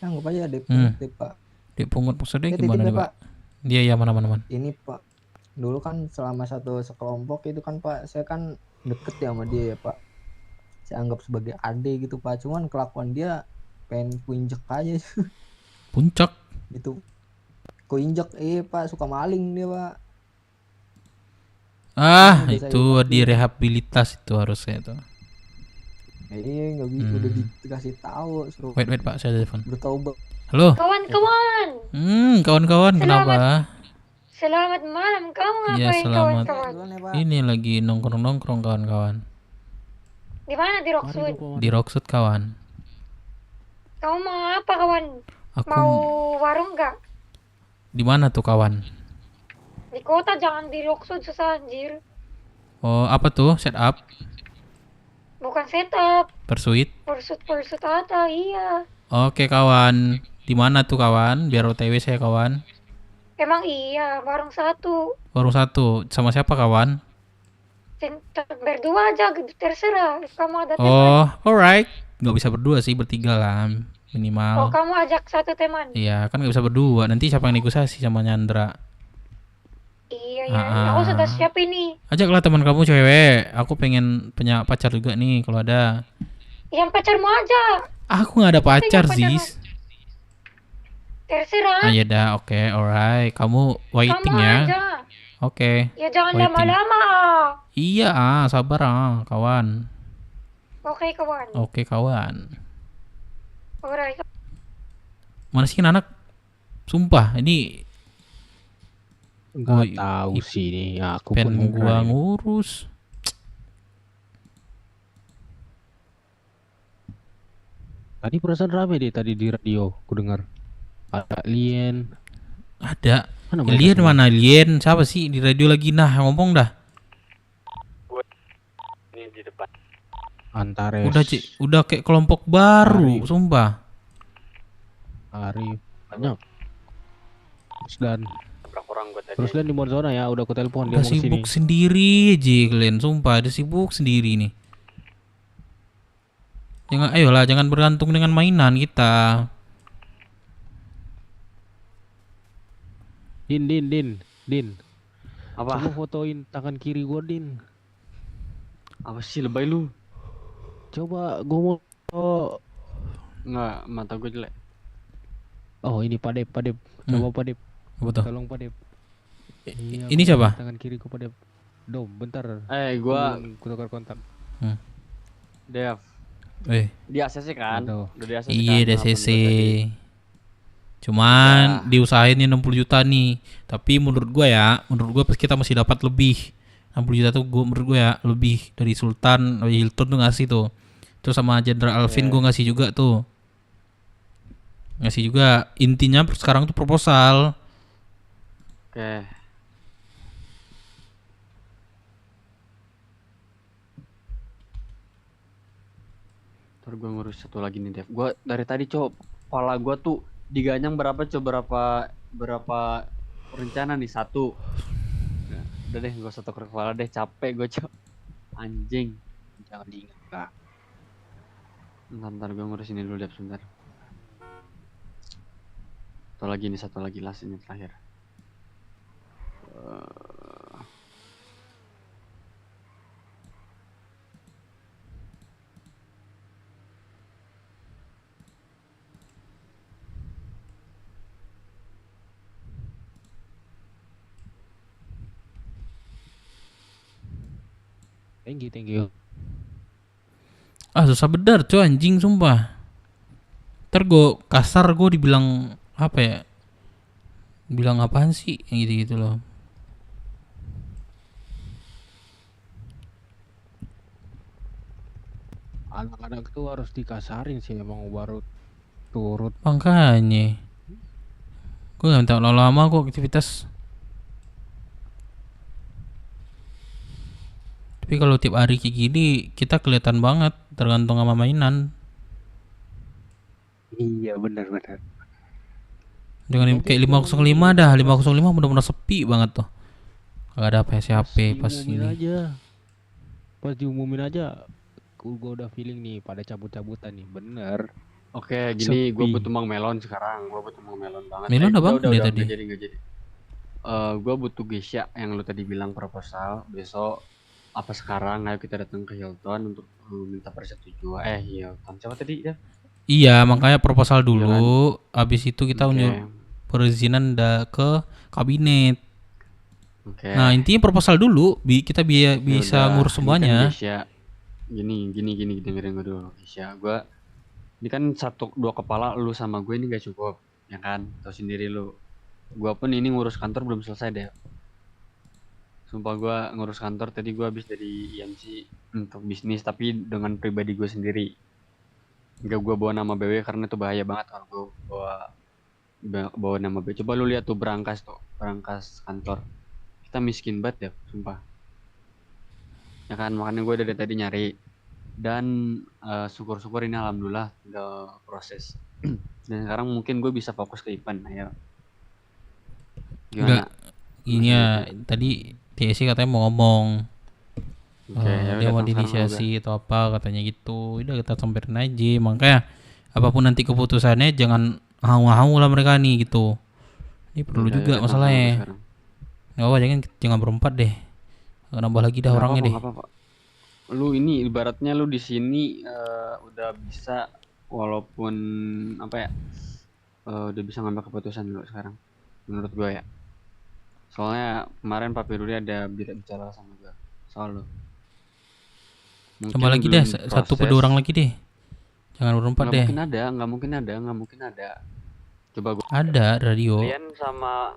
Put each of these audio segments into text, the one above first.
Anggap aja adik pungut deh Pak. Adik pungut maksudnya Saya titip gimana deh nih Pak? Pak. Dia ya mana. Ini Pak, dulu kan selama satu sekelompok itu kan Pak, saya kan deket ya sama dia ya Pak. Saya anggap sebagai adik gitu Pak. Cuman kelakuan dia pengen kuinjek aja Puncak. gitu. Kuinjek Pak, suka maling dia Pak. Ah, Makanya udah saya itu ingetin. direhabilitas itu harusnya itu. Nggak udah Hmm. dikasih tahu suruh Wait Pak, saya telepon. bertobat Halo. ya Pak. Kawan-kawan, Kawan-kawan kenapa? selamat selamat malam. Kamu Ya ngapain Oke selamat. kawan-kawan? duluan ya Pak. Ini lagi nongkrong-nongkrong kawan-kawan. Di mana di Mari Rockwood? Bapak, Di mari. Rockwood kawan. Kamu mau apa kawan? Aku Mau warung gak? di mana tuh kawan? Di kota, jangan di Rockwood, susah anjir. Oh, apa tuh? Setup, Bukan setup, Persuit. persut ada, iya. Oke kawan. Di mana tuh kawan? Biar OTW saya kawan. Emang iya, warung satu. Warung satu. Sama siapa kawan? Berdua aja, terserah. Kamu ada Oh, teman. alright. Nggak bisa berdua sih, bertiga lah Oh, minimal. kamu ajak satu teman. Iya, kan nggak bisa berdua. Nanti siapa yang negosiasi sama Nyandra? Iya, Ah, iya, iya. Aku sudah ah. siap ini. Ajaklah teman kamu cewek. Aku pengen punya pacar juga nih kalau ada. Yang pacarmu aja. Aku nggak ada Penting pacar, yang pacarmu. Zis. Ah Terserah. ya dah, oke, alright. Kamu Kamu waiting ya. aja. Oke, Ya jangan waiting. lama-lama. Iya, sabar kawan. Oke kawan. Oke, kawan. Alright. Mana sih anak? Sumpah, ini gua Nggak tahu sih ini. Aku pun pen heran gua ini. ngurus. Tadi perasaan rame deh tadi di radio. Ku dengar ada alien. Ada. Mana mereka Alien semua? mana alien? Siapa sih di radio lagi? Nah, ngomong dah. Ini di depan. Antares. Udah kayak kelompok baru, Arif. sumpah. Arif. Banyak. Terus dan Tabrak orang gua tadi. terus dan di zona ya. Udah aku telepon dia Udah mau kesini. sibuk sendiri aja kalian, sumpah. Udah sibuk sendiri nih. Ayolah, jangan bergantung dengan mainan kita. Din. Apa? Coba fotoin tangan kiri gua, Din. Apa sih lebay lu? Coba gua mau. Enggak, mata gua jelek. Oh, ini Padep. Coba Padep. Apa tuh? Tolong Padep. Iya, Ini Padep, siapa? tangan kiri gua Padep. Dom, bentar. Gua Ku tukar kontak. Dev. Eh, Di ACC kan? Aduh. Udah di ACC iya kan? DCC. Telepon gua tadi. Cuman Ya. diusahain nih 60 juta nih. Tapi menurut gua kita masih dapat lebih. 60 juta tuh menurut gua ya lebih dari Sultan, Hilton tuh ngasih tuh. Terus sama Jenderal Alvin gua ngasih juga tuh. Ngasih juga. Intinya sekarang tuh proposal. Oke. Ntar gua ngurus satu lagi nih, Dev. Gua dari tadi, Cok, kepala gua tuh diganyang berapa, Cok? Berapa rencana nih? Satu. Nah, udah deh, gua satu kepala deh, capek gua, Cok. Anjing. Jangan diingat lah. Ntar gue ngurus ini dulu, Dev, sebentar. Satu lagi last ini terakhir. Thank you. Ah susah bener cuy anjing sumpah. Ntar gue kasar gue dibilang apa ya? Bilang apaan sih yang gitu-gitu loh. Anak-anak tuh harus dikasarin sih emang baru turut. Makanya gue gak minta lama-lama kok aktivitas. Tapi kalau tiap hari kayak gini kita kelihatan banget tergantung sama mainan. Iya benar. Dengan kayak 505 dah, 505 bener-bener sepi banget tuh. Gak ada PSHP pas ini. Pas diumumin aja, gua udah feeling nih pada cabut-cabutan nih, bener. Oke, gini gue Sepi. butuh mang melon sekarang. Gue butuh mang melon banget. Melon Udah, abang udah, dia udah, tadi. nggak jadi. Gue butuh Geisha yang lu tadi bilang proposal. Besok apa sekarang? Ayo kita datang ke Hilton untuk minta persetujuan. Hilton siapa tadi ya? Iya, makanya proposal Iya kan? dulu. Habis itu kita Oke, perizinan ke kabinet. oke. Nah, intinya proposal dulu. Kita Ya bisa udah, ngurus ini kan semuanya. Geisha. Gini dengerin gue dulu Geisha. Ini kan satu dua kepala lu sama gue ini gak cukup, ya kan? Tahu sendiri lu. Gua pun ini ngurus kantor belum selesai deh. Sumpah gue ngurus kantor tadi gue habis dari IMC untuk bisnis tapi dengan pribadi gue sendiri. Gak gue bawa nama BW karena itu bahaya banget kalau gue bawa nama BW. Coba lu lihat tuh berangkas kantor. Kita miskin banget ya, sumpah. Ya kan makanya gue dari tadi nyari. Dan syukur-syukur ini alhamdulillah udah proses. Dan sekarang mungkin gue bisa fokus ke event. Ayo. Enggak, Gimana? gini ya. Tadi TSC katanya mau ngomong. Oke, ya Dia mau datang sekarang juga. diinisiasi atau apa katanya gitu. Udah kita samperin aja. Makanya apapun nanti keputusannya jangan hau-hau lah mereka nih gitu. Ini perlu Udah, juga datang sama gue masalahnya. sekarang. Nggak apa, jangan berempat deh. Nambah lagi dah Nggak orangnya apa-apa, deh. nggak apa-apa. Lu ini ibaratnya lu di sini udah bisa walaupun apa ya udah bisa ngambil keputusan dulu sekarang menurut gue ya. Soalnya kemarin Pak Firly ada bicara sama gue soal lu. Tambah Mungkin lagi deh, belum satu atau proses. dua orang lagi deh. Jangan berempat Nggak deh. mungkin ada, nggak mungkin ada. Coba gue. Ada radio. Lian sama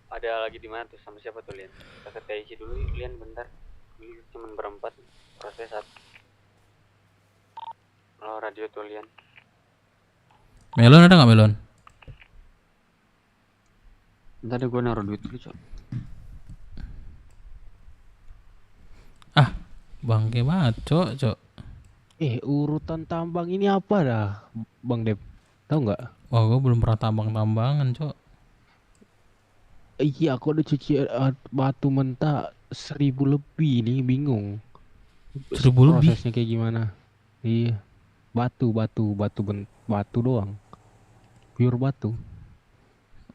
ada lagi di mana tuh sama siapa tuh Lian? Kita ke TIC dulu Lian bentar. Ini cuma berempat proses satu. Lo radio tuh Lian. Melon ada nggak melon? Bentar deh gue naruh duit dulu cok. Bangke banget, cok. Urutan tambang ini apa dah, Bang Dep? Tahu nggak? Wah, gue belum pernah tambang-tambangan, cok. Iya, aku ada cuci batu mentah 1000 lebih nih, bingung. 1000 lebih? Prosesnya kayak gimana? Iya, batu doang, pure batu.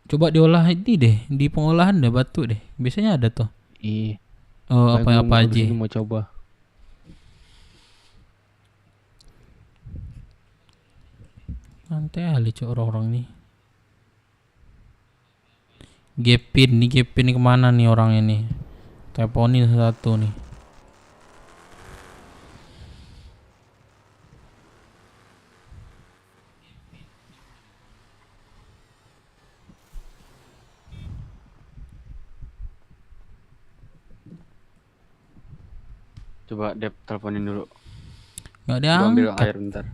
Coba diolah ini deh, di pengolahan deh batu deh. Biasanya ada tuh. Iya, Oh, kayak apa gua aja. kesini mau coba. Nanti ahli cok orang-orang nih. Gepin nih kemana nih orang ini? Teleponin satu nih. Coba Dep teleponin dulu. Nggak Gua ambil diangkat. air bentar.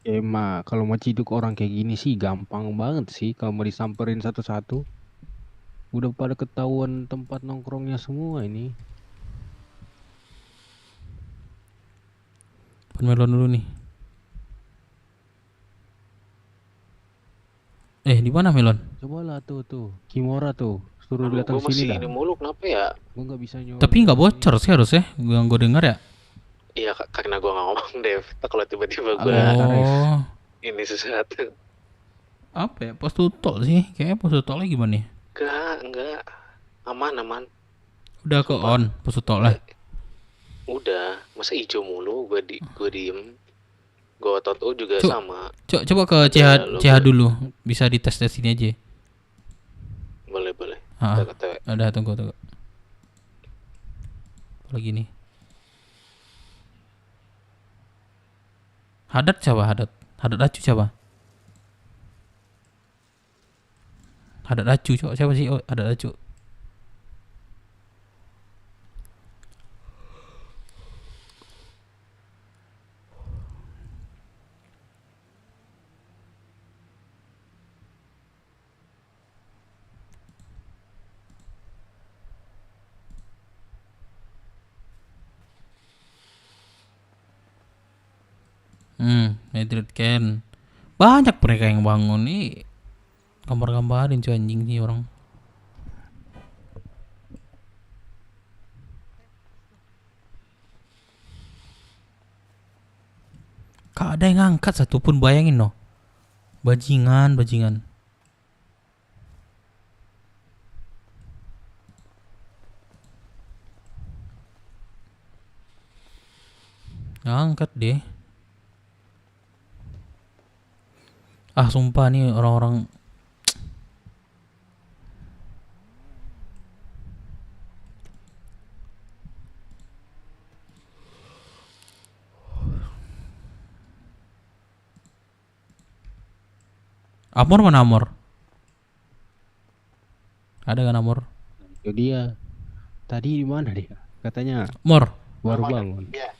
Emak, kalau mau ciduk orang kayak gini sih gampang banget sih kalau mau disamperin satu-satu. Udah pada ketahuan tempat nongkrongnya semua ini. Melon dulu nih. Di mana melon? Cobalah tuh, Kimura tuh, suruh Aduh, datang gue masih sini dah. ini mulu, kenapa ya? Gue nggak bisa nyuruh. Tapi nggak bocor sih harusnya. Yang gue dengar ya. Iya, karena gue nggak ngomong, Dev. Kalau tiba-tiba gue Oh, ini sesuatu. apa ya? Pos tutol sih. Kayaknya pos tutolnya gimana nih? Enggak. Aman. Udah ke Sumpah. on pos tutolnya. Udah, masa hijau mulu, gue diem. Gue otot juga Cuk. sama. Coba ke Ada CH logo. dulu. Bisa dites sini aja. Boleh. Ah, Kita ke TW. ada tunggu. Lagi nih. Hadat siapa? Hadat acu siapa? Hadat acu siapa sih? Oh, Hadat acu. Madrid Ken. Banyak mereka yang bangun nih. Gambar-gambarin cuy anjing nih orang. Gak ada yang ngangkat satupun, bayangin no. Bajingan. Ngangkat deh. Ah sumpah nih orang-orang. Amor mana Amor? Ada kan Amor? Itu dia. Tadi di mana dia? Katanya Mor, baru bangun. Iya.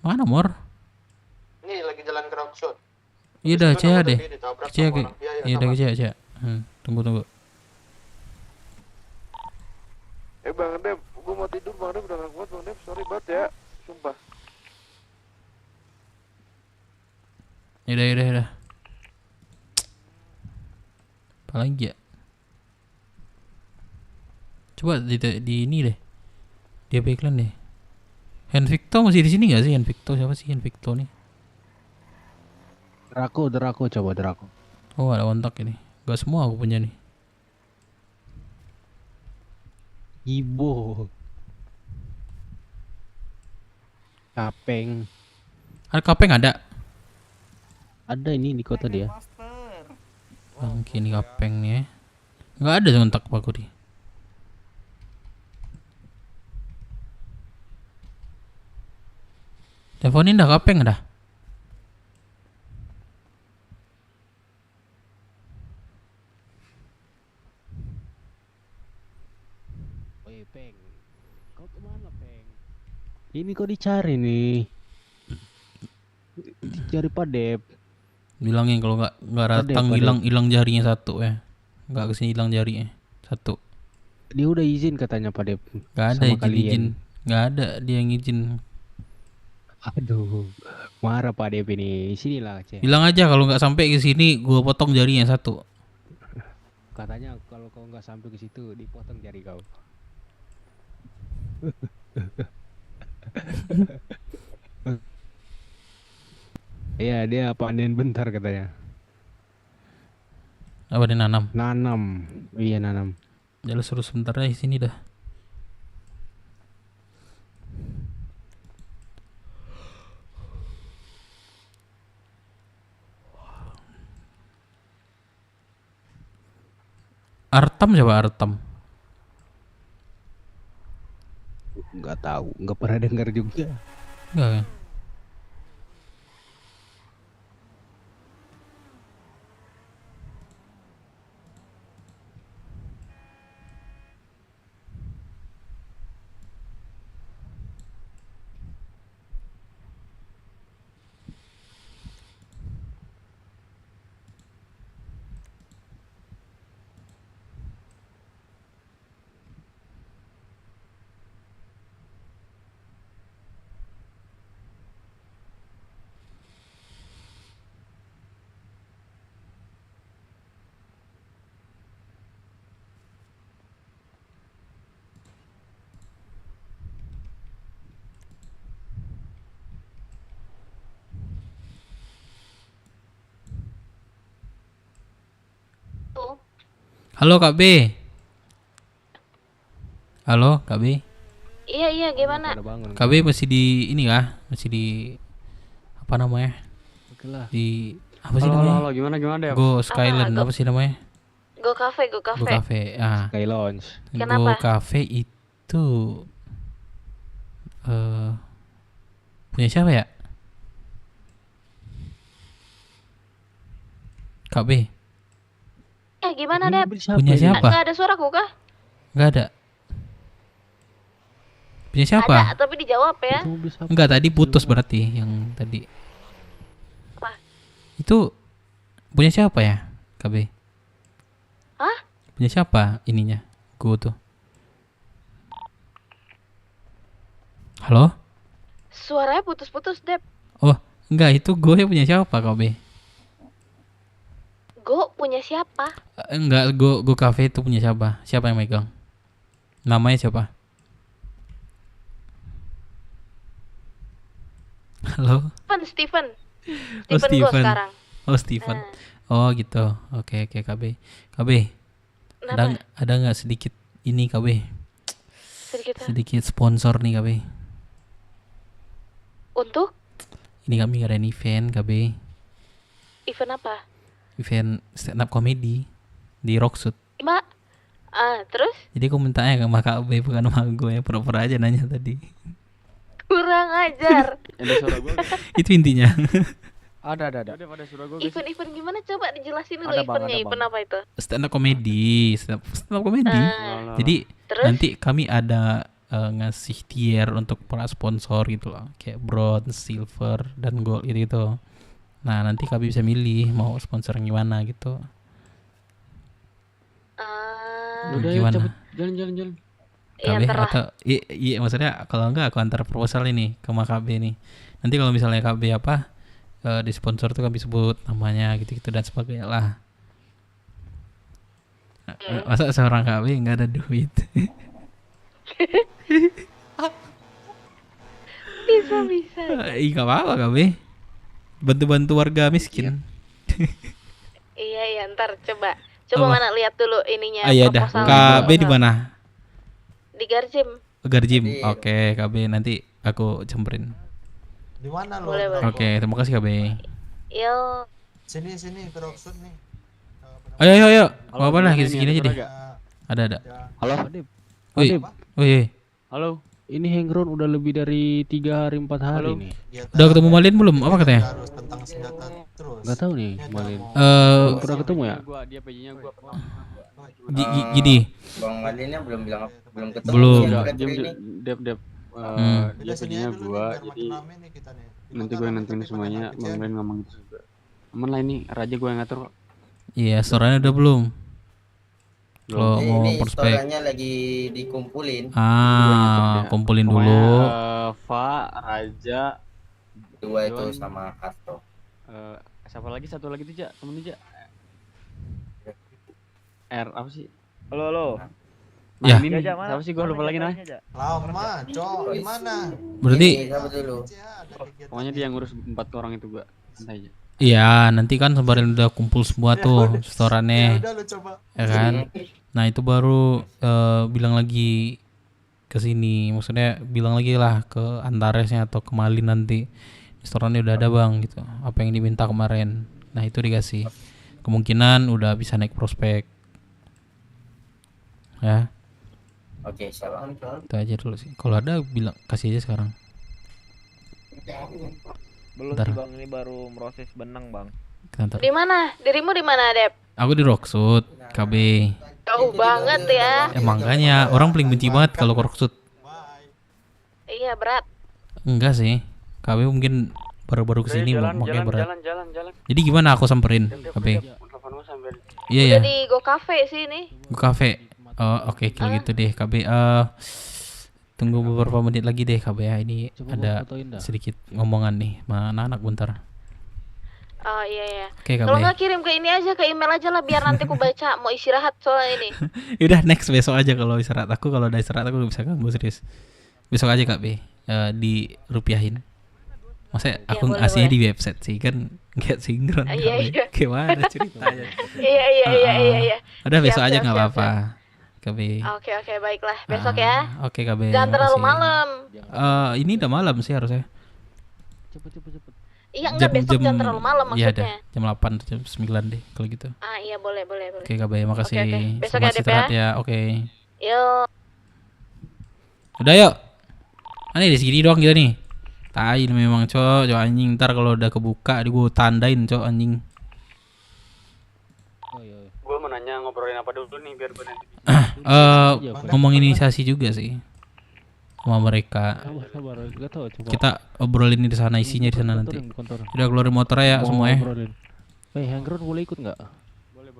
mana Mor? Ini lagi jalan ke Rockshot. Iya dah, Cia deh. Ditabrak Cia, sama orang. iya dah Cia. Tunggu. Bang Dep, gue mau tidur Bang Dep, udah gak kuat Bang Dep, sorry banget ya, sumpah. Yaudah. Apa lagi ya? Coba di ini deh. Dia backland deh. Henvicto masih di sini gak sih? Henvicto siapa sih Henvicto nih? Drako, coba Drako. Oh ada kontak ini. Gak semua aku punya nih. Ibo. Kapeng. Ada kapeng ada. Ada ini di kota dia. Bangke ini kapeng nih ya. Gak ada kontak aku nih. Teleponin dah kapeng dah. Woi Peng, kau kemana Peng? Ini kau dicari nih. Dicari Pak Dep. Bilangin kalau nggak datang hilang jarinya satu ya. Nggak kesini hilang jarinya satu. Dia udah izin katanya Pak Dep. Nggak ada sama izin. Nggak ada dia yang izin. Aduh, marah Pak Dep ini. Sinilah Cek. Bilang aja kalau nggak sampai ke sini gua potong jarinya satu. Katanya kalau kau nggak sampai ke situ dipotong jari kau. Iya dia panen bentar katanya. Apa dia nanam? Nanam, iya nanam. Jalan suruh sebentar aja di sini dah. Artam siapa Artam? Nggak tahu, nggak pernah dengar juga. Enggak kan? Halo Kak B. Halo Kak B. Iya, gimana? Pada bangun. Kak B masih di ini kah? Masih di apa namanya? Oke lah. Di apa sih Halo, namanya? gimana Dep? Go Skyland apa sih namanya? Go cafe. Go Cafe. Ah, Sky Lounge. Go Kenapa? Cafe itu punya siapa ya? Kak B. Gimana Dep? Punya siapa? Nggak ada suaraku kah? Enggak ada. Punya siapa? Ada, tapi dijawab ya. Enggak, tadi putus berarti yang tadi. Apa? Itu punya siapa ya, KB? Hah? Punya siapa ininya? Go tuh. Halo? Suaranya putus-putus Dep. Oh, enggak, itu gue punya siapa, KB? Go punya siapa? Enggak, Go Cafe itu punya siapa? Siapa yang megang? Namanya siapa? Halo. Steven Oh, Steven gue Steven. sekarang. Oh, Steven. Nah, Oh, gitu. Oke, KB. KB, kenapa? ada nggak sedikit ini KB? Sedikit apa? Sedikit sponsor nih KB. Untuk Ini kami ngadain event KB. event apa? Event stand up comedy di Rocksud. Mak. Terus Jadi aku mintanya sama KB bukan sama gue ya. Pura-pura aja nanya tadi. kurang ajar. Ada suara gue. Itu intinya. Ada. Udah pada suara gue. Event gimana? Coba dijelasin dulu Ada, Bang, eventnya. ada, Event apa itu? Stand up comedy, stand up comedy. Jadi Terus? nanti kami ada ngasih tier untuk para sponsor gitu loh, kayak bronze, silver, dan gold gitu. Nah nanti kami bisa milih mau sponsor yang gimana gitu. Udah ya, Gimana? cepet jalan. Ya KB terah. atau iya maksudnya kalau enggak aku antar proposal ini ke KB nih. Nanti kalau misalnya KB apa di sponsor tuh kami sebut namanya gitu-gitu dan sebagainya lah. Masa seorang KB nggak ada duit? Bisa. Ih nggak apa-apa KB. Bantu-bantu warga miskin. Iya, ntar coba Apa? mana lihat dulu ininya. Ah iya dah. proposal. KB di mana? Di Garjim. Garjim. Oke KB nanti aku jemperin. Di mana lo? Boleh. Oke terima kasih KB. Yo. Sini ke Rocksud nih. Ayo. Halo, Apa lah gimana segini nih, aja ada deh. suara Ada. Halo. Adep. Wih. Adep. Wih. Halo. Ini hanground udah lebih dari 3 hari 4 hari Halo. nih. Udah ketemu Malin belum? Apa katanya? Harus tentang senjata terus. Gak tahu nih, Malin. Eh Pernah ketemu ya? Dia PJ-nya gua pernah. gini. Bang Malinnya belum ketemu. Belum. Yang Enggak, bukan diam ini. Dep. Udah Dia sini PJ-nya aja dulu gua, nih, biar jadi makin rame nih kita nih. Di nanti kota gue yang rame nentuin tapi semuanya. banyak Bang kejadian. Ben ngomong gitu juga. Aman lah ini, Raja gue yang ngatur kok. Iya, storannya udah belum? Kalau mau Ini prospek. storannya lagi dikumpulin. Kumpulin Pokoknya, dulu. Fa, Raja, Dua itu John, sama Karto. siapa lagi? Satu lagi tuh, Ja. Temen Ja. R apa sih? Halo. Ya. Ini siapa sih? Gue lupa lagi namanya. Lama, Cok. Gimana? Berarti Ini siapa dulu? Pokoknya dia yang ngurus 4 orang itu gua. Santai aja. iya, nanti kan kemarin udah kumpul semua tuh storannya. Udah lu coba. Ya kan? Nah, itu baru bilang lagi ke sini. Maksudnya bilang lagi lah ke Antaresnya atau ke Malin nanti. Storannya udah ada, Bang, gitu. Apa yang diminta kemarin. Nah, itu dikasih. Kemungkinan udah bisa naik prospek. Ya. Oke, siapa? Itu aja dulu sih. Kalau ada bilang kasih aja sekarang. Belum Bentar. sih Bang, ini baru proses benang Bang. Ntar. Di mana? Dirimu di mana, Dep? Aku di Rocksud, KB. Jauh banget ya. Makanya orang paling benci banget kalau ke Rocksud. Iya, berat. Enggak sih. KB mungkin baru-baru kesini makanya berat. Jalan. Jadi gimana aku samperin KB? Iya ya. Udah di Go Cafe sih ini. Ke kafe. Oh, oke kalau gitu deh KB. Tunggu beberapa menit lagi deh KB ya. Ini Coba ada gua fotoin dah. sedikit ngomongan nih sama anak-anak bentar. Oh iya. Oke Kalau KB. nggak kirim ke ini aja, ke email aja lah, biar nanti aku baca. Mau istirahat soalnya ini. Udah next besok aja kalau istirahat aku. Kalau udah istirahat aku bisa ganggu serius. Besok aja KB. Dirupiahin. Masa aku boleh, aslinya boleh. di website sih kan nggak sinkron. Iya, KB. iya. Gimana ceritanya? Iya. Udah besok Siap, aja siap, nggak siap, apa-apa. KB. Oke, baiklah. Besok ya. Oke KB. Jangan terlalu makasih. malam. Ini udah malam sih harusnya. Cepet. Iya, enggak besok jangan terlalu malam Iya dah, maksudnya. jam 8 atau jam 9 deh kalau gitu. Iya, boleh. Oke KB, makasih. Oke. Besok Selamat ya, Dep, istirahat ya. ya. Oke. Yuk. Udah yuk. Ini di segini doang kita nih. Tai memang cok anjing, ntar kalau udah kebuka gue tandain cok anjing. Gue mau nanya ngobrolin apa dulu nih biar gue nanti. Ngomong inisiasi juga sih sama mereka. Sabar, gak tahu coba. Kita obrolin di sana, isinya di sana nanti. Kantor. Udah keluarin motor ya semuanya. Hanground boleh ikut nggak? Boleh.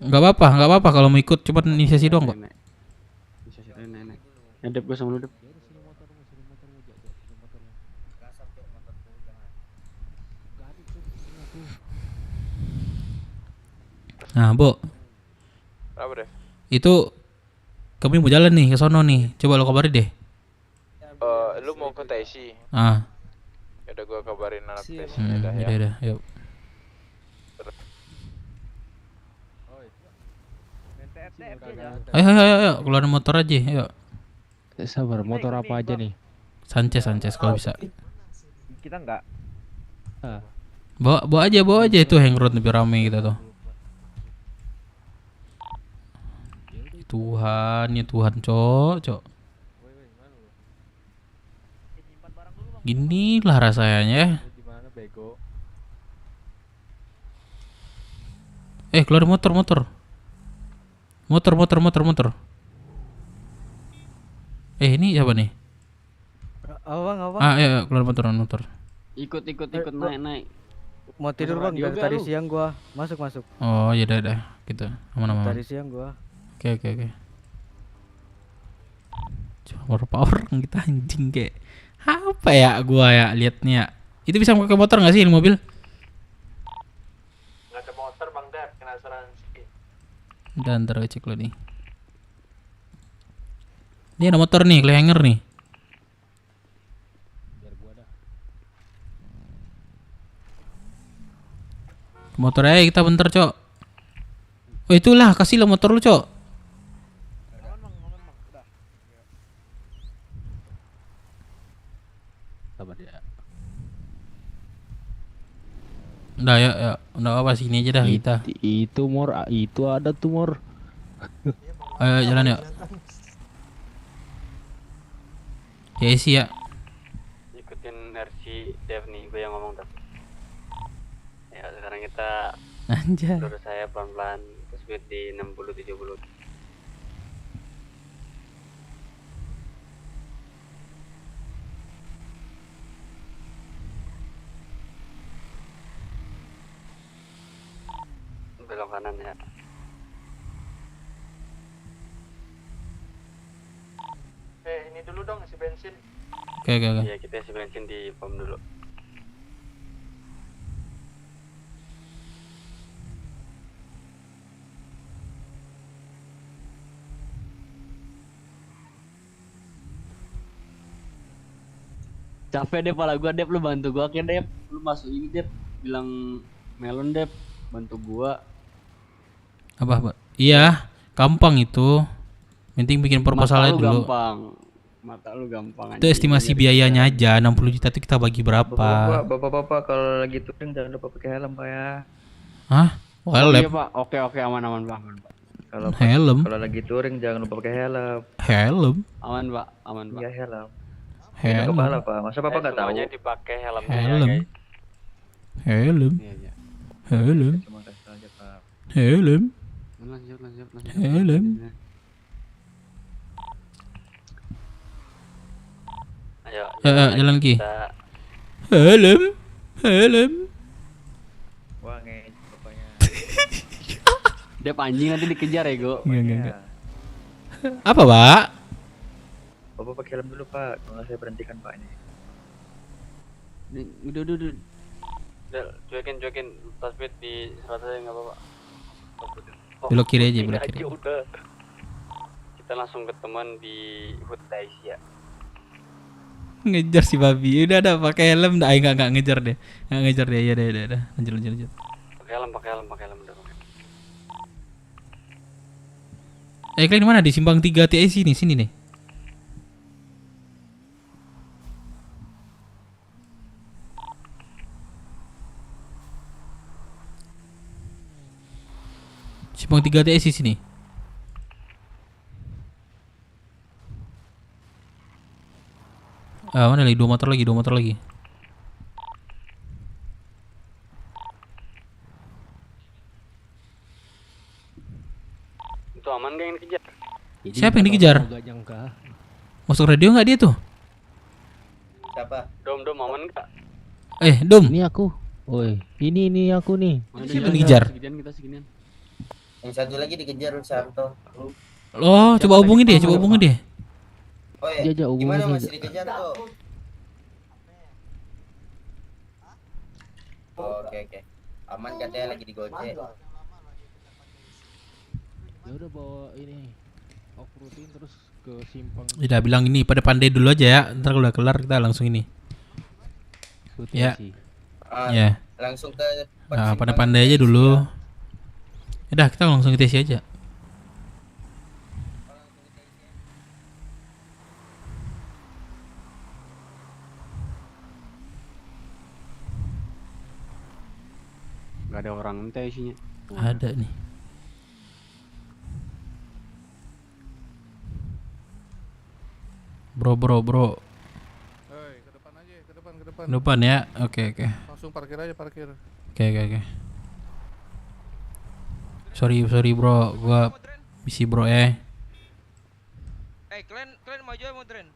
Nggak apa-apa kalau mau ikut, cuma inisiasi doang kok. Bisa nenek. Ya Dep, gue sama lu Dep. Nah, Bo, Apa deh? itu kami mau jalan nih ke sono nih. Coba lo kabarin deh. Lu mau ke TSI? Ah, Udah gua kabarin anak Siap. station dah ya. Udah, yuk. Ayo, keluarin motor aja, yuk. Sabar, motor apa aja nih? Sanchez kalau bisa. Kita enggak. Bawa aja itu hang road lebih rame kita tuh. Ya Tuhan, cok. Ginilah rasanya. Keluar motor. Motor. Ini apa nih? Apa? Ya, keluar motor. Ikut naik. Mau tidur bang, dari tadi siang gua masuk. Oh, ya udah, gitu. Aman. Tadi siang gua. Oke. Cuma berapa orang kita anjing kayak apa ya gua ya liatnya. Itu bisa pakai motor nggak sih ini mobil? Nggak ada motor Bang Dep, kena asuransi. Udah ntar gue cek lo nih. Ini ada motor nih, hanger nih. Motor aja kita bentar, Cok. Oh, itulah, kasih lo motor lu, Cok. Sabar ya. Udah ya, udah apa sini aja dah kita. Itu ada tumor. Ayo jalan yuk. Ya isi ya. Ikutin RC Dev nih, gue yang ngomong tapi. Ya sekarang kita Anjay. lurus saya pelan-pelan ke speed di 60-70. Belok kanan ya. Ini dulu dong isi bensin. Oke. Iya, kita isi bensin di pom dulu. Capek deh pala gua, Dep, lu bantu gua ke Dep. Lu masuk ini Dep, bilang Melon Dep, bantu gua. Apa? Iya, gampang itu. Penting bikin proposalnya dulu. Mata lu gampang aja. Itu estimasi biayanya aja, 60 juta itu kita bagi berapa? Bapak-bapak kalau lagi touring jangan lupa pakai helm Pak ya. Hah? Iya Pak, oke aman Pak. Helm. Kalau lagi touring jangan lupa pakai helm. Helm. Aman Pak. Iya helm. Helm. Kepala Pak, masa Bapak nggak tahu? Semuanya dipakai helmnya Helm. guys. Helm. Iya. Helm. Cuma kasih aja Pak. Helm. Lanjut. Helm. Ayo, jalan lagi. kita- Helm. Wah ngej bapaknya. Dep anjing nanti dikejar ya, Go. Enggak. Apa, Pak? Bapak pakai helm dulu Pak, kalau nggak saya berhentikan Pak ini. Nih, udah. Udah, cuekin tas speed di 100 aja enggak apa-apa. Belok kiri aja, belok Ini kiri. udah. Kita langsung ketemuan di Hood Daisy ya. Ngejar si babi. Udah pakai helm. Enggak ngejar deh. Enggak ngejar deh. Ya udah. Lanjut. Pakai helm udah pakai. Kalian di mana? Di Simpang 3 TIC nih, sini nih. Simpang 3 TIC sini. Mana lagi? Dua motor lagi. Itu aman gak yang dikejar? Siapa yang dikejar? Masuk radio nggak dia tuh? Siapa? Dom aman enggak? Dom. Ini aku. Woi, ini aku nih. Siapa yang dikejar? Seginian. Yang satu lagi dikejar Santo. Oh, coba hubungi dia. Oh Iya, gimana hubungin masih aja. dikejar tuh? Oke. Aman katanya lagi digocek. Ya udah bawa ini off roading terus ke simpang. Udah bilang ini pada pandai dulu aja ya. Ntar kalau udah kelar kita langsung ini. Ya. Ah, Ya. langsung ke Nah, pandai-pandai aja dulu. Udah, kita langsung ke TC aja. Gak ada orang ente isinya. Ada nih. Bro. Hei, ke depan aja, ke depan. Depan ya. Oke. Langsung parkir aja, parkir. Oke. Sorry bro, gua busy bro ya. Kalian maju aja mau tren.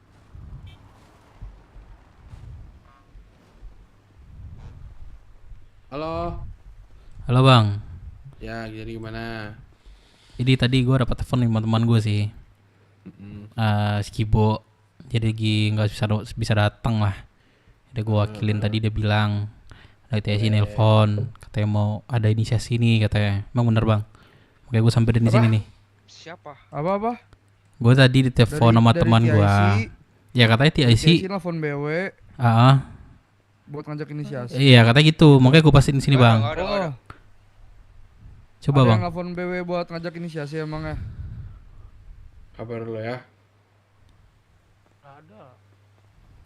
Halo. Halo bang. Ya, jadi gimana? Jadi tadi gua dapat telepon nih teman gue sih. Skibo. Jadi nggak bisa datang lah. Jadi gue wakilin tadi dia bilang dari TSI nelpon katanya mau ada inisiasi nih katanya. Emang bener bang? Makanya gue samperin di sini nih. Siapa? Apa? Gue tadi ditelepon sama teman gue. Ya katanya TIC. Telepon BW. Buat ngajak inisiasi. Iya katanya gitu. Makanya gue pastiin di sini bang. Coba ada bang. Yang telepon BW buat ngajak inisiasi emangnya? Kabar lo ya.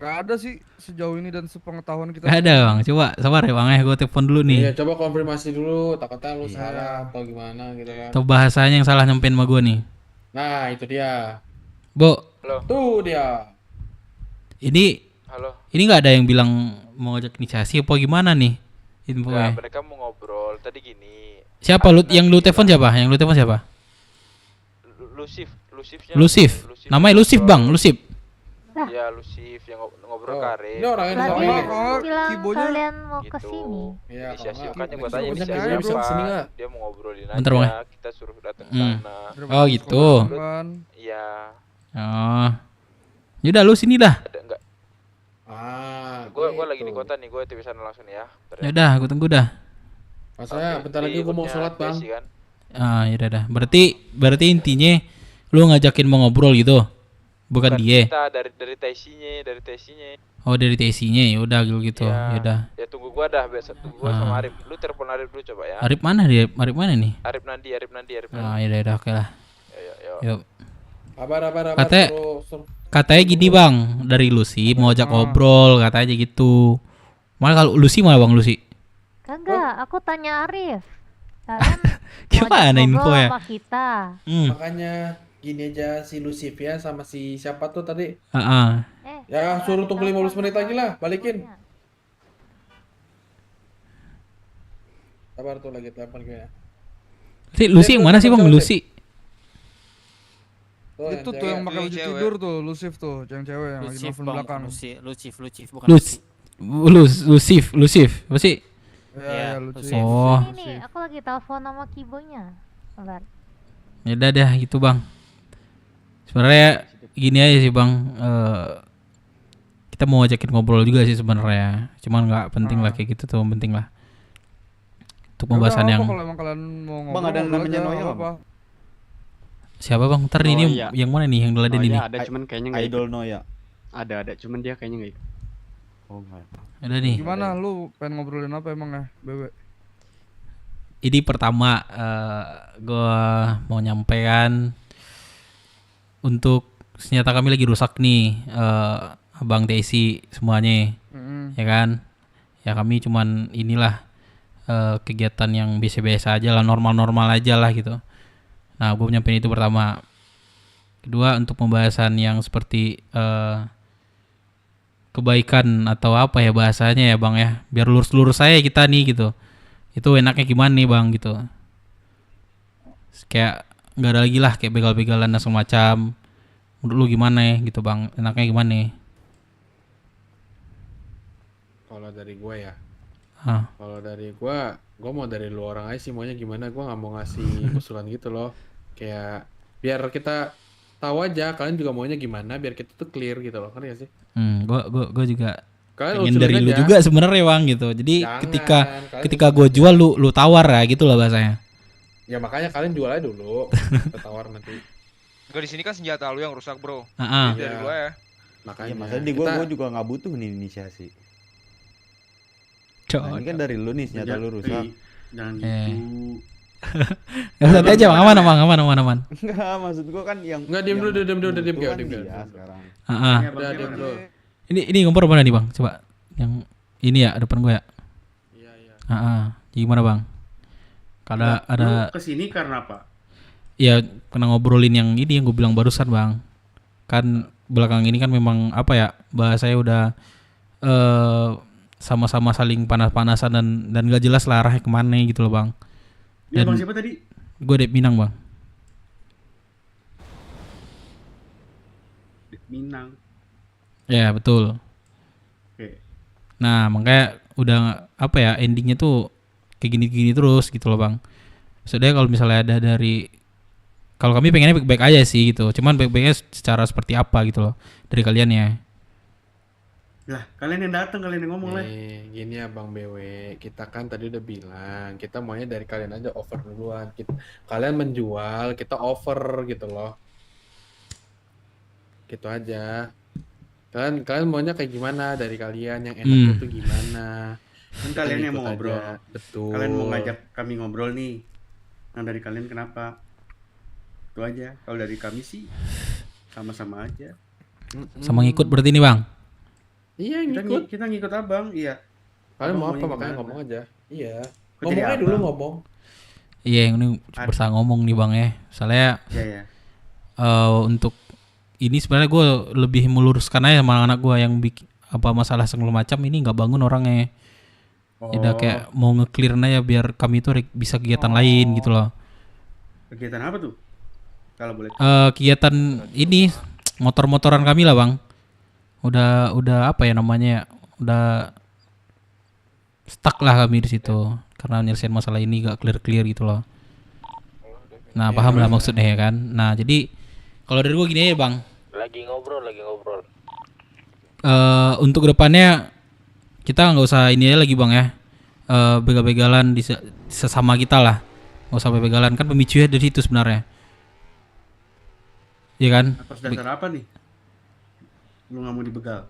Gak ada sih sejauh ini dan sepengetahuan kita. Gak ada bang. Coba sabar ya bang ya. Gue telepon dulu nih. Iya, coba konfirmasi dulu. Takutnya lu salah atau gimana gitu kan. Atau bahasanya yang salah nyampein sama gue nih. Nah, itu dia. Bo. Halo. Tuh dia. Ini. Halo. Ini nggak ada yang bilang mau ngajak inisiasi apa gimana nih? Infonya. Mereka mau ngobrol. Tadi gini. Siapa yang lu telepon siapa? Lusif. Namanya Lusif bang. Lusif. Ya Lusif yang ngobrol Karim. Ini orang yang sama ini. Bilang kalian mau ke sini. Iya, Inisiasi makanya gua tanya inisiasi apa. Dia mau ngobrolin Bentar, Bang. aja. Kita suruh datang ke sana. Oh gitu. Iya. Oh. Yaudah lu sini dah. Ada enggak? Gua lagi di kota nih, gua bisa langsung ya. Yaudah, aku tunggu dah. Masanya bentar lagi gua mau sholat bang. Kan? Yaudah dah. Berarti intinya lu ngajakin mau ngobrol gitu. Bukan dia. Kita dari TSI-nya. Oh dari TSI-nya ya udah gitu. Ya. Yaudah. Ya tunggu gua dah, tunggu gua sama Arif. Lu telepon Arif dulu coba ya. Arif mana dia? Arif mana nih? Arif Nandi. Yaudah oke lah. Yuk. Kabar. Katanya gini bang, dari Lucy mau ajak ngobrol katanya gitu. Malah kalau Lucy malah bang Lucy. Kagak, aku tanya Arif. Kalian Gimana info ya? sama kita. Makanya gini aja si Lusif ya sama si siapa tuh tadi? Eh, Ya suruh tunggu 15 menit lagi lah, balikin. Sabar tuh lagi telepon kayaknya. Si Lucy yang mana sih bang? Lucy? Itu tuh yang pakai baju tidur tuh, Lusif tuh, yang cewek yang lagi nelfon belakang. Lucif bukan Lusif. Apa sih? Ya, Lucif. Oh. Ini aku lagi telepon sama Kibonya. Sabar. Ya udah deh gitu bang. Sebenarnya gini aja sih bang. Kita mau ajakin ngobrol juga sih sebenarnya. Cuman nggak penting lah kayak gitu tuh, penting lah. Untuk pembahasan yang. Kalau emang kalian mau ngobrol, Bang, ada namanya Noya apa? Siapa bang? Ntar ini yang mana nih yang Deladen ini? Ada cuman kayaknya nggak Idol Noya. Ada cuman dia kayaknya nggak. Oh enggak. Ada nih. Gimana lu pengen ngobrolin apa emang ya, Bebe? Ini pertama gue mau nyampean untuk senjata kami lagi rusak nih, Abang TSI semuanya, ya kan? Ya kami cuman inilah kegiatan yang biasa-biasa aja lah, normal-normal aja lah gitu. Nah, gue nyampein itu pertama. Kedua untuk pembahasan yang seperti kebaikan atau apa ya bahasanya ya bang ya, biar lurus-lurus saya kita nih gitu. Itu enaknya gimana nih bang gitu. Kayak nggak ada lagi lah kayak begal-begalan dan semacam. Menurut lu gimana ya gitu bang, enaknya gimana? Kalau dari gue ya. Hah. Kalau dari gue mau dari lu orang aja sih maunya gimana. Gue nggak mau ngasih usulan gitu loh. Kayak biar kita tahu aja kalian juga maunya gimana, biar kita tuh clear gitu loh, kan ya sih? Gue juga kalian pengen dari aja. lu juga sebenarnya bang gitu. Jadi Jangan, ketika gue jual lu tawar ya gitu lah bahasanya. Ya makanya kalian jual aja dulu, kita tawar nanti. Enggak, di sini kan senjata lu yang rusak, Bro. Heeh. Dari gua ya. Makanya. Ya, maksudnya di gua juga nggak butuh nih inisiasi. Nah, ini kan dari lu nih senjata lu rusak. Jangan Eh. gitu. Ya santai aja bang, aman. Enggak, maksud gua kan yang Enggak, diam dulu, diam dulu, diam butuh kan dulu. dia sekarang. Heeh. Udah diam dulu. Ini kompor mana nih bang? Coba yang ini ya depan gue ya. Iya. Gimana bang? Kalau ada Lu kesini karena apa? ya pernah ngobrolin yang ini yang gue bilang barusan bang. Kan belakang ini kan memang apa ya, bahasanya udah sama-sama saling panas-panasan dan gak jelas lah arahnya kemana gitu loh bang. Dia bang siapa tadi? Gue Dep Minang bang. Minang. Ya betul. Oke. Nah makanya udah apa ya, endingnya tuh kayak gini-gini terus gitu loh bang. Maksudnya kalau misalnya ada dari, kalau kami pengennya baik-baik aja sih gitu, cuman baik-baiknya secara seperti apa gitu loh dari kalian ya. Lah, kalian yang datang, kalian yang ngomong lah. Gini ya Bang BW, kita kan tadi udah bilang, kita maunya dari kalian aja over duluan. Kalian menjual, kita over gitu loh. Gitu aja. Kalian maunya kayak gimana dari kalian, yang enaknya tuh gimana? Kan kalian yang mau Ikut ngobrol. aja. Betul. Kalian mau ngajak kami ngobrol nih. Nah, dari kalian kenapa? Itu aja. Kalau dari kami sih sama-sama aja. Sama ngikut berarti nih bang. Iya, ngikut. Kita ngikut abang, iya. Kalian mau Abang apa, maunya makanya gimana? ngomong aja. Iya. Kok jadi Ngomongnya abang? dulu ngomong. Iya yang ini berusaha ngomong nih bang ya. Soalnya Iya. untuk ini sebenarnya gue lebih meluruskan aja sama anak gue yang bikin apa masalah segala macam ini nggak bangun orangnya. Udah kayak mau nge-clear aja biar kami itu bisa kegiatan lain gitu loh. Kegiatan apa tuh? Kalau boleh. Kegiatan ini motor-motoran kami lah bang. Udah apa ya namanya ya, udah stuck lah kami di situ karena nyelesain masalah ini gak clear gitu loh. Nah paham lah maksudnya ya kan. Nah jadi kalau dari gue gini aja bang. Lagi ngobrol. Untuk kedepannya kita nggak usah ini aja lagi bang ya, begal-begalan di sesama kita lah, nggak usah begalan, kan pemicunya dari situ sebenarnya, iya kan? Atas dasar apa nih? Lu nggak mau dibegal?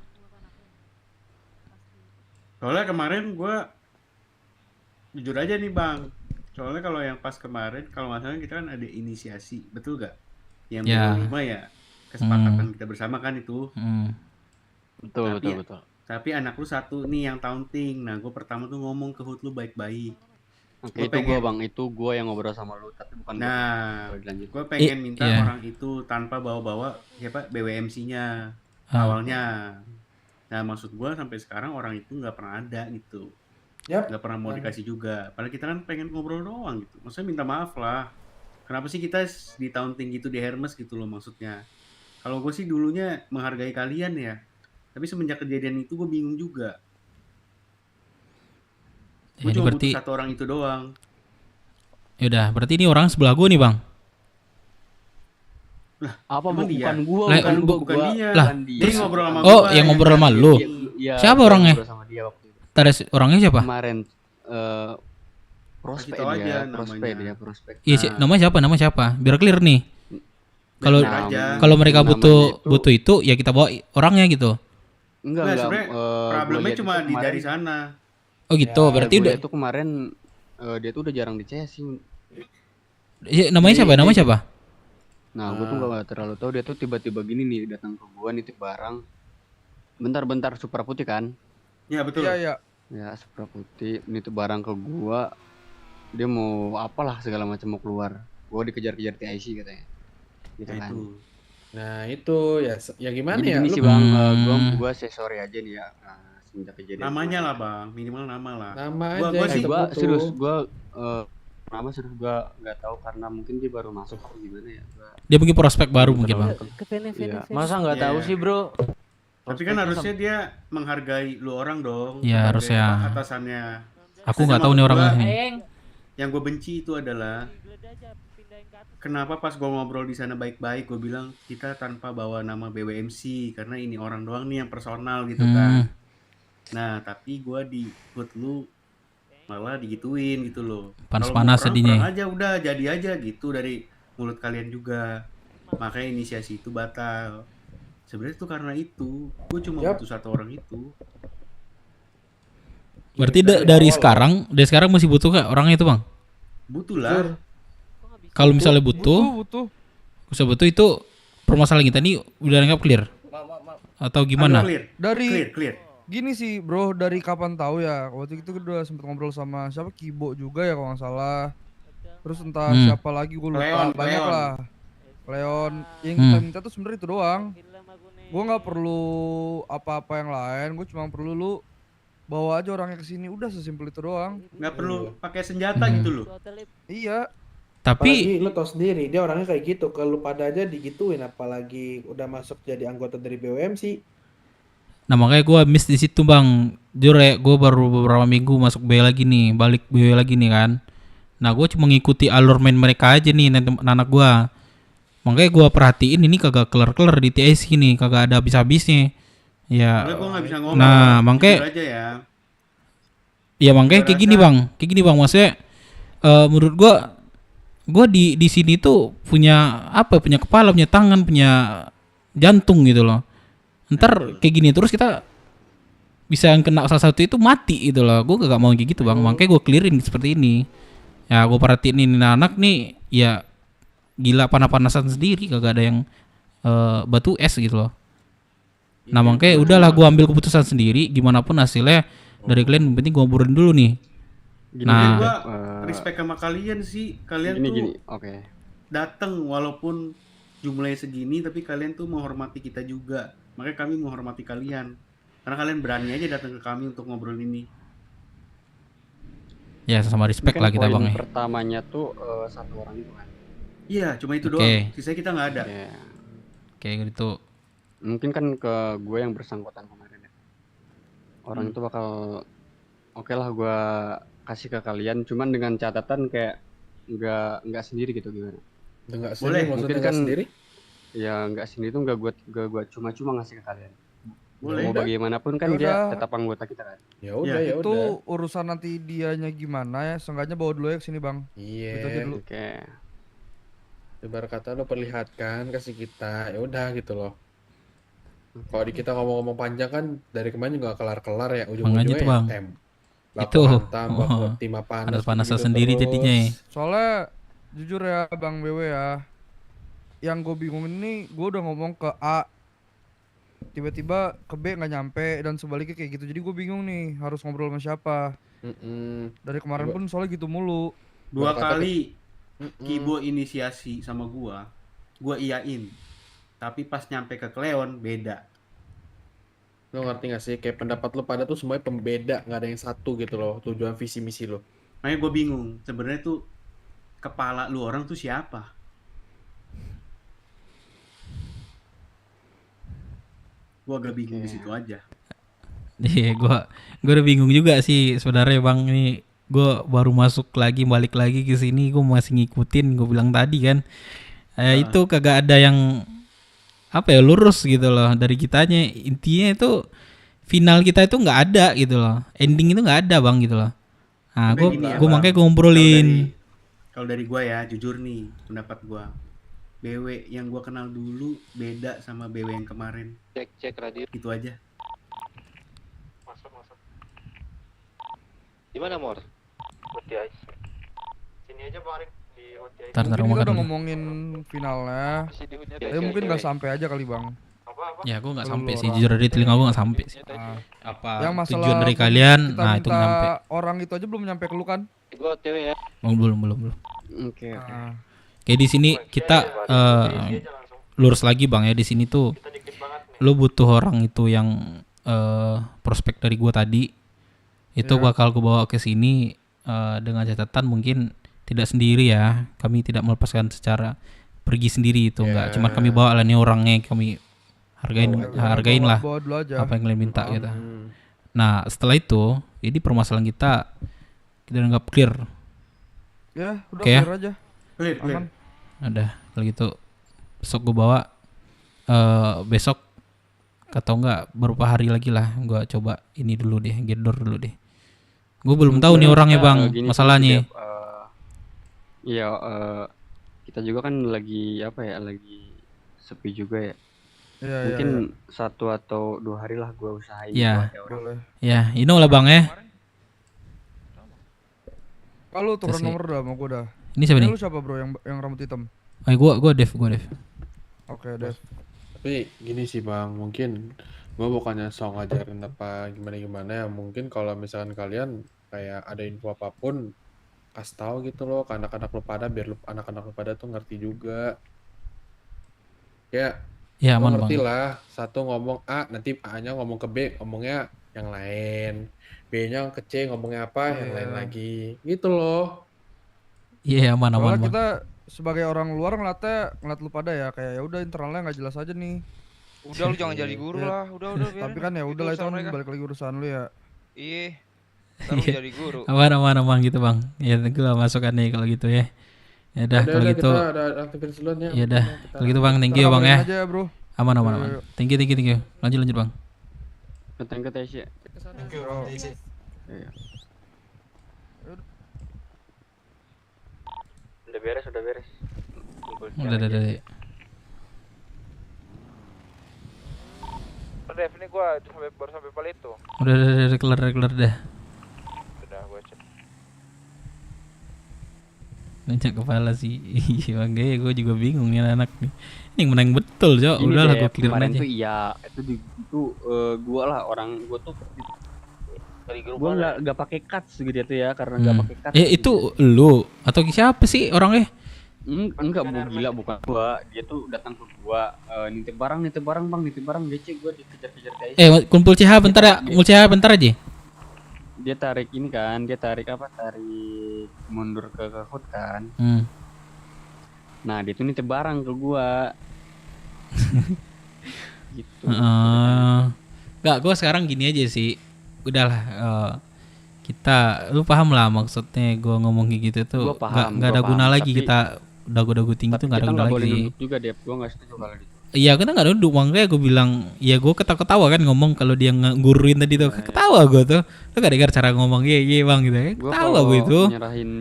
Soalnya kemarin gue jujur aja nih bang. Soalnya kalau yang pas kemarin, kalau nggak salah kita kan ada inisiasi, betul gak? Yang Ya. 5 ya kesepakatan kita bersama kan itu. Betul. Tapi anak lu satu nih yang taunting. Nah, gue pertama tuh ngomong ke Hud lu baik-baik. Oke, itu gua bang, itu gua yang ngobrol sama lu, tapi bukan Nah, gua. Lanjut. gue pengen minta iya. orang itu tanpa bawa-bawa siapa BWMC-nya awalnya. Nah, maksud gue sampai sekarang orang itu nggak pernah ada gitu. Nggak pernah mau dikasih juga. Padahal kita kan pengen ngobrol doang gitu. Maksudnya minta maaf lah. Kenapa sih kita di taunting gitu di Hermes gitu loh maksudnya. Kalau gue sih dulunya menghargai kalian ya. Tapi semenjak kejadian itu gue bingung juga. Gue Jadi cuma berarti butuh satu orang itu doang. yaudah berarti ini orang sebelah gue nih bang. Apa Emang dia? bukan gua, Lah, bukan dia. Lah, Dia ngobrol sama oh gua, yang ngobrol sama lu. Iya, Siapa gua orangnya? ngobrol sama dia waktu itu. Tadi orangnya siapa? Kemarin prospek Kasih tahu aja dia, namanya. prospek. Iya sih, nama siapa? Biar clear nih. Kalau Clear aja. kalau mereka Namanya butuh itu ya kita bawa orangnya gitu. Enggak, sebenarnya problemnya cuma di dari sana. Oh gitu, berarti udah. Itu kemarin dia tuh udah jarang di CS sih. Ya, namanya siapa? Nama siapa? Nah, gue tuh gak terlalu tahu, dia tuh tiba-tiba gini nih datang ke gua nitip barang. Bentar Supra putih kan? Ya betul. Iya. Ya, Supra putih nitip barang ke gua. Dia mau apalah segala macam mau keluar. Gua dikejar-kejar TIC katanya. Gitu kan. Nah itu ya gimana Jadi ya? gini Lu- sih bang, gua say sorry aja nih ya. Semenjak kejadian. Namanya lah bang, minimal nama lah. Nama Gua aja sih Gua butuh. serius, gua nama serius gua nggak tahu karena mungkin dia baru masuk atau gimana ya. Dia mungkin prospek baru mungkin bang. Iya. Masa nggak tahu sih bro? Tapi kan harusnya dia menghargai lu orang dong. Iya, sebagai harusnya. atasannya. Aku nggak tahu nih orangnya. Yang gue benci itu adalah kenapa pas gue ngobrol di sana baik-baik gue bilang kita tanpa bawa nama BWMC karena ini orang doang nih yang personal gitu kan. Nah tapi gue di Hud lu malah digituin gitu loh. Panas-panas Kalau mau jadinya. perang aja udah jadi aja gitu dari mulut kalian juga. Makanya inisiasi itu batal. Sebenarnya itu karena itu gue cuma butuh satu orang itu. Berarti dari sekarang masih butuh gak orangnya itu, Bang? Butuh lah. Kalau misalnya butuh itu permasalahan kita ini udah anggap clear. Atau gimana? Dari clear. Gini sih bro, dari kapan tahu ya, waktu itu udah sempet ngobrol sama siapa, Kibo juga ya kalau nggak salah. Terus entah siapa lagi gue lupa, banyak lah. Leon, yang kita minta tuh sebenarnya itu doang. Gue nggak perlu apa-apa yang lain, gue cuma perlu lu bawa aja orangnya ke sini, udah sesimpel itu doang. Nggak perlu pakai senjata gitu loh. Iya. Tapi lu tau sendiri dia orangnya kayak gitu, kalau lu pada aja digituin, apalagi udah masuk jadi anggota dari BWMC. Nah makanya gue miss di situ, Bang. Jujur ya, gue baru beberapa minggu masuk B lagi nih, balik B lagi nih kan. Nah gue cuma ngikuti alur main mereka aja nih, anak gue. Makanya gue perhatiin ini kagak kelar-kelar di TSC nih, kagak ada habis-habisnya. Ya. Gue nggak bisa ngomong. Nah makanya. Aja ya. Ya makanya kayak gini bang, maksudnya menurut gue di sini tuh punya apa? Punya kepala, punya tangan, punya jantung gitu loh. Ntar kayak gini terus kita bisa yang kena salah satu itu mati gitu loh. Gue gak mau kayak gitu bang, makanya gue clearin seperti ini. Ya gue perhatiin ini anak nih, ya gila panas-panasan sendiri, kagak ada yang batu es gitu loh. Nah makanya udahlah gue ambil keputusan sendiri, gimana pun hasilnya dari kalian, penting gue ngobrolin dulu nih. Gini, nah gue respect sama kalian sih, kalian tuh datang walaupun jumlahnya segini, tapi kalian tuh menghormati kita juga. Makanya kami menghormati kalian, karena kalian berani aja datang ke kami untuk ngobrol ini. Ya sama respect lah kita bang. Pertamanya tuh satu orang itu kan. Iya, cuma itu doang. Sisanya kita nggak ada. Kayak gitu. Mungkin kan ke gue yang bersangkutan kemarin ya. Orang itu bakal oke lah gue kasih ke kalian, cuman dengan catatan kayak nggak sendiri gitu, gimana? Nggak sendiri, mungkin kan sendiri? Ya nggak sendiri tuh nggak gue cuma ngasih ke kalian. Boleh. Mau bagaimanapun kan dia tetap anggota kita kan. Ya udah, itu urusan nanti dianya gimana ya, seenggaknya bawa dulu ya ke sini bang. Iya. Itu aja dulu. Oke. Ibarat kata lo perlihatkan kasih kita, ya udah gitu loh. Kalau di kita ngomong-ngomong panjang kan dari kemarin juga kelar-kelar ya, ujung-ujungnya itu, Bang. Itu timah panas gitu sendiri terus. Jadinya. Soalnya jujur ya Bang BW ya, yang gue bingung ini, gue udah ngomong ke A, tiba-tiba ke B nggak nyampe dan sebaliknya kayak gitu. Jadi gue bingung nih harus ngobrol sama siapa. Dari kemarin pun soalnya gitu mulu. 2 kali Kibo inisiasi sama gua iyain. Tapi pas nyampe ke Cleon beda. Lo ngerti gak sih, kayak pendapat lo pada tuh semuanya pembeda, nggak ada yang satu gitu loh, tujuan visi misi lo. Makanya gue bingung, sebenarnya tuh kepala lu orang tuh siapa? Gue agak bingung di situ aja. Iya, gue udah bingung juga sih sebenarnya bang. Ini gue baru masuk lagi, balik lagi ke sini, gue masih ngikutin. Gue bilang tadi kan, itu kagak ada yang apa ya, lurus gitu loh dari kitanya. Intinya itu final kita itu nggak ada gitu loh, ending itu nggak ada bang gitu loh. Nah gue makanya gue ngobrolin. Kalau dari gue ya, jujur nih pendapat gue, BW yang gue kenal dulu beda sama BW yang kemarin. Cek radio. Gitu aja. Masuk. Di mana Mor? Hotiai. Sini aja Bang Arif di Hotiai. Kita udah ngomongin finalnya. Tapi mungkin nggak sampai aja kali bang. Ya gue nggak sampai sih, jujur dari telinga gue nggak sampai sih. Apa yang tujuan dari kalian? Nah itu nggak sampai. Orang itu aja belum nyampe ke lu kan? Gue OTW ya. Belum. Oke. Kayak di sini kita lurus lagi bang ya, di sini tuh lu butuh orang itu yang prospek dari gua tadi itu bakal gua bawa ke sini dengan catatan mungkin tidak sendiri ya, kami tidak melepaskan secara pergi sendiri itu enggak, cuma kami bawa lah nih orangnya, kami hargain lah apa yang kalian minta gitu. Nah setelah itu jadi permasalahan kita anggap clear. Ya udah clear aja. Clear. Ada kalau gitu besok gue bawa besok atau enggak beberapa hari lagi lah, gue coba ini dulu deh, gedor dulu deh. Gue belum tahu nih orangnya bang, masalahnya. Iya, kita juga kan lagi apa ya, lagi sepi juga ya. Mungkin 1 atau 2 hari lah gue usahain. Ya, ini lah bang ya. Kalau tukeran Kasih. nomor dah sama gua dah. Ini siapa nih? Lu siapa bro yang rambut hitam? Gua Dev. Oke, Dev. Tapi gini sih bang, mungkin gue bukannya so ngajarin apa gimana ya, mungkin kalau misalkan kalian kayak ada info apapun kasih tahu gitu loh ke anak-anak lu pada, biar anak-anak lu pada tuh ngerti juga. Ya, Ya, lo aman, ngerti Bang. lah, satu ngomong A, nanti A-nya ngomong ke B, ngomongnya yang lain. B-nya ke C, ngomongnya apa, yang lain lagi. Gitu loh. Iya, aman, Soalnya Bang. kita sebagai orang luar ngeliat lu pada ya kayak ya udah internalnya nggak jelas aja nih. Udah lu jangan jadi guru Ya, lah, udah biarin. Tapi kan ya Itu udah lah itu urusan kan mereka. balik lagi urusan lu ya. Iya. Ntar lu Iya. jadi guru. Aman gitu, Bang. Ya, gua masukkan nih kalau gitu ya. Ya udah kalau gitu. Kita ada aktifin duluan ya. Ya udah. Kita Kalau gitu Bang, thank you Kita Bang ya. kabarin aja ya, bro. Aman. Yuk. Thank you. Lanjut Bang. Thank you Tasya. Thank you Bang Daisy. Iya. Udah beres. Udah. Dev, ini gua baru sampai Palito. Udah kelar dah. Udah gua cek. Nanya kepala sih. Iya Bang, gue juga bingung nih anak nih. Ini yang menang betul, Cok. Gini Udahlah deh, gue clear kemarin aja. tuh iya itu gua lah orang gua tuh Dari grup gua mana? nggak pakai cuts gitu ya tuh ya karena nggak pakai cuts. Itu lu atau siapa sih orangnya? Enggak bu, gila bukan gua, dia tuh datang ke gua nitip barang bang, DC gua dikejar-kejar guys. Kumpul CH bentar ya. Kumpul CH bentar aja. Dia tarik ini kan, tarik mundur ke hood kan. Nah dia tuh nitip barang ke gua. Gitu. Enggak, gua sekarang gini aja sih. Udahlah, lu paham lah maksudnya gua ngomong kayak gitu tuh. Gua paham, Nggak ada gua guna paham, lagi tapi- kita dagu-dagu tinggi tuh nggak ada Kita guna nggak boleh lagi. nunduk juga deh, gua nggak setuju kalau gitu. Iya, kita nggak duduk, makanya gue bilang, ya gue ketawa kan ngomong kalau dia nguruin tadi tuh, ketawa gue tuh, lu gak dengar cara ngomong, iya bang gitu ya, Gua ketawa kalau gue itu.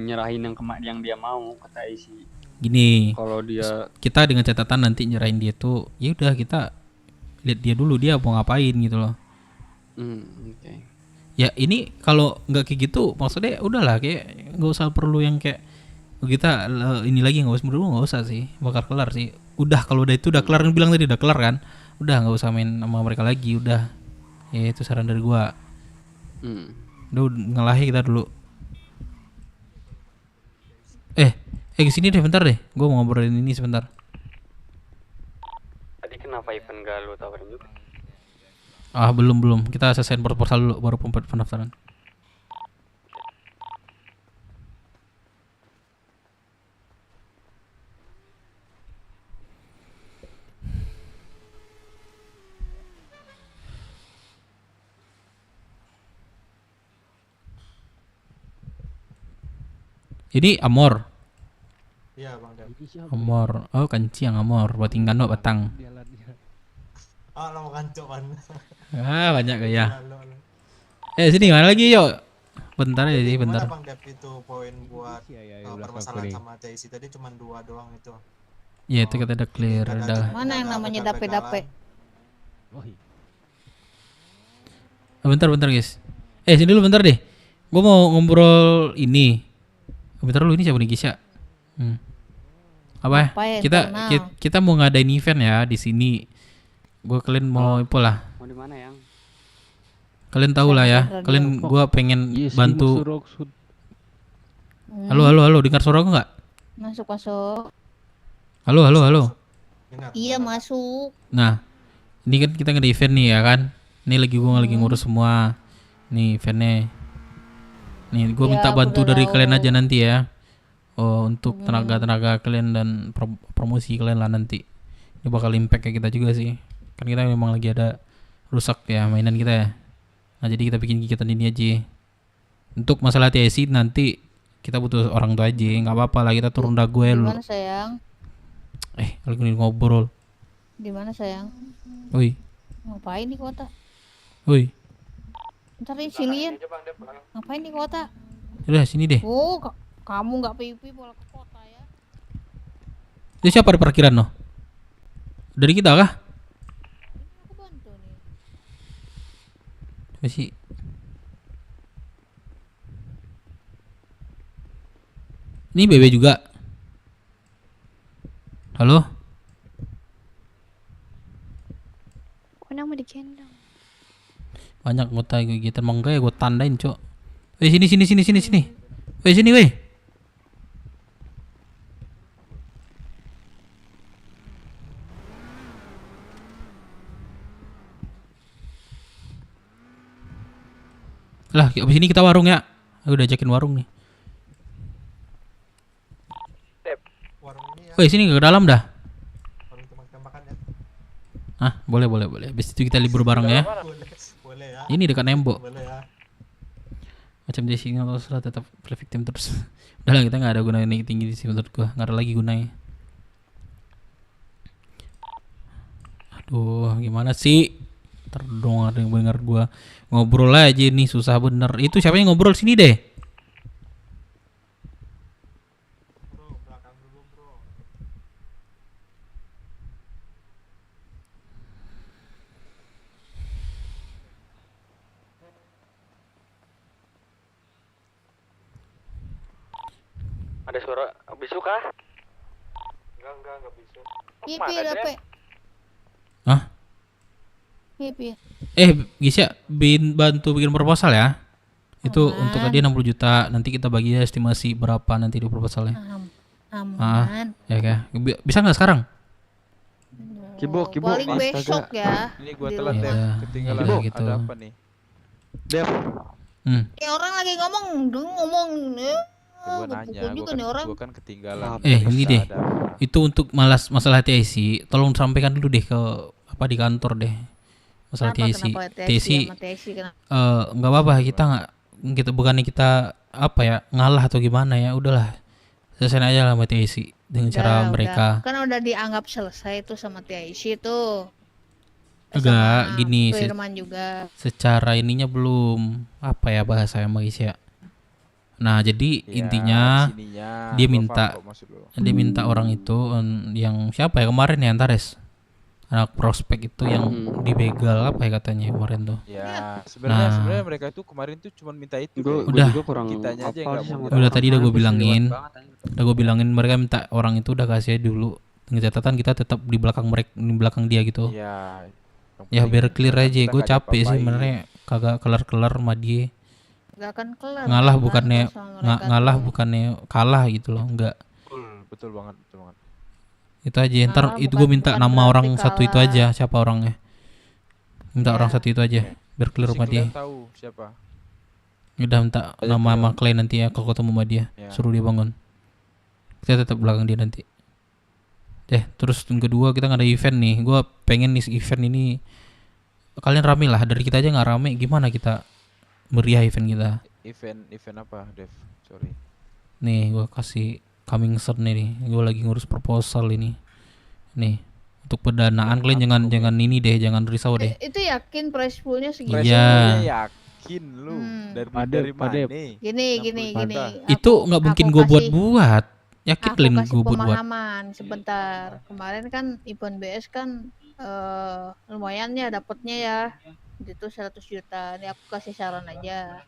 nyerahin yang dia mau kata isi. Gini, Kalau dia kita dengan catatan nanti nyerahin dia tuh, ya udah kita lihat dia dulu dia mau ngapain gitu loh. Oke. Ya ini kalau nggak kayak gitu, maksudnya udahlah kayak nggak usah perlu yang kayak kita ini lagi nggak usah sih, bakal kelar sih. Udah kalau udah itu udah kelar, bilang tadi udah kelar kan, udah nggak usah main sama mereka lagi, udah. Ya itu saran dari gua. Udah ngalahi kita dulu. Kesini deh bentar deh, gua mau ngobrolin ini sebentar. tadi kenapa event gak lu tawarin juga? Belum kita selesaiin proposal dulu baru pendaftaran. Ini Amor. Iya Bang Dev. Amor. Oh, kancing Amor. Batingan no batang. Lama kancok kan. Banyak ya. Sini mana lagi yuk. Bentar ya sih, bentar. Gimana Bang Dev itu poin buat permasalahan sama Daisy tadi cuma 2 doang itu. Ya itu kita udah clear udah. Mana yang namanya dape-dape? Bentar guys. Sini dulu bentar deh. Gua mau ngobrol ini. Bentar dulu, ini siapa nih Gisya? Apa? Apa ya, Kita mau ngadain event ya di sini. Kalian mau info lah. Mau di mana yang? Kalian tahu lah ya. Kalian gua pengen bantu. Halo, dengar suara gua nggak? Masuk. Halo. Iya masuk. Nah, ini kan kita ngada event nih ya kan. Ini gua lagi ngurus semua. Nih eventnya. Nih gua Ya, minta aku bantu udah dari tahu. kalian aja nanti ya. Untuk tenaga kalian dan promosi kalian lah nanti. Ini bakal impact ke kita juga sih. Kan kita memang lagi ada rusak ya mainan kita ya. Nah jadi kita bikin kegiatan ini aja. Untuk masalah TSI nanti kita butuh orang tua aja. Nggak apa-apa lah, kita turun dagu ya Di lu. mana sayang? Lagi ngobrol. Di mana sayang? Woi. Ngapain di kota? Woi. Ntar di sini. Ngapain di kota? Udah sini deh. Oh, kamu nggak pipi bola ke kota ya? Itu siapa di parkiran no? Dari kita kah? Aku bantu nih. Apa sih? Ini BB juga. Halo? Mana mau digendong? Banyak anggota kegiatan mangga ya gue tandain, Cok. Weh sini. Weh sini weh. Lah, abis ini kita warung ya. Aku udah ajakin warung nih. Woi, sini ke dalam dah. Ah, boleh. Habis itu kita libur bareng ya. Ini dekat Nembok. Macam dia singa kalau salah tetap play victim terus. Udah lah, kita nggak ada gunanya naik tinggi di sini menurut gua. Nggak ada lagi gunanya. Aduh, gimana sih? Terdong ada yang dengar gua ngobrol aja nih, susah bener. Itu siapa yang ngobrol sini deh? Ada suara bisu kah? Enggak bisa. Iya, Pi. Hah? Iya, Pi. Gisya, bantu bikin proposal ya. Itu untuk dia 60 juta. Nanti kita bagi estimasi berapa nanti di proposalnya. Aman. Ya kayak. Bisa nggak sekarang? Kibo. Paling besok ya. Ini gua telat Ya, Dev. Ketinggalan. Kibo. Gitu. Ada apa nih? Dev. Orang lagi ngomong. Gua nanya, gua kan ketinggalan. Ini deh. Itu untuk masalah TIC, tolong sampaikan dulu deh ke di kantor deh. Masalah TIC. TIC nggak apa-apa, kita bukannya kita ngalah atau gimana ya, udahlah. Selesai aja lah sama TIC dengan cara mereka. Kan udah dianggap selesai tuh sama TIC tuh. Enggak, gini Firman juga. Secara ininya belum bahasa yang ya. Nah, jadi intinya dia minta orang itu yang siapa ya kemarin ya, Antares. Anak prospek itu yang dibegal katanya kemarin tuh. Ya, sebenarnya mereka itu kemarin tuh cuma minta itu. Udah kitanya aja enggak mau. Udah tadi udah gue bilangin mereka minta orang itu udah kasih dulu. Dengan catatan kita tetap di belakang dia gitu. Iya. Ya biar clear aja, gue capek sih sebenarnya kagak kelar sama dia. Gak akan kelar. Ngalah bukannya kalah gitu loh, enggak. Betul banget. Itu aja, ntar itu gue minta nama orang satu itu aja, siapa orangnya. Minta orang satu itu aja, biar clear sama dia. Tahu siapa. Udah minta nama klien nanti ya, kalau ketemu sama dia, suruh dia bangun. Kita tetap belakang dia nanti. Terus yang kedua kita nggak ada event nih. Gue pengen nih event ini kalian rame lah, dari kita aja nggak rame, gimana kita meriah event kita? Event apa, Dev? Sorry. Nih, gue kasih coming soon nih. Gue lagi ngurus proposal ini. Nih, untuk pendanaan kalian jangan ini deh, jangan risau deh. Itu yakin price poolnya segitu? Iya. Yakin lu. Dari mana? Gini. Itu nggak mungkin gue buat. Yakin kalian gue buat. Pemahaman sebentar. Kemarin kan Ipon BS kan lumayan ya dapatnya ya. Itu 100 juta. Ini aku kasih saran aja.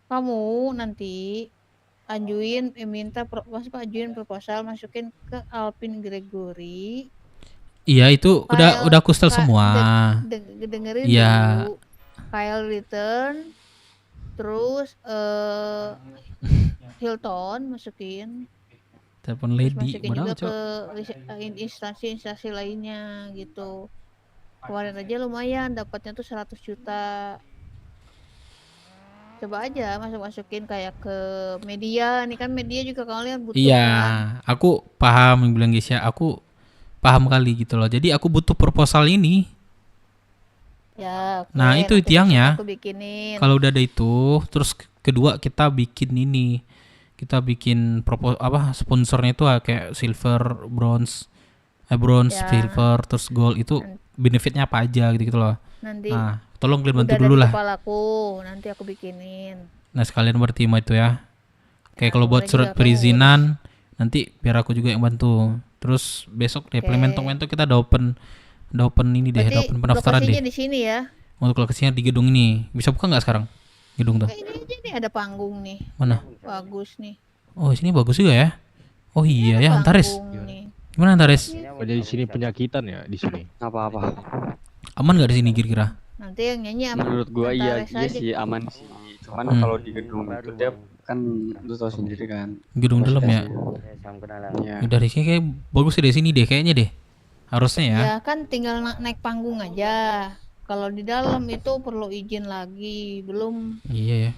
Kamu nanti ajuin proposal, masukin ke Alvin Gregory. Iya, itu udah aku setel semua. Dengerin dulu. File return, terus Hilton masukin. Telepon lady, masukin juga ke instansi lainnya gitu. Kemarin aja lumayan dapatnya tuh 100 juta. Coba aja masukin kayak ke media, nih kan media juga kalian butuh. Iya, kan? Aku paham yang bilang Gisya, aku paham kali gitu loh. Jadi aku butuh proposal ini. Ya. Nah itu tiangnya. Kalau udah ada itu, terus kedua kita bikin ini, kita bikin sponsornya itu kayak silver, bronze, silver, terus gold itu benefitnya apa aja gitu loh. Nanti nah, tolong kalian bantu dulu lah. Nanti aku bikinin. Nah sekalian berarti itu ya. Kayak kalau buat surat perizinan nanti biar aku juga yang bantu. Terus besok deh mentok kita ada open ini deh, ada open pendaftaran deh. Lokasinya di sini ya. Untuk lokasinya di gedung ini. Bisa buka nggak sekarang? Gedung tuh. Ini aja nih ada panggung nih. Mana? Bagus nih. Oh sini bagus juga ya. Oh iya ya Antares. Gimana Antares? Jadi di sini penyakitan ya di sini. Apa-apa. Aman gak di sini kira-kira? Nanti yang nyanyi sama Menurut gua iya Antares iya aja. sih aman sih. Cuman Hmm. kalau di gedung itu dia kan lu tahu sendiri kan. Gedung dalam ya. Iya. Udah di sini kayak bagus sih di sini deh kayaknya deh. Harusnya ya. Ya kan tinggal naik panggung aja. Kalau di dalam itu perlu izin lagi, belum. Iya ya.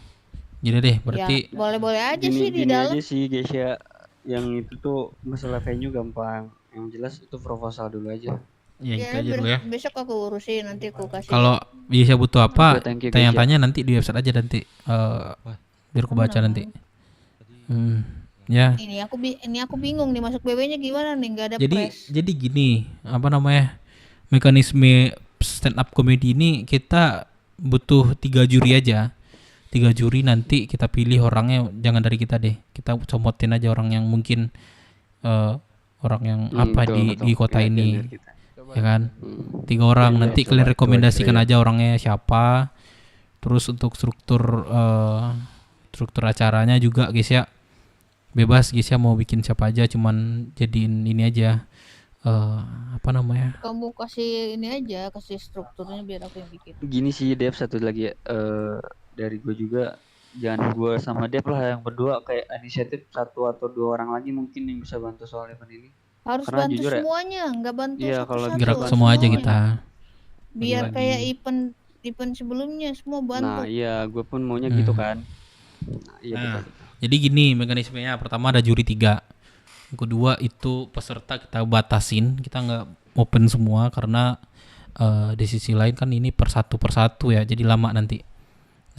Jadi deh berarti Ya boleh-boleh aja Gini, sih di gini dalam. aja sih guys ya. Yang itu tuh masalah venue gampang. Yang jelas itu proposal dulu aja. ya itu Ya, aja dulu ya. besok aku urusin, nanti aku kasih. Kalau bisa butuh apa, Oke, thank you, tanya-tanya nanti di website aja nanti. Biar aku baca nanti. Ya. Ini aku bingung nih masuk BB-nya gimana nih, nggak ada Jadi press. jadi gini, apa namanya? Mekanisme stand up comedy ini kita butuh 3 juri aja. 3 juri nanti kita pilih orangnya, jangan dari kita deh. Kita comotin aja orang yang mungkin orang yang apa betul, di kota Lihat ini. dari kita. Ya kan? 3 orang Iya, nanti coba- kalian coba rekomendasikan kira-kira. aja orangnya siapa. Terus untuk struktur acaranya juga guys ya. Bebas guys ya mau bikin siapa aja, cuman jadiin ini aja apa namanya? Kamu kasih ini aja, kasih strukturnya biar aku yang bikin. Gini sih Dev, satu lagi ya, dari gue juga, jangan gue sama Dev lah yang berdua, kayak inisiatif 1 atau 2 orang lagi mungkin yang bisa bantu soal event ini. Harus Karena bantu jujur ya, semuanya, nggak bantu iya, satu-satu. kalau Gerak semua aja semuanya. kita. Biar Bagi-bagi. kayak event sebelumnya semua bantu. Nah iya, gue pun maunya gitu kan. Nah, iya Nah, betul. jadi gini mekanismenya, pertama ada juri 3. Yang kedua itu peserta kita batasin, kita nggak open semua karena di sisi lain kan ini per satu ya, jadi lama nanti.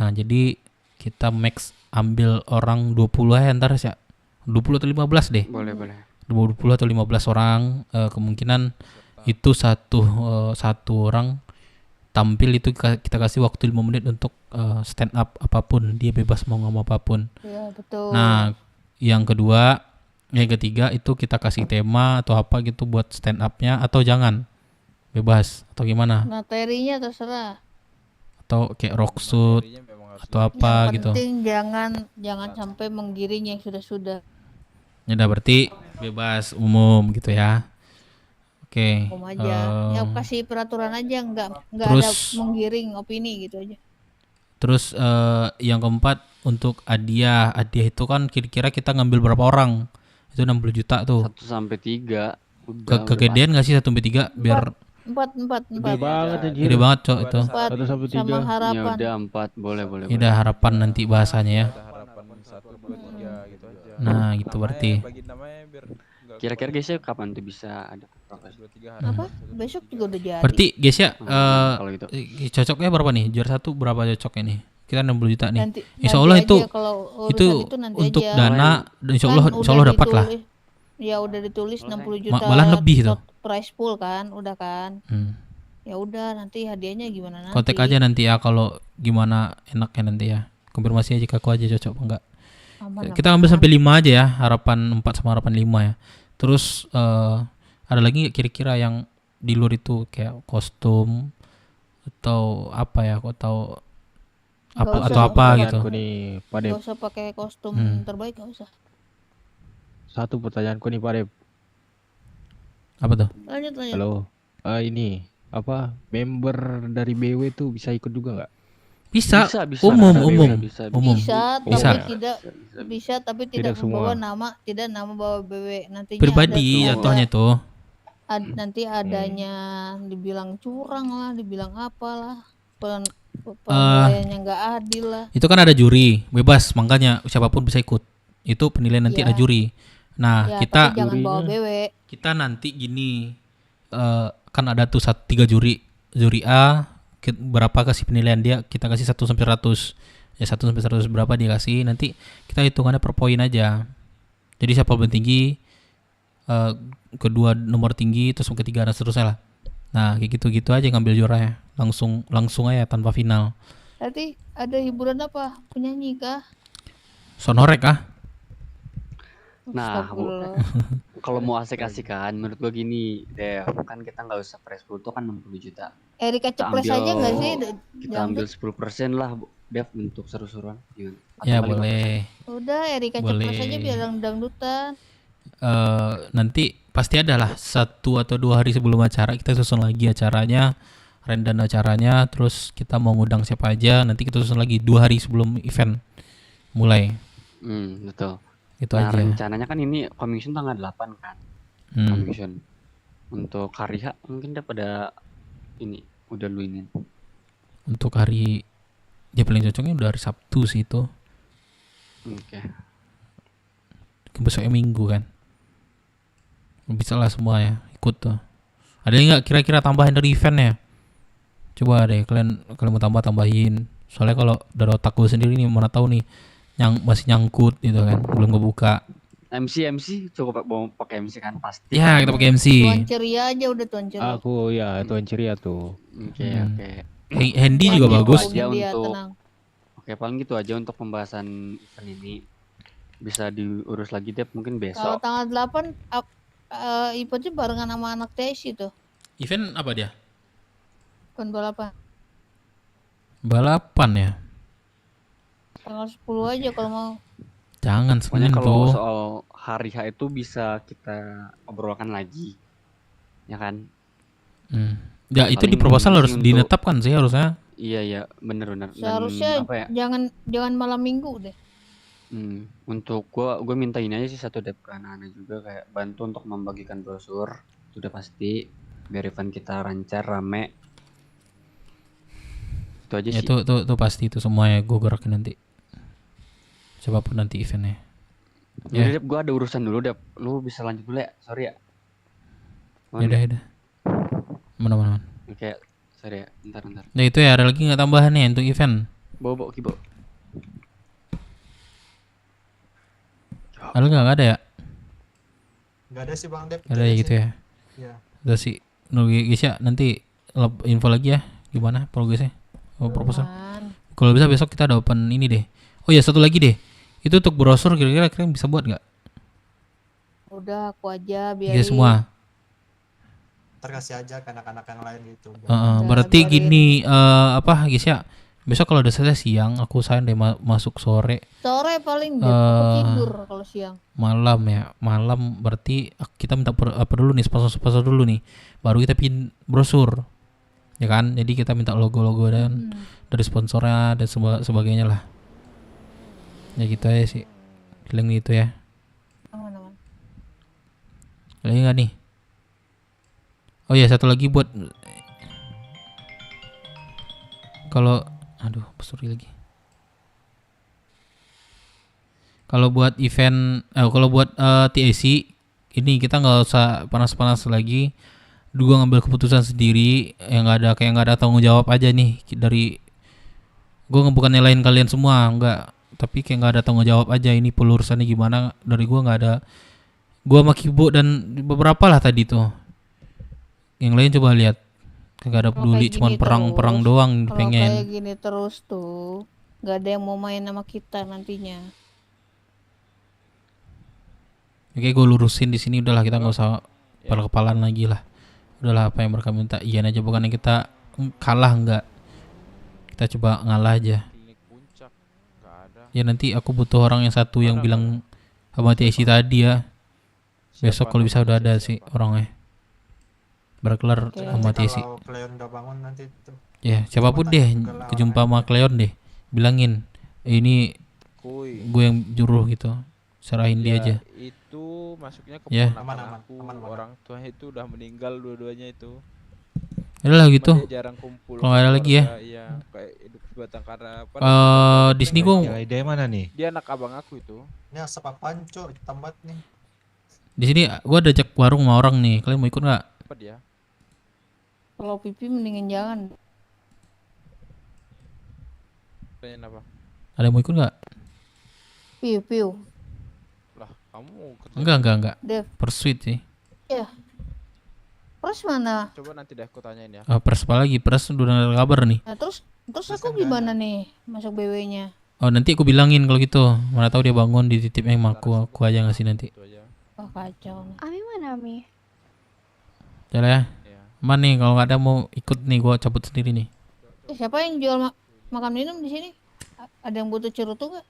Nah jadi kita max ambil orang 20 ya ntar ya, 20 atau 15 deh. Boleh. 20 atau 15 orang, kemungkinan itu satu orang tampil itu kita kasih waktu 5 menit untuk stand up apapun, dia bebas mau ngomong apapun. Iya, betul. Nah, yang ketiga itu kita kasih tema atau apa gitu buat stand up-nya, atau jangan, bebas atau gimana, Materinya terserah. atau kayak rock shoot atau apa Yang gitu. penting jangan sampai menggiring yang sudah-sudah. Ya udah berarti bebas umum gitu ya. Oke. Om aja. Ya kasih peraturan aja, nggak ada terus- menggiring opini gitu aja. Terus yang keempat untuk hadiah itu kan kira-kira kita ngambil berapa orang? Itu 60 juta tuh. 1 sampai 3. Kegedean nggak sih 1 sampai 3 biar 4. Gede banget anjir. gede banget cok itu. 4 1 sampai 3. sama harapan. Ya udah 4, boleh. Ya udah harapan nanti bahasanya ya. Nah gitu berarti. Kira-kira guys ya kapan tuh bisa ada progres? Apa? Besok juga udah jadi. Berarti guys ya kalau gitu. cocoknya berapa nih? Juara 1 berapa cocoknya nih? Kita 60 juta nih. Insya Nanti Allah aja, itu kalau urusan itu itu nanti untuk aja. dana insya Kan Allah udah dapat lah. ditulis- Ya udah ditulis 60 juta. Malah lebih tuh. Prize pool kan, udah kan. Hmm. Ya udah nanti hadiahnya gimana nanti. Kontak aja nanti ya kalau gimana enaknya nanti ya. Konfirmasi aja ke aku aja cocok apa enggak. Aman, Kita ambil sampai 5 aja ya, harapan 4 sama harapan 5 ya. Terus ada lagi nggak kira-kira yang di luar itu kayak kostum atau apa ya, aku tahu apa Nggak atau usah. apa gitu. Pertanyaanku nih, Pak Dep. Gak usah pakai kostum terbaik, gak usah. Satu pertanyaanku nih, Pak Dep. Apa tuh? Lanjut. Halo. Ini apa member dari BW tuh bisa ikut juga nggak? Bisa. Bisa. Umum. Bisa, Bisa. tapi tidak Tidak semua. membawa nama bawa BW nantinya. Pribadi ada jatuhnya tuh. nanti adanya dibilang curang lah, dibilang apalah, penilaiannya nggak adil lah. Itu kan ada juri, bebas, makanya siapapun bisa ikut. Itu penilaian nanti Iya. ada juri. Nah, Ya, kita tapi jangan bawa BW. kita nanti gini, kan ada tuh 3 juri. Juri A berapa kasih penilaian dia, kita kasih 1 sampai 100. Ya 1 sampai 100 berapa dia kasih, nanti kita hitungannya per poin aja. Jadi siapa paling tinggi, kedua nomor tinggi, terus ketiga dan seterusnya lah. Nah, kayak gitu-gitu aja ngambil juaranya. Langsung aja tanpa final. Nanti ada hiburan apa? Penyanyi kah? Sonorek ah. Nah, Astagfirullah. kalau mau asik-asikan menurut gua gini, Dev, kan kita nggak usah press foto kan 60 juta. Erika Kita Ceples ambil- aja nggak sih? Kita ambil 10% lah Dev untuk seru-seruan gimana? Atau Ya balik boleh. Udah Erika Boleh. ceplos aja biar dangdutan. Nanti pasti ada lah 1 atau 2 hari sebelum acara kita susun lagi acaranya, rundown acaranya, terus kita mau ngundang siapa aja, nanti kita susun lagi 2 hari sebelum event mulai. Betul. Itu Nah, aja. rencananya kan ini commission tanggal 8 kan. Commission. Untuk hari H mungkin dia pada ini udah lu ini. Untuk hari dia paling cocoknya udah hari Sabtu sih itu. Oke. Besoknya Minggu kan. Bisa lah semua ya ikut tuh. Ada nggak kira-kira tambahan dari eventnya? Coba deh kalian mau tambahin. Soalnya kalau dari otak gue sendiri nih mana tahu nih masih nyangkut gitu kan, belum kebuka. MC coba mau pakai MC kan pasti. Ya kita pakai MC. Tuan ceria aja udah tuan ceria. Aku ya Tuan ceria tuh. Oke. Handy juga bagus. Aja Dia untuk tenang. Oke, paling gitu aja untuk pembahasan event ini. Bisa diurus lagi deh mungkin Kalau besok. tanggal 8 Ipotnya barengan sama anak TSI tuh. Event apa dia? Bukan balapan. Balapan ya. Tanggal 10 aja kalau mau. Jangan Pokoknya Senin kalau tuh. soal hari H itu bisa kita obrolkan lagi. Ya kan? Ya itu di Paling proposal harus untuk- dinetapkan sih harusnya. Iya benar. Seharusnya apa ya? jangan malam minggu deh. Untuk gue minta ini aja sih satu dep ke anak-anak juga kayak bantu untuk membagikan brosur sudah pasti biar event kita lancar rame. Itu aja Ya sih. tuh pasti itu semuanya gue gerakin nanti. Siapapun nanti eventnya. Udah Dep, gue ada urusan dulu Dep. Lu bisa lanjut dulu ya. Sorry ya. Yaudah. Mana. Oke, sorry ya. Bentar. Nah itu ya ada lagi nggak tambahan nih untuk event? Bobo Kibo. Ada nggak ada ya? Nggak ada sih Bang Dep. Ada ya gitu ya. Iya. Udah sih. Nunggu guys ya nanti info lagi ya gimana progresnya proposal. Kalau bisa besok kita ada open ini deh. Oh ya satu lagi deh. Itu untuk brosur kira-kira kalian bisa buat nggak? Udah aku aja biar. Iya semua. Ntar kasih aja ke anak-anak yang lain gitu. Berarti gini apa guys ya? Besok kalau udah selesai siang aku usahain deh masuk sore. Sore paling deh. Aku tidur kalau siang. Malam ya. Malam berarti kita minta apa dulu nih sponsor dulu nih. Baru kita bikin brosur. Ya kan? Jadi kita minta logo-logo dan dari sponsornya dan sebagainya lah. Ya gitu aja sih. Kalian gitu ya. Aman. Lagi nggak nih? Oh ya satu lagi buat kalau sorry lagi. Kalau buat event, kalau buat TAC ini kita nggak usah panas-panas lagi. Gua ngambil keputusan sendiri yang nggak ada tanggung jawab aja nih dari. Gua bukan nyalain kalian semua, enggak. Tapi kayak nggak ada tanggung jawab aja ini pelurusannya gimana dari gua nggak ada. Gua sama Kibo dan beberapa lah tadi tuh. Yang lain coba lihat. Kagak ada peduli, cuman perang doang pengen. Kayak gini terus tuh, nggak ada yang mau main sama kita nantinya. Oke, gue lurusin di sini udahlah kita nggak usah kepala-kepalan lagi lah. Udahlah apa yang mereka minta iyain aja bukannya kita kalah enggak. Kita coba ngalah aja. Ya nanti aku butuh orang yang satu yang bilang sama TIC tadi ya. Besok kalau bisa udah ada sih orangnya. Berkelar sama TIC. Kalau Cleon udah bangun nanti itu. Ya siapapun deh kejumpa sama Cleon deh. Bilangin ini gue yang juruh gitu. Serahin dia aja. Itu masuknya ke Ya. aman. Orang tuanya itu udah meninggal dua-duanya itu. Adalah gitu. Dia jarang kumpul. Kalau nggak ada lagi ya. Iya, kayak hidup sebatang kara. Di sini gua ide mana nih? Dia anak abang aku itu. Ini asap apaan Cok? Tambat nih. Di sini gua ada cek warung sama orang nih. Kalian mau ikut nggak? Apa dia? Kalau pipi mendingan jangan. Pengen apa? Ada yang mau ikut nggak? Piu. Lah, kamu kerja. Enggak. Dev. Pursuit sih. Ya. Pers mana? Coba nanti deh aku tanyain ya. Pers apa lagi? Pers udah ada kabar nih. Nah, terus aku gimana nih masuk BW-nya? Oh nanti aku bilangin kalau gitu. Mana tahu dia bangun dititipnya sama aku aja ngasih nanti. Wah kacau. Ami mana Ami? Jalan ya. Man nih kalau nggak ada mau ikut nih gua cabut sendiri nih. Siapa yang jual makan minum di sini? Ada yang butuh cerutu nggak?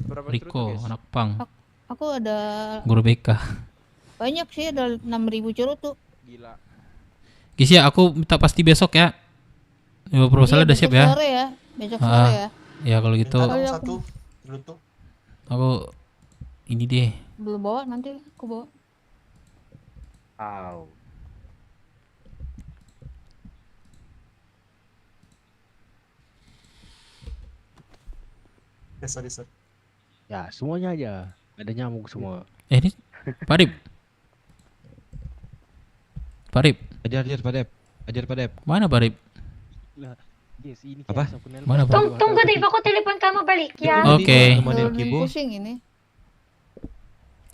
Berapa Riko, anak pang, Aku ada guru BK. banyak sih, ada 6.000 cerutu. Gila. Guys ya, aku minta pasti besok ya. Proposalnya udah siap besok ya. sore ya. Besok sore ya. Ya kalau gitu. Minta dong Iya, satu cerutu. Aku ini deh. Belum bawa, nanti aku bawa. Au. Sorry. Ya semuanya aja. Ada nyamuk semua. Ini Parip. Parip. Ajar Pak Dep. Mana Parip? Yes, ini Apa? Mana Parip? Tunggu Dave, aku telepon kamu balik ya. Oke. Pusing ini.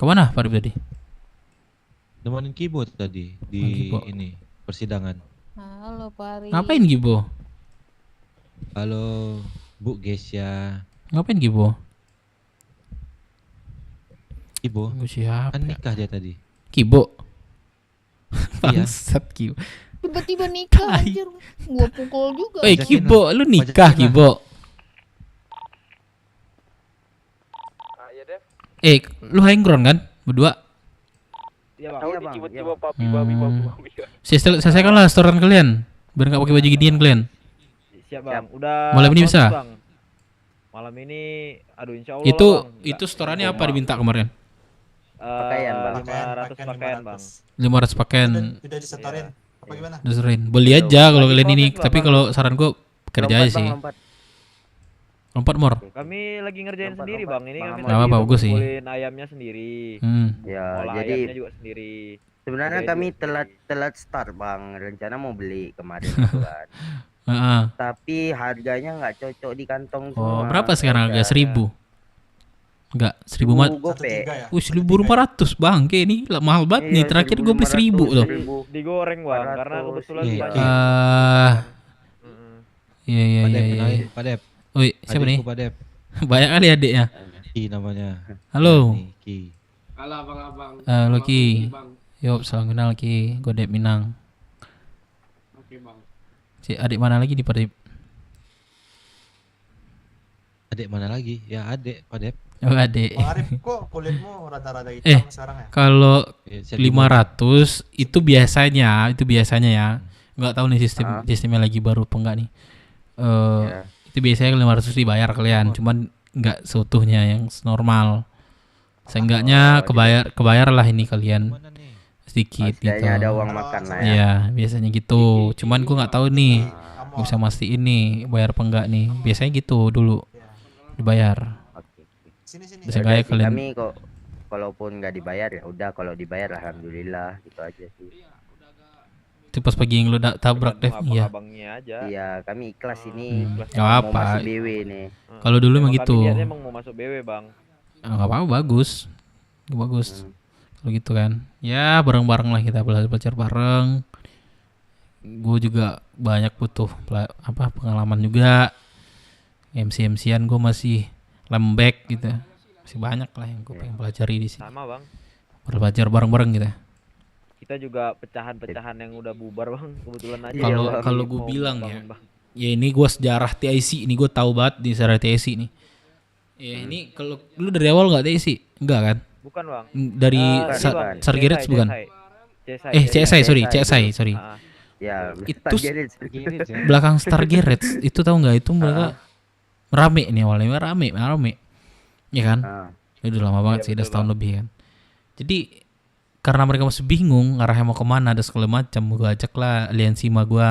Kemana Parip tadi? Nemenin Kibo tadi di ini persidangan. Halo Pari. Ngapain Gibo? Halo Bu Gesya. Ngapain Gibo? Kibo. Siapa? Kan nikah dia tadi. Kibo. Iya. Bangsat Kibo. Tiba-tiba nikah anjir. Gua pukul juga. Kibo, lu nikah Kibo. Lu hangground kan? Berdua? Iya bang. Coba papi, babi. Selesaikanlah setoran kalian. Biar nggak pakai baju ginian kalian. Siap bang. Udah. Malam ini bisa? Bang. Malam ini, aduh insya Allah. Itu setorannya apa diminta kemarin? Pakaian bang. 500 pakaian bang. 500 pakaian. Udah disetorin. Apa gimana? Disetorin. Beli aja kalau kalian ini. Tapi kalau saran gue kerja aja sih. Lompat Mor. Kami lagi ngerjain sendiri bang. Ini kami Nggak apa-apa, bagus sih. ngumpulin ayamnya sendiri. Ya, Olah jadi ayamnya juga sendiri. sebenarnya Jadi kami sendiri. telat start bang. Rencana mau beli kemarin gitu kan. Tapi harganya nggak cocok di kantong Oh, semua. berapa sekarang harga? 1.000? Enggak, 1.000 mat. Gope. 1.500 bang. Kayak ini mahal banget nih. Terakhir gue beli 1.000 tuh. Digoreng bang, karena kebetulan banyak. Iya. Pak Dep. Oi, siapa nih? Adikku, Pak Dep. Banyak kali adiknya. Ki namanya. Halo. Ki. Halo abang-abang. Halo Ki. Yop, salam kenal Ki. Gue Dep Minang. Oke bang. Si adik mana lagi di Parip? Adik mana lagi? Ya adik Pak Dep. Oh adik. Bang Arif, kok kulitmu rada-rada hitam sekarang ya? Kalau Ya, 500 itu biasanya ya. Nggak tahu nih sistemnya lagi baru apa enggak nih. Itu biasanya 500 dibayar kalian, cuman nggak seutuhnya yang normal. Seenggaknya kebayar lah ini kalian sedikit gitu. Setidaknya ada uang makan lah ya. Iya, biasanya gitu. Cuman gua nggak tahu nih, nggak bisa mastiin nih bayar apa enggak nih. Biasanya gitu dulu dibayar. Bisa Yaudah kayak sih, kalian. kami kok kalaupun nggak dibayar ya udah, kalau dibayar alhamdulillah gitu aja sih. Itu pas pagi yang lu tabrak Dev, iya. Iya, kami ikhlas ini. Nggak Mau apa. masuk BW nih. Kalau dulu emang gitu. Niatnya emang mau masuk BW bang. Nggak apa-apa, bagus. Kalau gitu kan. Ya bareng-bareng lah kita belajar bareng. Gue juga banyak butuh pengalaman juga. MC-MC-an gue masih lembek gitu. Masih banyak lah yang gue pengen pelajari di sini. Sama bang. Belajar bareng-bareng gitu. Kita juga pecahan-pecahan yang udah bubar bang, kebetulan aja. Kalau gue bilang ya ini gue sejarah TIC, ini gue tahu banget di sejarah TIC nih. Ya ini kalau lu dari awal nggak TIC? Enggak kan? Bukan bang. Dari Sargerets bukan? CSI sorry. Ya, Itu belakang Stargerets itu tahu nggak, itu mereka rame nih awalnya, rame, ya kan? Udah lama banget sih, udah setahun lebih kan. Jadi karena mereka masih bingung arahnya mau kemana dan segala macam, gue ajak lah aliansi sama gue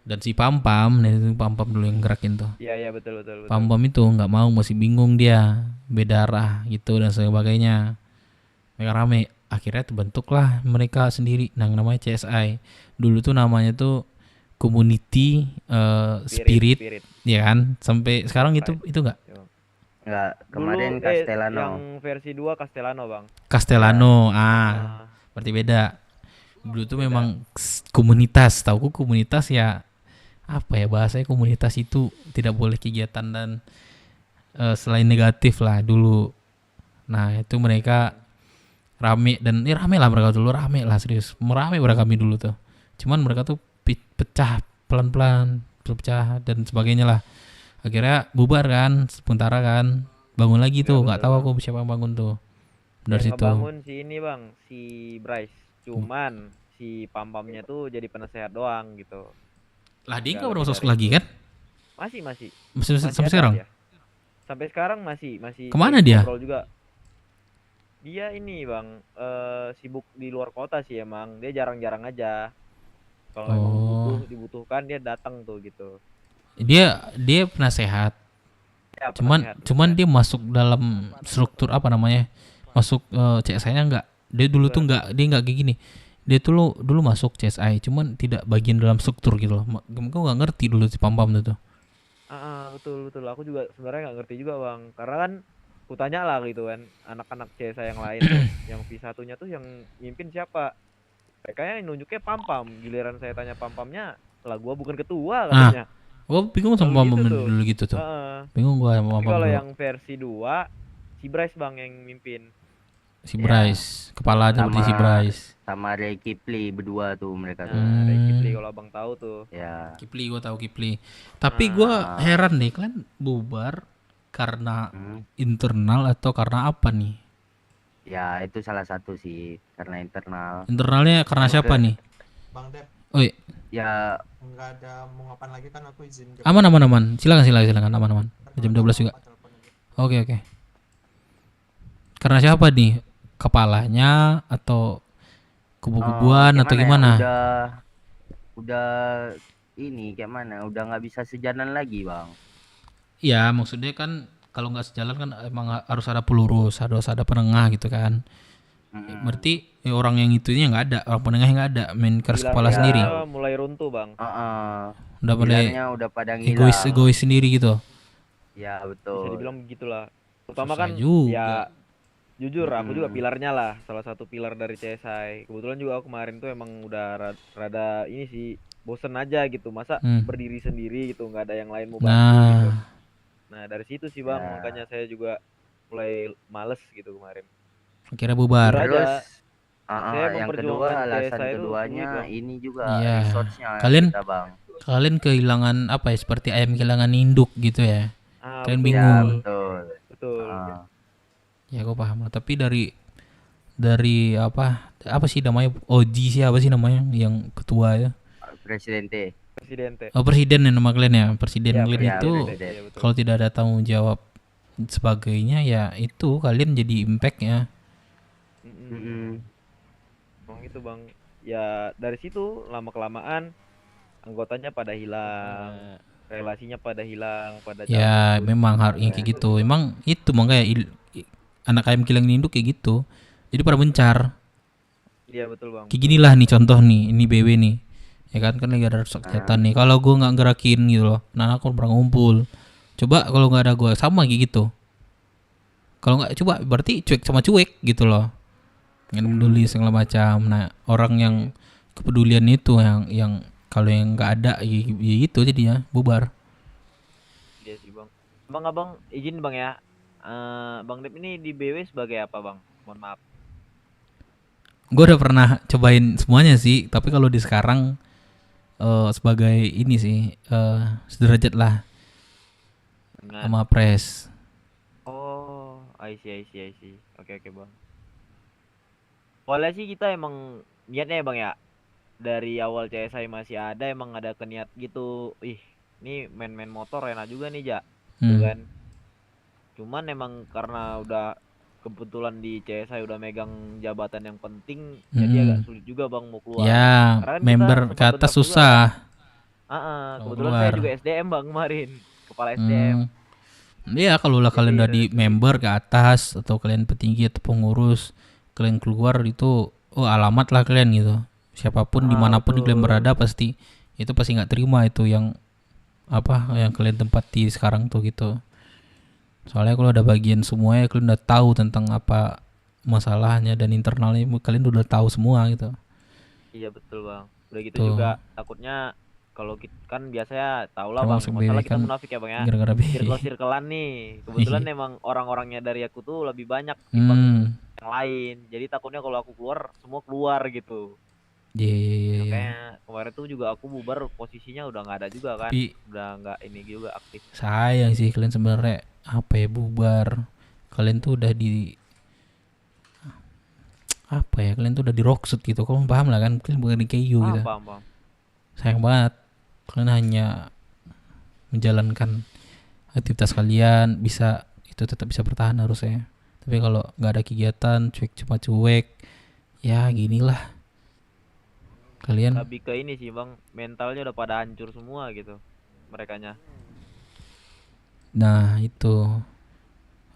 dan si Pam dulu yang gerakin tuh. Iya betul. Pam itu nggak mau, masih bingung dia, beda arah gitu dan sebagainya. Mereka rame, akhirnya terbentuklah mereka sendiri, namanya CSI. Dulu tuh namanya tuh Community Spirit, ya kan? Sampai sekarang itu nggak? Enggak, kemarin Castellano. Yang versi 2 Castellano, Bang. Castellano. Berarti beda. Dulu tuh memang komunitas, tahu komunitas ya apa ya bahasanya, komunitas itu tidak boleh kegiatan dan selain negatif lah dulu. Nah, itu mereka rame dan rame lah mereka dulu, rame lah serius. Merame mereka kami dulu tuh. Cuman mereka tuh pecah pelan-pelan pecah dan sebagainya lah. Akhirnya bubar kan, sementara kan, bangun lagi tuh, nggak tahu aku siapa yang bangun tuh dari Yang situ. ngebangun si ini bang, si Bryce. Cuman si pam-pamnya tuh jadi penasehat doang gitu. Lah dia nggak Nggak lebih masuk dari lagi itu. kan? Masih Sampai ada sekarang? dia. Sampai sekarang masih Kemana sering dia? ngobrol juga. Dia ini bang sibuk di luar kota sih emang. Dia jarang-jarang aja. Kalau emang dibutuhkan dia datang tuh gitu. Dia penasehat. Ya, Cuman dia masuk dalam struktur apa namanya? Masuk CSI-nya enggak. Dia dulu tuh enggak, dia enggak kayak gini. Dia tuh dulu masuk CSI, cuman tidak bagian dalam struktur gitu loh. Gue enggak ngerti dulu si Pam-Pam itu. Betul. Aku juga sebenarnya nggak ngerti juga bang. Karena kan ku tanya lah gitu kan, anak-anak CSI yang lain tuh, yang V1-nya tuh yang mimpin siapa? Mereka yang nunjuknya Pam-Pam. Giliran saya tanya Pam-Pamnya, lah gua bukan ketua katanya. Gue bingung sama Pam-Pam dulu gitu tuh. Bingung gue sama Pam-Pam. Kalau dulu. yang versi 2, si Bryce bang yang mimpin. Si Bryce, kepalanya berarti si Bryce. Sama Ray Kipli berdua tuh mereka tuh. Ray Kipli kalau abang tahu tuh. Ya. Kipli gue tahu Kipli. Tapi gue heran nih, kalian bubar karena internal atau karena apa nih? Ya itu salah satu sih karena internal. Internalnya karena siapa nih? Bang Dep. Oi. Ya. Enggak ada mau ngapain lagi kan aku izin. Aman. Silakan aman. Jam 12 juga. Oke. Karena siapa nih? Kepalanya atau kubu-kubuan atau gimana? Udah ini kayak mana? Udah nggak bisa sejalan lagi bang. Ya maksudnya kan kalau nggak sejalan kan emang harus ada pelurus, harus ada penengah gitu kan. Berarti orang yang itunya nggak ada, orang penengahnya nggak ada, main keras kepala sendiri. Mulai runtuh bang. Udah mulai pada ngilang. egois sendiri gitu. Ya betul. Bisa dibilang begitulah. Terutama Susah kan juga. ya jujur aku juga pilarnya lah, salah satu pilar dari CSI. Kebetulan juga aku kemarin tuh emang udah rada ini sih bosen aja gitu, masa berdiri sendiri gitu, nggak ada yang lain mau bantu gitu. Nah dari situ sih bang, makanya saya juga mulai males gitu kemarin. Akhirnya bubar. Terus saya yang kedua alasan keduanya ini juga resource-nya kita bang. Kalian kehilangan apa ya, seperti ayam kehilangan induk gitu ya. Kalian bingung. Ya, betul. Ya gue paham lah, tapi dari apa sih namanya, OG siapa sih namanya yang ketua ya? Presiden Presiden ya nama kalian ya. Presiden ya, kalian itu kalau tidak ada tanggung jawab sebagainya ya itu kalian jadi impact ya. Bang itu bang, ya dari situ lama kelamaan anggotanya pada hilang, relasinya pada hilang, pada ya memang harusnya kayak gitu. Emang itu makanya anak ayam kilang induk kayak gitu. Jadi pada mencar. Iya betul bang. Kayak gini lah nih contoh nih, ini BW nih. Ya kan lagi ada rusak kesehatan nih. Kalau gue nggak gerakin gitu loh, nah aku pernah ngumpul. Coba kalau nggak ada gue sama kayak gitu. Kalau nggak coba berarti cuek sama cuek gitu loh. Nggak peduli segala macam. Nah orang yang kepedulian itu yang kalau yang nggak ada ya itu jadinya bubar. Iya sih bang. Abang izin bang ya. Bang Dep ini di BW sebagai apa bang? Mohon maaf. Gue udah pernah cobain semuanya sih, tapi kalau di sekarang sebagai ini sih sederajat lah sama Pres. Oh, I see. Oke bang. Awalnya sih kita emang niatnya ya bang ya, dari awal CSI masih ada emang ada keniat gitu. Ini main motor enak juga nih Ja, kan? Cuman emang karena udah kebetulan di CSI udah megang jabatan yang penting, jadi agak sulit juga bang mau keluar. Ya, kan member ke atas susah. Kebetulan saya juga SDM bang kemarin, kepala SDM. Iya kalau lah kalian udah di member ke atas atau kalian petinggi atau pengurus, kalian keluar itu alamat lah kalian gitu. Siapapun dimanapun kalian berada pasti nggak terima itu yang kalian tempati sekarang tuh gitu. Soalnya kalau ada bagian semuanya kalian udah tahu tentang apa masalahnya dan internalnya kalian udah tahu semua gitu. Iya betul bang. Udah gitu juga takutnya kalau kan biasanya tau lah bang, masalah kita munafik ya bang ya. Circle-circlean nih. Kebetulan emang orang-orangnya dari aku tuh lebih banyak timbang yang lain. Jadi takutnya kalau aku keluar semua keluar gitu. Iya. Makanya kemarin tuh juga aku bubar posisinya udah nggak ada juga kan. Tapi- Udah nggak ini juga aktif. Sayang sih kalian sebenarnya apa ya, bubar. Kalian tuh udah di apa ya? Kalian tuh udah di rockshoot gitu. Kamu paham lah kan? Kalian bukan di KU gitu. Paham. Sayang banget. Kalian hanya menjalankan aktivitas kalian, bisa itu tetap bisa bertahan harusnya. Tapi kalau nggak ada kegiatan, cuma cuek, ya ginilah. Kalian Lebih ke ini sih bang, mentalnya udah pada hancur semua gitu merekanya. Nah itu,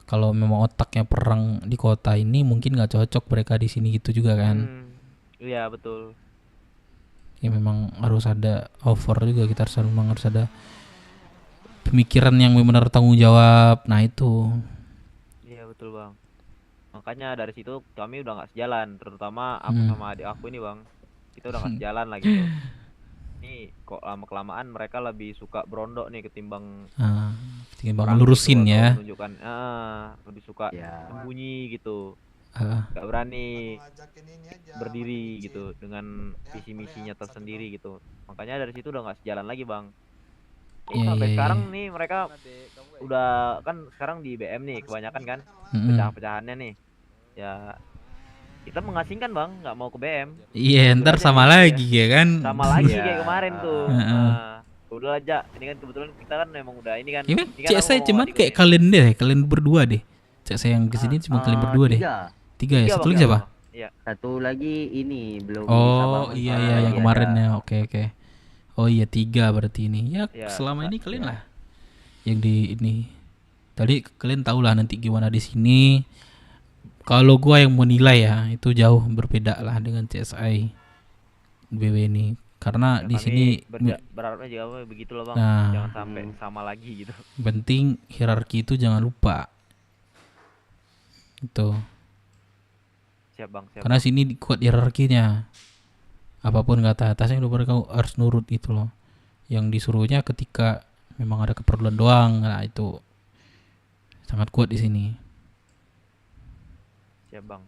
kalau memang otaknya perang di kota ini mungkin nggak cocok mereka di sini gitu juga kan. Iya betul. Ya memang harus ada over juga, kita memang harus ada pemikiran yang benar tanggung jawab. Nah itu. Iya betul bang. Makanya dari situ kami udah nggak sejalan, terutama aku sama adik aku ini bang. Kita udah nggak sejalan lagi tuh. Ini kok lama kelamaan mereka lebih suka berondok nih ketimbang melurusin gitu, ya. menunjukkan lebih suka sembunyi gitu. Gak berani berdiri gitu dengan visi misinya tersendiri gitu. Makanya dari situ udah nggak sejalan lagi bang. Sampai sekarang nih mereka udah kan sekarang di BM nih kebanyakan kan pecah-pecahannya nih. Ya kita mengasingkan bang, nggak mau ke BM. Iya, ntar sama lagi ya kan. Sama lagi kayak kemarin tuh. Udah aja, ini kan kebetulan kita kan memang udah ini kan. Ini cek saya cuman kayak kalian deh, kalian berdua deh. Cek saya yang kesini cuma kalian berdua deh. Tiga ya, satu lagi siapa? Iya. Satu lagi ini belum. Oh iya yang kemarin ya, oke. Oh iya 3 berarti ini. Ya selama ini kalian lah yang di ini. Tadi kalian tahu lah nanti gimana di sini. Kalau gua yang menilai ya itu jauh berbeda lah dengan CSI BW ini. Karena di sini berharapnya juga begitu loh bang. Jangan sampai sama lagi gitu. Penting hierarki itu jangan lupa. Itu. Siap bang. Karena sini kuat hierarkinya. Apapun kata atasnya udah mereka harus nurut gitu loh. Yang disuruhnya ketika memang ada keperluan doang. Nah itu sangat kuat di sini. Siap bang.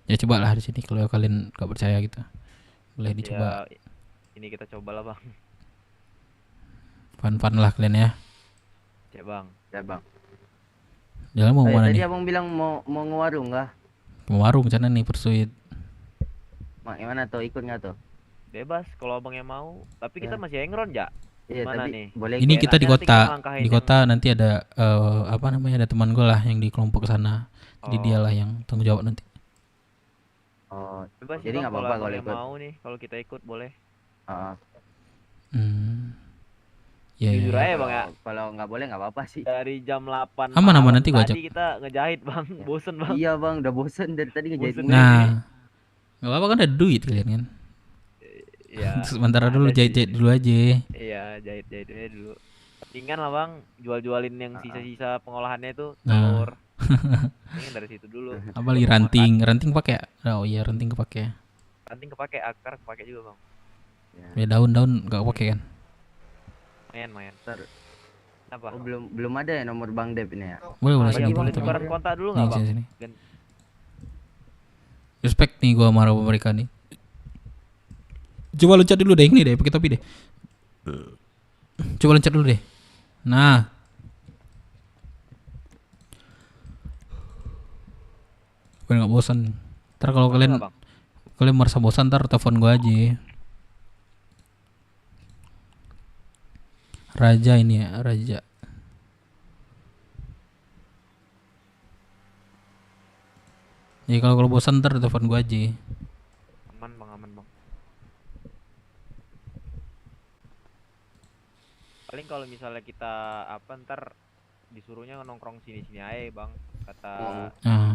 Ya coba lah di sini kalau kalian gak percaya gitu. Boleh dicoba. Ya, ini kita coba lah bang. Fun lah kalian ya. Siap bang. Jalan mau mana tadi nih? abang bilang mau ngewarung kah? Mau warung sana nih Pursuit. Mak gimana tuh, ikut nggak tuh? Bebas kalau abang yang mau. Tapi kita masih engron ya. Iya, Mana tapi nih? boleh. Ini kita di kota. Di yang... kota nanti ada apa namanya, ada teman gue lah yang di kelompok sana. Jadi dia lah yang tanggung jawab nanti. Oh, bebas jadi nggak apa-apa kalau ikut. Mau nih, kalau kita ikut boleh. Ya, jujur aja bang ya. Kalau nggak boleh nggak apa-apa sih. Dari jam 8 aman nanti gua ajak. Tadi kita ngejahit bang, bosen bang. Iya bang, udah bosen dari tadi ngejahit. Nah, nggak apa-apa kan ada duit kalian kan. Iya. Sementara dulu jahit dulu aja. Iya, jahitnya dulu. Tinggal lah bang, jualin yang sisa-sisa pengolahannya itu telur. Ini dari situ dulu. Apa lagi ranting pakai? Oh iya ranting kepake. Ranting kepake, akar kepake juga bang. Ya daun-daun nggak kepake kan? Main. Apa? Oh, belum ada ya nomor Bang Dep ini ya? Boleh sini. Boleh tukeran kontak dulu nggak bang? Sini. Respect nih gua marah mereka nih. Coba loncat dulu deh, ini deh pakai topi deh. Coba loncat dulu deh. Nah. Gue nggak bosan. Ntar kalau kalian merasa bosan, ntar telepon gua aja. Raja ini ya, Raja. Ya kalau bosan ntar telepon gua aja. Aman bang. Paling kalau misalnya kita ntar disuruhnya nongkrong sini aja bang. Kata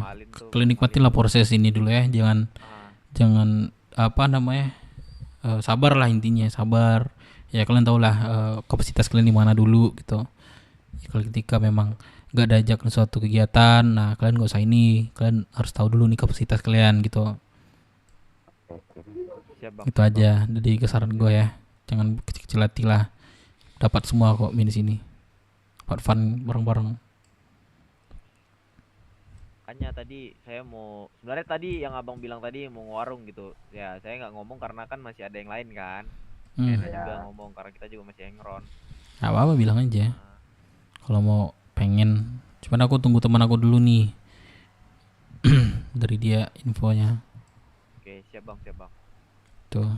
Malin tuh. Kalian nikmatin lah proses ini dulu ya, jangan apa namanya, sabar lah intinya, sabar. Ya kalian tau lah kapasitas kalian di mana dulu gitu. Ya, kalau ketika memang nggak diajak ke suatu kegiatan, nah kalian nggak usah ini, kalian harus tahu dulu nih kapasitas kalian gitu. Siap, bang. Itu aja. Jadi kesaran gue ya, jangan kecil-kecil hati lah. Dapat semua kok di sini. Dapat fun bareng-bareng. Makanya tadi saya mau sebenarnya tadi yang abang bilang tadi mau warung gitu ya, saya nggak ngomong karena kan masih ada yang lain kan. Enak juga ngomong karena kita juga masih hengron. Gak apa-apa, bilang aja kalau mau pengen. Cuman aku tunggu teman aku dulu nih dari dia infonya. Oke, siap bang. Tuh.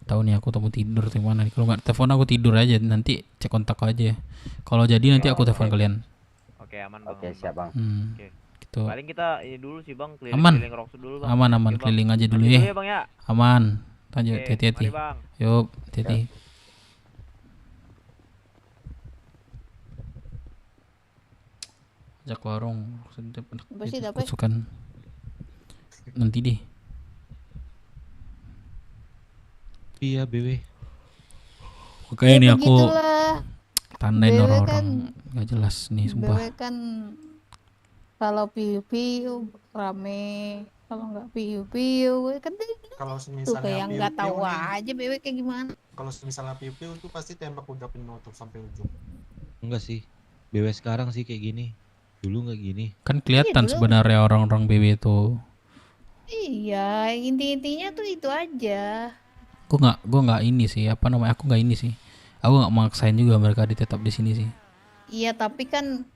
Tahu nih aku mau tidur di mana nih. Kalau nggak telepon aku tidur aja, nanti cek kontak aja. Kalau jadi nanti aku telepon kalian. Oke, aman bang. Oke, siap bang. Oke. Gitu. Paling kita ini dulu sih bang, Aman. keliling Rockwood dulu bang. Aman, Oke, Bang. keliling aja dulu Lanjut ya. Bang ya. Aman. Lanjut, Oke, hati-hati. mari, Bang. Yuk, hati-hati. Ajak warung. Pasti dapat. Kusukan. Nanti deh. Iya, BW. Oke, Ya ini aku begitulah. tandain BW orang-orang kan- nggak jelas nih, sumpah. BW kan kalau piu-piu rame, kalau nggak piu-piu kan Kalau tuh misalnya kayak nggak piu-piu tahu nih, aja BW kayak gimana. kalau misalnya piu-piu itu pasti tembak udah penuh tuh sampai ujung. Enggak sih. BW sekarang sih kayak gini. Dulu nggak gini. Kan kelihatan Iya, dulu. sebenarnya orang-orang BW itu. Iya, inti-intinya tuh itu aja. Gue nggak ini sih, apa namanya, aku nggak ini sih. Aku nggak maksain juga mereka tetap di sini sih. Iya, tapi kan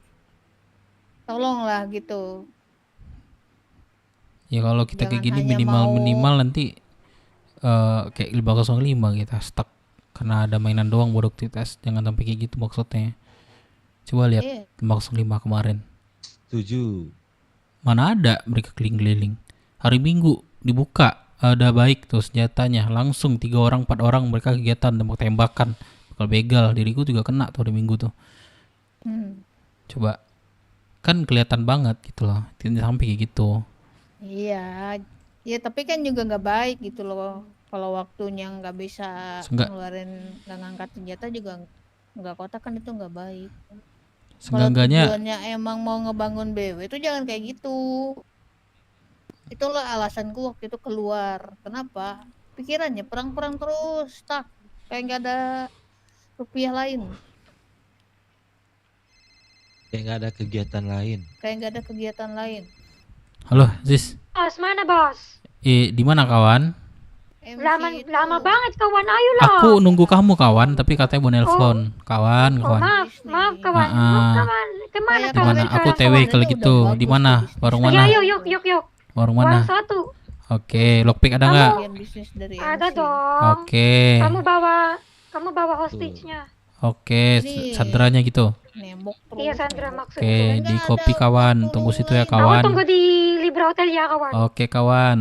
tolonglah gitu. Ya kalau kita kayak Jangan gini hanya mau- minimal nanti kayak 505 kita stuck karena ada mainan doang produktivitas. Jangan sampai kayak gitu maksudnya. Coba lihat Iya. 505 kemarin. 7. Mana ada mereka keliling-keliling. Hari Minggu dibuka, ada baik tuh senjatanya, langsung 3 orang 4 orang mereka kegiatan tembak-tembakan, bakal begal. Diriku juga kena tuh hari Minggu tuh. Coba, kan kelihatan banget gitu loh, tidak sampai kayak gitu. Iya, ya tapi kan juga nggak baik gitu loh. Kalau waktunya nggak bisa Seenggak- ngeluarin, nggak ngangkat senjata juga nggak kotak kan, itu nggak baik. Kalau Seenggak-enggaknya tujuannya emang mau ngebangun BW itu jangan kayak gitu. Itulah alasanku waktu itu keluar. Kenapa? Pikirannya perang-perang terus, stuck. Kayak nggak ada rupiah lain, Kayak nggak ada kegiatan lain. kayak nggak ada kegiatan lain. halo Zis, Bos, mana bos? di mana kawan? Lama banget kawan, ayolah. Aku nunggu kamu kawan, tapi katanya mau nelpon. Kawan, Oh kawan. maaf kawan. Kemana Di mana? Aku TW kalau gitu. Di mana? Warung mana? Ya, yuk. Warung mana? Warung 1. Oke, lockpick ada nggak? Ada dong. Oke. Kamu bawa hostage-nya. Oke, sandranya gitu. Iya, Sandra maksudku. Oke, di kopi kawan. Tunggu situ ya Kamu kawan. tunggu di Libra Hotel ya kawan. Oke kawan.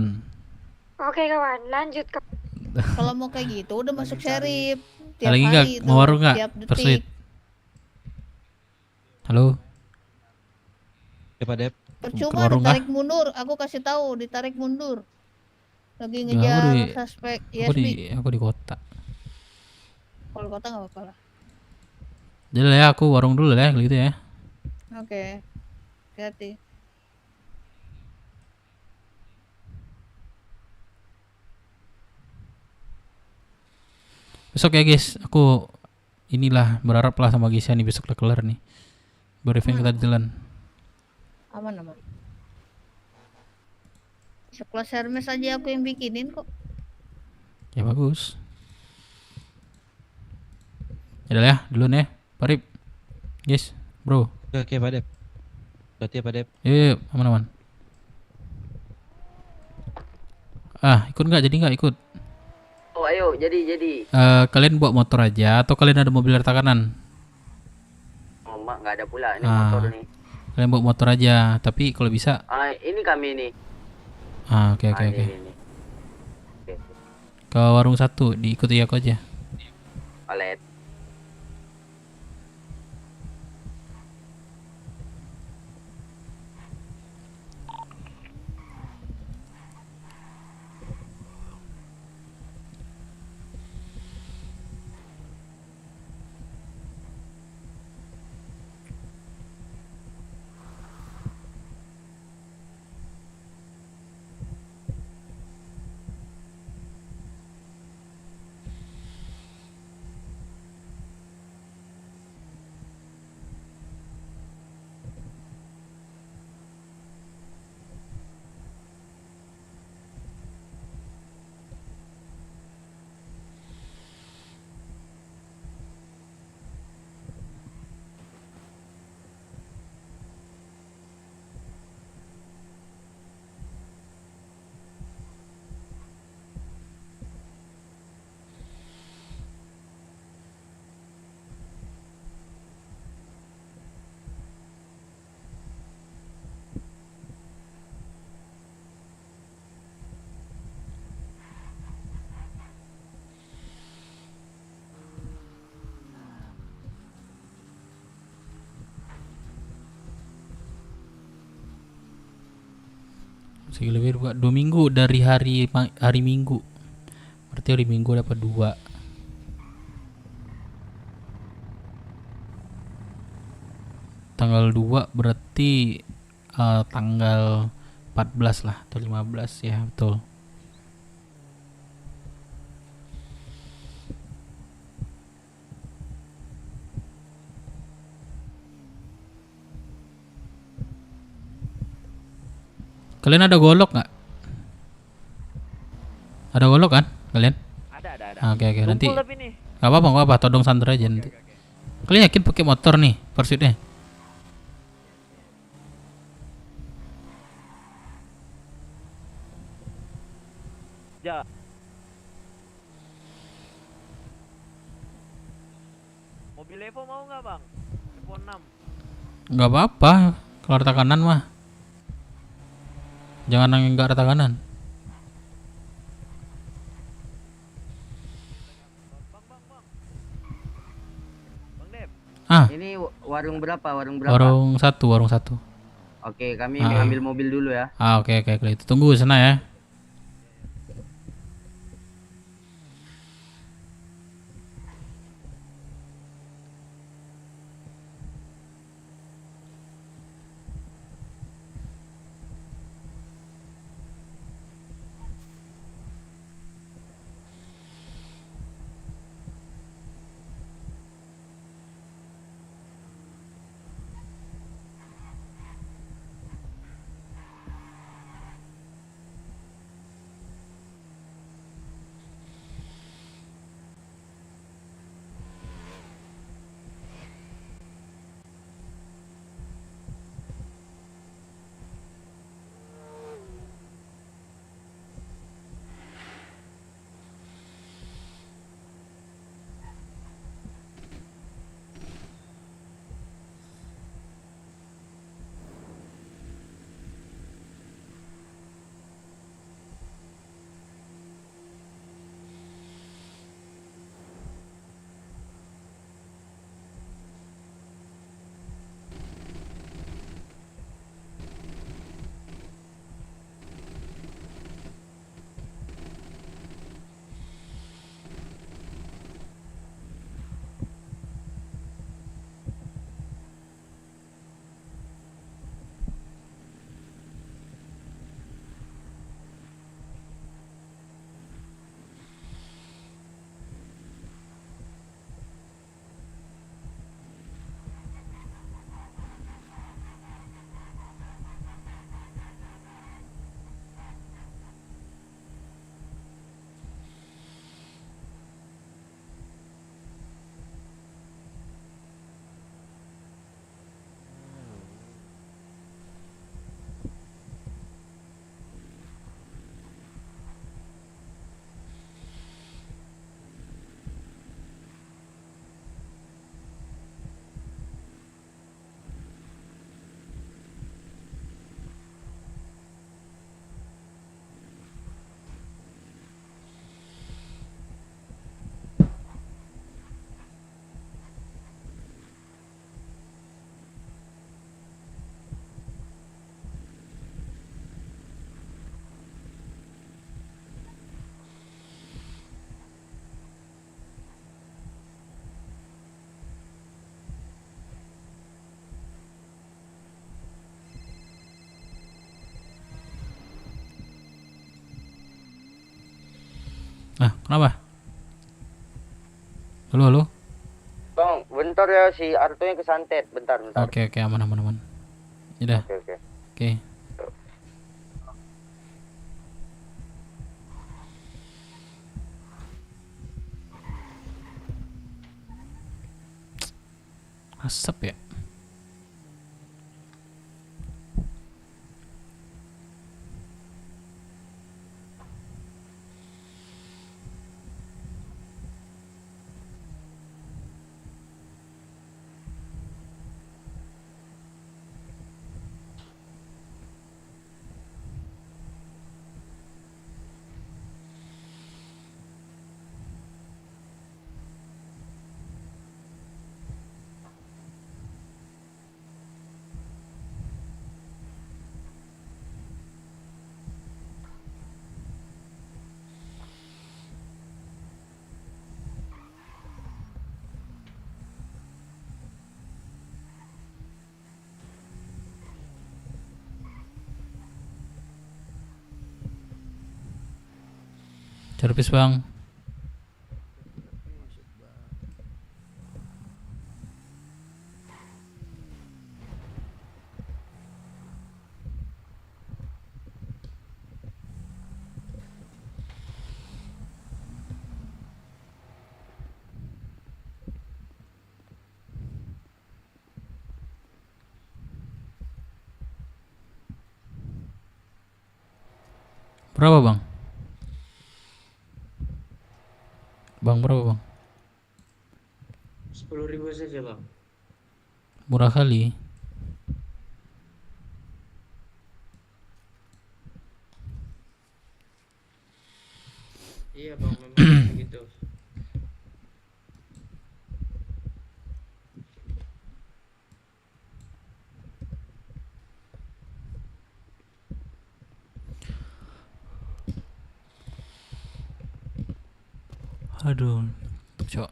Oke kawan, lanjut ke. Kalau mau kayak gitu udah masuk serif. Ada lagi nggak? Mau warung nggak? Persuit. Halo. Siapa Dep? Percuma warung ditarik mundur, aku kasih tahu ditarik mundur. Lagi Nggak, ngejar aku di- suspek Aku di kota. Kalau kota nggak apa-apa lah. Jadi lah ya, aku warung dulu lah ya, kalau gitu ya. Oke. Hati-hati. Besok ya guys, aku inilah berharap lah sama Gisya nih besok lah kelar nih. Briefing kita jalan. Aman. Sekelas Hermes aja aku yang bikinin kok. Ya bagus. Ya udah ya, duluan ya. Parip. Yes, bro. Oke, Pak Dep. Berarti ya Pak Dep. Yuk, aman-aman. Ikut nggak? Jadi nggak ikut? Oh ayo, jadi. Kalian bawa motor aja atau kalian ada mobil harta kanan? Oh mak nggak ada pula ini motor nih. Kalian bawa motor aja, tapi kalau bisa. Ini kami ini. Oke. Ini. Ke warung 1, diikuti aku aja. Palet. Masih lebih 2 minggu dari hari Minggu. Berarti hari Minggu dapat 2. Tanggal 2 berarti tanggal 14 lah atau 15 ya, betul. Kalian ada golok nggak? Ada golok kan kalian? Ada. Oke, nanti. Tumpul tapi nih. Gak apa-apa, todong santer aja nanti. Kalian yakin pakai motor nih pursuitnya? Ya. Mobil Evo mau nggak bang? Evo 6. Gak apa-apa, kalau rata kanan mah. Jangan yang nggak rata kanan. Ini warung berapa? Warung satu. Oke, kami ambil mobil dulu ya. Oke, kalau itu tunggu sana ya. Kenapa? Halo. Bang, bentar ya, si Artonya kesantet. Bentar. Oke, aman. Udah. Oke. Asap ya. Servis bang. Berapa bang? Bang berapa bang? 10.000 saja bang. Murah kali. Iya bang, memang begitu. Aduh, cok.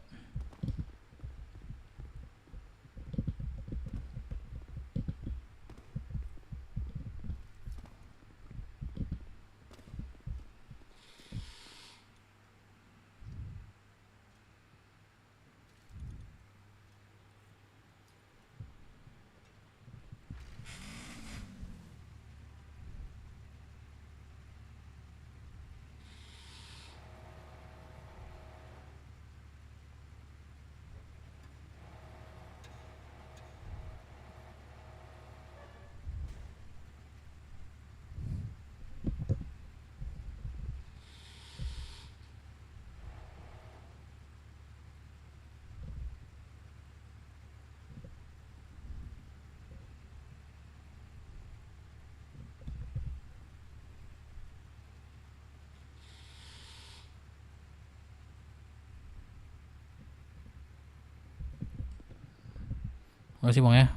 Makasih bang ya.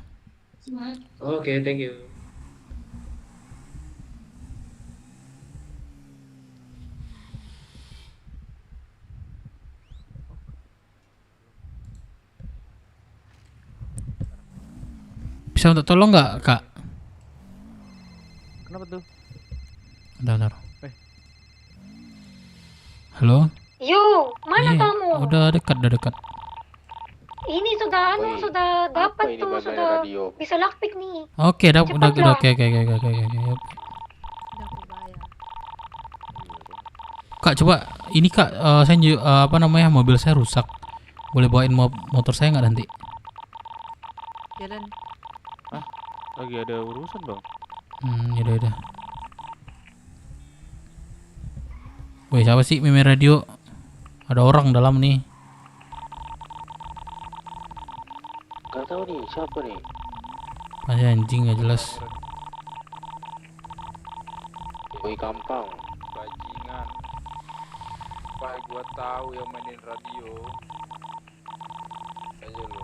Oke, thank you. Bisa untuk tolong nggak kak? Kenapa tuh? Bentar. Halo? Yo, mana Iya, kamu? udah dekat. Ini sudah sudah dapat tuh, sudah bisa lakpik nih. Oke, udah Cepatlah. oke. Kak coba ini kak, saya mobil saya rusak. Boleh bawain motor saya nggak nanti? Jalan. Lagi ada urusan bang. Yaudah. Woi, siapa sih Meme Radio? Ada orang dalam nih. Gak tahu nih siapa nih. Anjing nggak jelas. Woi gampang. Bajingan. Pak gua tahu yang mainin radio. Aja lo.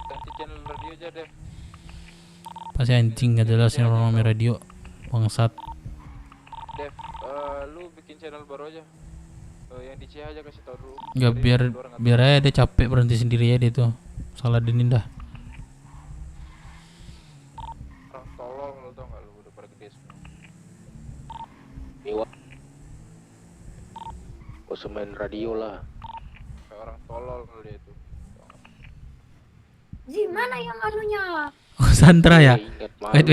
Ganti channel radio aja deh. Pasti anjing nggak jelas yang orang Meme Radio. Bangsat. Dev, lu bikin channel baru aja. Yang di CH aja kasih tau dulu. Nggak, biar aja dia capek berhenti sendiri ya dia tuh. Salah Denin dah. Orang tolol lu tau gak, lu udah pada gede semua. Dewa. Gak usah main radio lah. Kayak orang tolol lu dia itu. Gimana yang anunya? Oh, Sandra ya? Wait.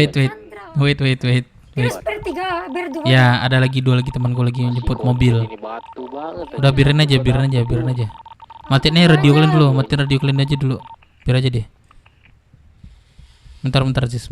Terus bertiga, berdua. Ya, ada lagi 2 lagi teman gue lagi yang jemput mobil. Udah biarin aja. Matiin aja radio kalian dulu, matiin radio kalian aja dulu. Biar aja deh. Bentar sis.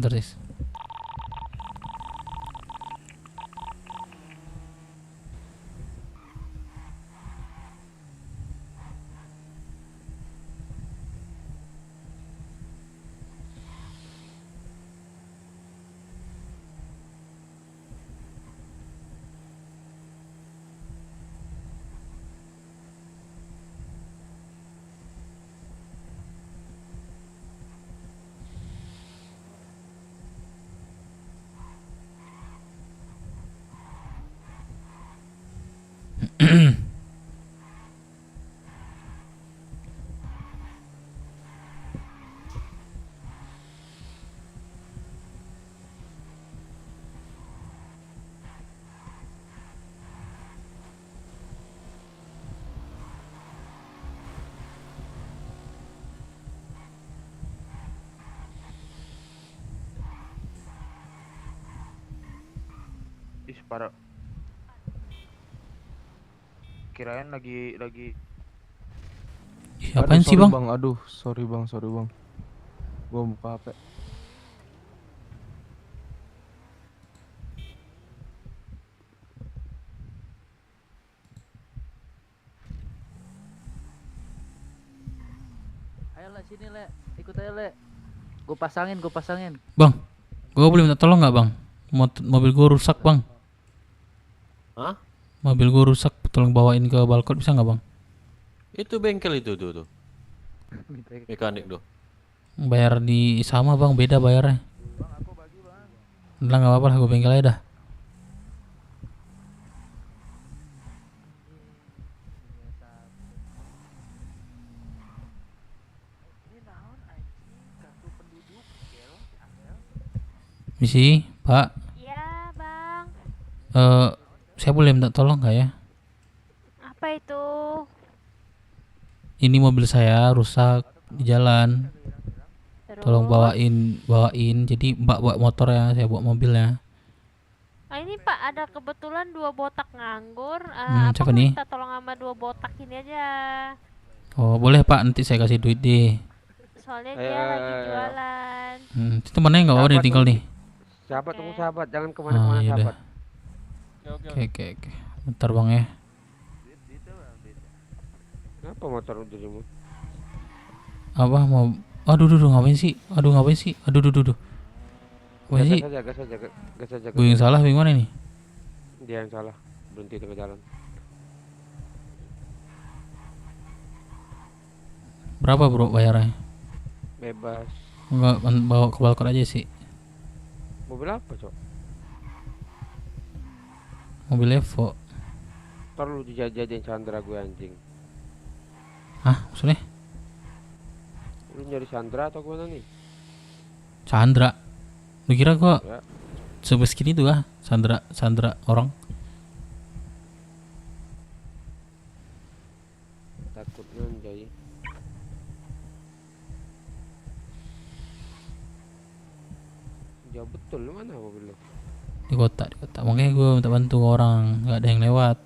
Ih, parah. Kirain lagi Ih, apaan sih bang? Aduh, sorry bang. Gua buka HP. Ayo Le, sini Le. Ikut aja Le. Gue pasangin. Bang, gue boleh minta tolong nggak bang? Mobil gue rusak bang. Hah? Mobil gue rusak, tolong bawain ke balkon bisa nggak bang? Itu bengkel itu tuh. Mekanik tuh. Bayar di sama bang, beda bayarnya. Udah nggak apa-apa lah, gue bengkel aja dah. Misi, Pak. Iya, Bang. Saya boleh minta tolong nggak ya? Apa itu? Ini mobil saya rusak di jalan. Tolong bawain. Jadi Mbak bawa motor ya, saya bawa mobilnya. Ah, ini Pak, ada kebetulan 2 botak nganggur. Siapa Apa nih? minta tolong sama 2 botak ini aja. Oh boleh Pak, nanti saya kasih duit deh. Soalnya dia lagi jualan. Itu temennya nggak apa-apa nih tinggal nih. Sahabat, tunggu sahabat, jangan kemana-mana iya sahabat. Oke. Bentar bang ya. Kenapa motor dirimu? Apa mau? Aduh, ngapain sih? Aduh. Ngapain sih? Gas saja. Gue yang salah, bagaimana nih? Dia yang salah, berhenti tengah jalan. Berapa bro bayarnya? Bebas. Enggak, bawa ke balkon aja sih. Mobil apa, Cok? Mobil Evo. Ntar lu dijajah-jajahin Sandra gue anjing. Hah? Maksudnya? Lu nyari Sandra atau gimana nih? Sandra. Lu kira gua Ya. sebeskin itu ah? Sandra orang. Takutnya anjay. Jauh betul, lu mana mobil lu? Di kota. Makanya gue minta bantu orang, nggak ada yang lewat.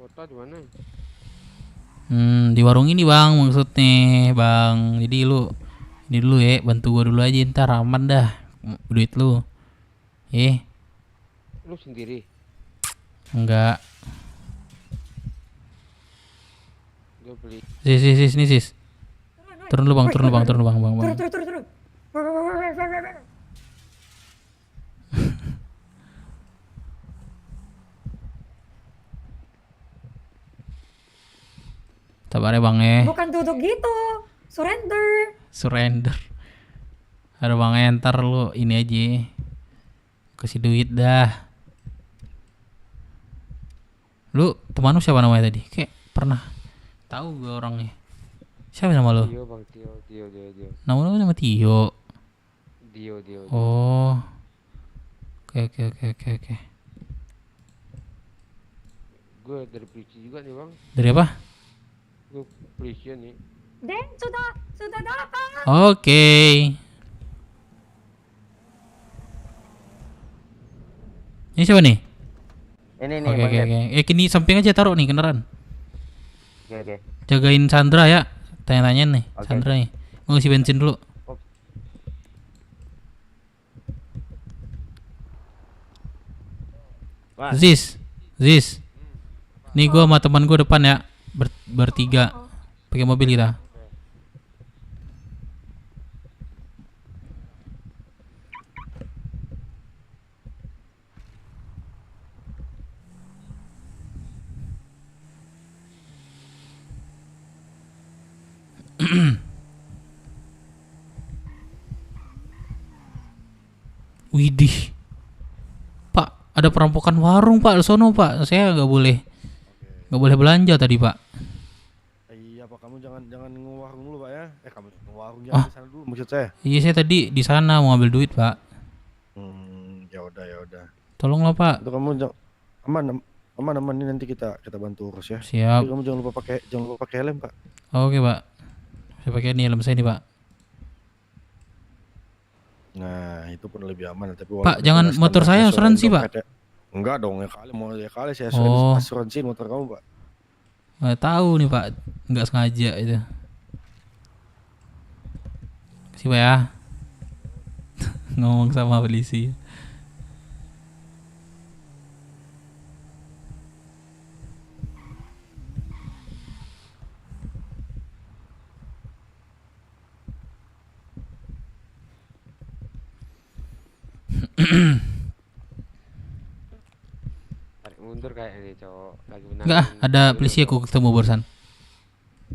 Kota di mana? Di warung ini bang, maksudnya bang. Jadi lu ini dulu ya, bantu gua dulu aja, ntar aman dah duit lu. Lu sendiri? Enggak. Gue beli. Sis. Turun lu bang. Turun. Sabar ya bang ya. Bukan duduk gitu. Surrender. Ada bang ya, ntar lu ini aja. Kasih duit dah. Lu teman lu siapa namanya tadi? Kayak pernah tahu gue orangnya. Siapa nama lu? Tio bang, Tio. Nama lu nama Tio. Dio. Oh. Oke. Gue dari polisi juga nih bang. Dari apa? Gue polisi nih. Den, sudah datang. Oke. Ini siapa nih? Ini nih. Oke. Kini samping aja taruh nih kendaraan. Oke. Jagain Sandra ya. Tanya-tanya nih, Oke. Sandra nih. Mau ngisi bensin dulu. Ziz. Nih gua sama teman gua depan ya. Bertiga. Pakai mobil kita. Widih, Pak, ada perampokan warung Pak, di sono Pak. Saya nggak boleh belanja tadi Pak. Iya Pak, kamu jangan ngewarung dulu Pak ya. Kamu ngewarung jangan di sana dulu maksud saya. Iya saya tadi di sana mau ambil duit Pak. Ya udah. Tolonglah Pak. Itu kamu aman ini nanti kita bantu urus ya. Siap. Tapi kamu jangan lupa pakai helm Pak. Oke Pak. Saya pakai ini helm saya nih Pak. Nah, itu pun lebih aman. Tapi Pak, jangan motor saya asuransi, Pak. Ya. Enggak dong, ya kali saya Oh. asuransiin motor kamu, Pak. Nggak tahu nih, Pak. Nggak sengaja itu. Kasih, Pak ya. Ngomong sama polisi. Tarik mundur kayak ini, cowok. Lagi menang. Enggak, ada polisi aku ketemu barusan.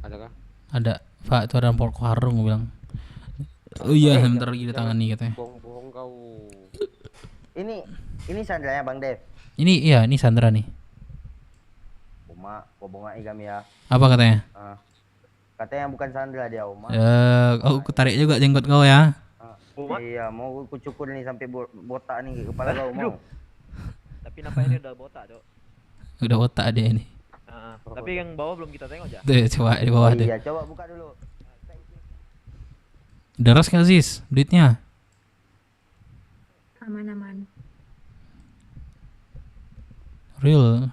Adakah? Ada, Pak, itu ada pokok warung gue bilang. Oh iya, sebentar lagi ditangani katanya. Bohong-bohong kau. Ini sandranya Bang Dev. Ini Sandra nih. Uma, kobonga igam ya. Apa katanya? Katanya bukan Sandra dia, Uma. Aku tarik juga jenggot kau ya. Iya, mau ku cukur nih sampai botak nih kepala kau mau. Tapi nampaknya dia udah botak, Cok. Udah otak dia ini. Tapi yang bawah belum kita tengok aja. Tuh, coba di bawah deh. Iya, coba buka dulu. Deras nggak Ziz duitnya? Aman-aman. Real.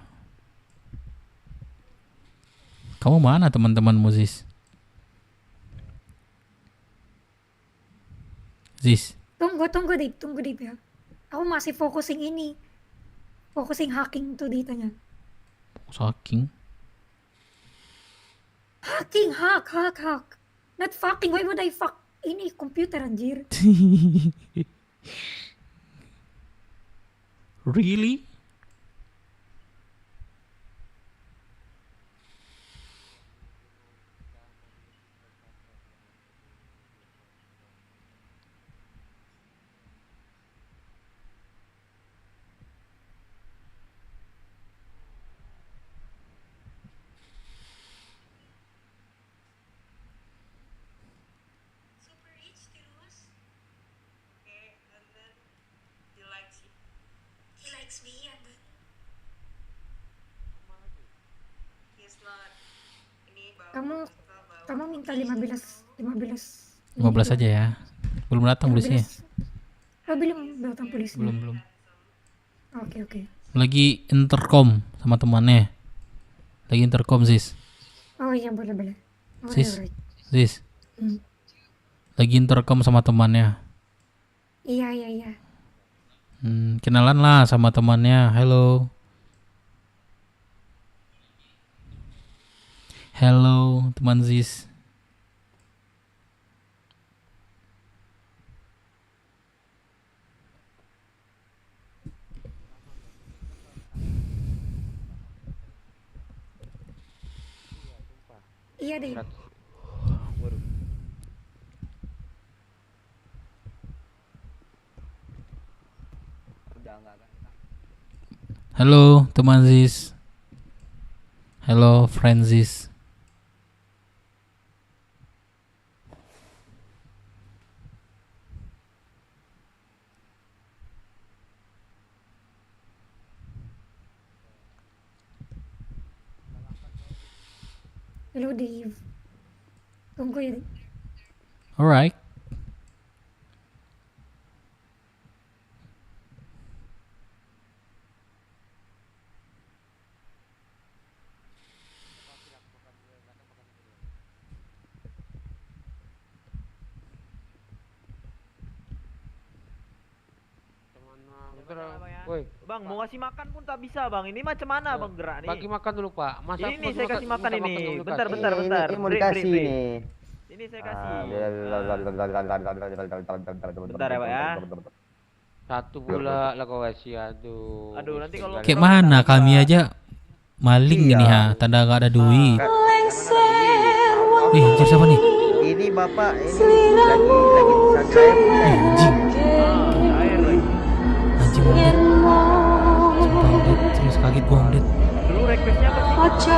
Kamu mana teman-temanmu Ziz? Ziz. Tunggu Dip ya. Aku masih focusing ini. Focusing hacking tuh ditanya. Hacking? Hacking, hack. Not fucking, why would I fuck ini komputer anjir? Really? Kamu minta 15 aja ya. Belum datang polisi. Belum datang polisi. Belum. Oke. Lagi intercom sama temannya. Lagi intercom Ziz. Oh iya, boleh. Ziz. Lagi intercom sama temannya. Iya. Kenalan lah sama temannya. Hello teman Ziz. Iya deh. Halo teman Ziz. Hello friend Ziz. Hello Dave. Tunggu ya. Alright. Bang, mau ngasih makan pun tak bisa, Bang. Ini macam mana, Bang, gerak nih? Bagi makan dulu, Pak. Masa ini saya kasih makan ini. Bentar. Ini mau dikasih nih. Ini saya kasih. Bentar ya, Pak ya. Satu pula lah kau kasih, aduh. Nanti kalau kayak mana kami aja maling ini ha, tanda gak ada duit. Anjir siapa nih? Ini Bapak ini lagi santai. Anjing terus kaget gua Om Det. Dulu requestnya apa sih?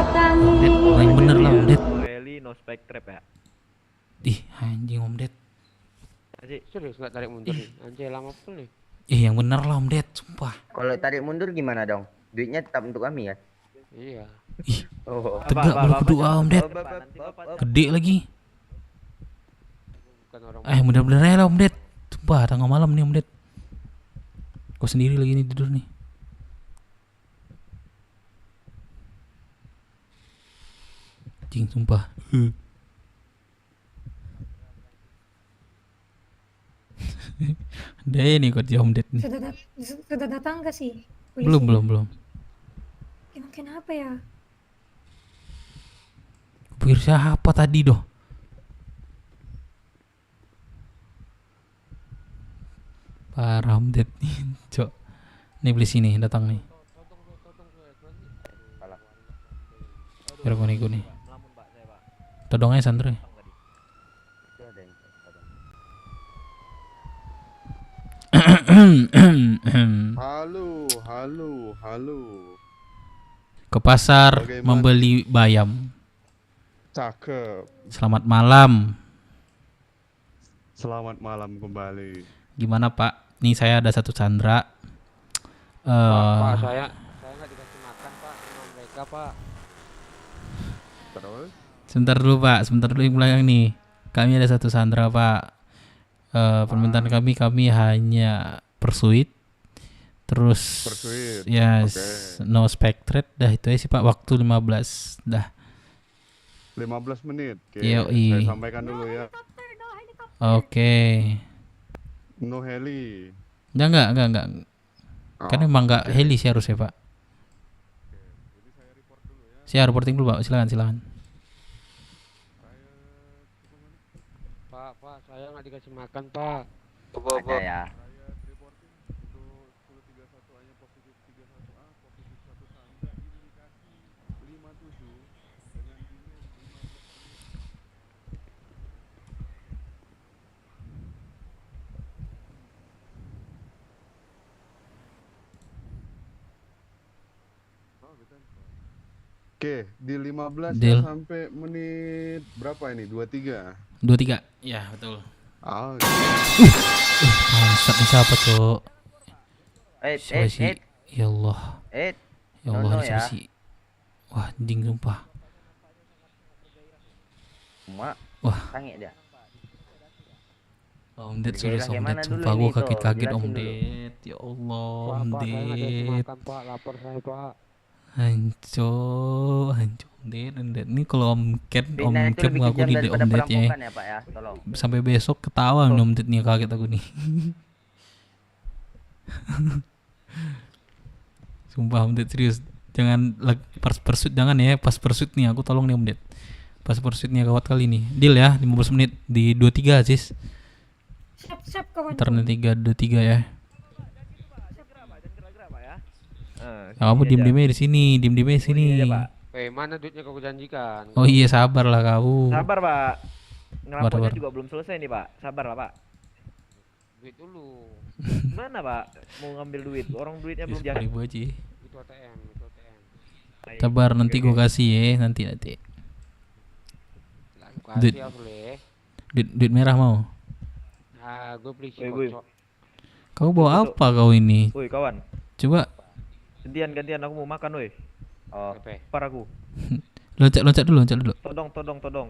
Yang bener lah Om Det. Rally no spike trap ya. Ih anjing Om Det. Serius nggak tarik mundur nih? Anjay lama pun nih. Yang bener lah Om Det, sumpah. Kalau tarik mundur gimana dong? Duitnya tetap untuk kami ya? Iya. Ih. Tegak baru berdoa Om Det. Gede lagi. Mudah-mudahan ya lah Om Det. Sumpah. sumpah tengah malam nih Om Ded. Gue sendiri lagi nih tidur nih. Cing sumpah. Deh nih kok Om Ded nih. Sudah datang gak sih? Belum. Kenapa ya? Pikir siapa tadi doh? Parah Om Ded nih, Cok. Nih beli sini datang nih. Biar gue nih. Todongnya santai. Halo. Ke pasar Bagaimana? membeli bayam. Cakep. Selamat malam. Selamat malam kembali. Gimana Pak? Nih saya ada satu Chandra. Pak, saya nggak dikasih makan Pak sama mereka Pak. Terus? Sebentar dulu yang belakang nih. Kami ada satu Sandra Pak. Permintaan kami hanya Pursuit. Terus Pursuit. yes, Oke. no Spectred. Dah itu aja sih Pak. Waktu 15. Dah. 15 menit. Oke. Yoi. Saya sampaikan dulu ya. Oke. No heli. Enggak. Kan emang enggak oke. heli sih harusnya Pak. Saya reporting dulu Pak. Silakan. Pak, saya nggak dikasih makan Pak. Ada ya. Oke, di 15 Deal. sampai menit berapa ini? 23. 23. Ya, betul. Ah, Bangsat nih siapa, Cok? Siapa sih? Eh. Ya Allah. Ya Allah, No, siapa ya. sih? Wah, anjing sumpah. Mak. Wah. Tangik dia. Om Ded, Jadilah sorry Om gimana Ded, dulu sumpah ini gue tuh, kaget Om jelasin dulu. Ded. Ya Allah, Pak, Om saya nggak dikasih Ded. makan Pak, lapar saya Pak. Hancur Om Ded. Ini kalau Om Cat Fitnah itu lebih mengaku kejam di daripada Om Ded ya. perampokan ya Pak ya, tolong. Sampai besok ketawa nih Om Ded nih, kaget aku nih. Sumpah Om Ded serius. Jangan pas pursuit jangan ya, pas pursuit nih aku tolong nih Om Ded. Pas pursuit nih gawat kali nih. Deal ya, 15 menit di 23 sis. Siap kawan. Ntar nanti 23 ya. Kamu diem-diemnya di sini, diem-diemnya di sini. Mana duitnya kau janjikan? Oh iya, sabar lah kau. Sabar Pak. Ngelapornya Sabar. juga belum selesai nih Pak. Sabar lah Pak. Duit dulu. Mana Pak? Mau ngambil duit? Orang duitnya belum 10.000 aja. Itu ATM. Sabar, nanti gue kasih ya, nanti. Duit, Kasih aku le. duit merah mau? Ah, gue beli si Woi. kocok. Kau bawa apa kau ini? Woi kawan. Coba Gantian aku mau makan woi. Oh. Par aku. loncat dulu. Todong.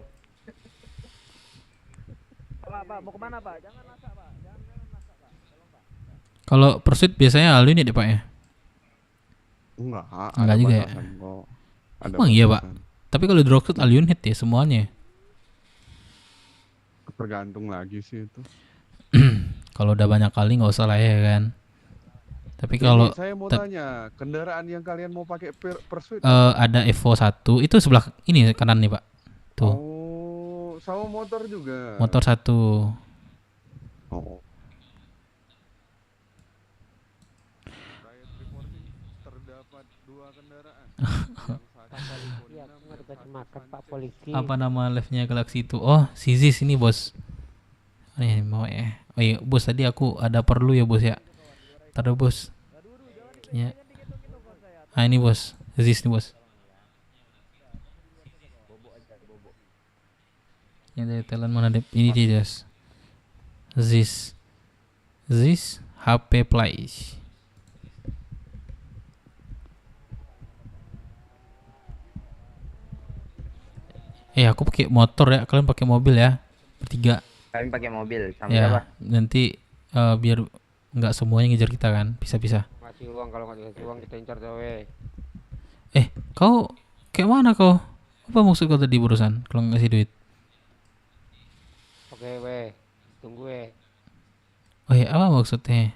Pak, mau kemana Pak? Jangan masak Pak. kalau pursuit biasanya all unit ya Pak ya? enggak. Enggak juga ya? batasan kok. Ada Emang iya Pak? batasan. Tapi kalau di Rockset all unit ya semuanya. Tergantung lagi sih itu. Kalau udah banyak kali nggak usah lah ya kan. Tapi Ini kalau saya mau te- tanya, kendaraan yang kalian mau pakai Pursuit? ada Evo 1 itu sebelah ini kanan nih Pak. Tuh. Oh, sama motor juga. Motor 1. Oh. Terdapat 2 kendaraan. Iya, aku nggak dikasih makan Pak Polisi. Apa nama live-nya Galaxy itu? Oh, si Ziz ini bos. Nih mau ya. Oh iya bos, tadi aku ada perlu ya bos ya. Taruh bos. Ya. Ah ini bos, Ziz nih bos. Yang dari Thailand mana deh? Ini dia Ziz. Ziz HP Play. Aku pakai motor ya, kalian pakai mobil ya, bertiga. Kami pakai mobil sama Ya, siapa? nanti biar nggak semuanya ngejar kita kan, bisa-bisa. Ngasih uang, kalau nggak dikasih uang kita incar cewek. Kau kayak mana kau? Apa maksud kau tadi barusan kalau nggak ngasih duit? Oke, weh. Tunggu, weh. Apa maksudnya?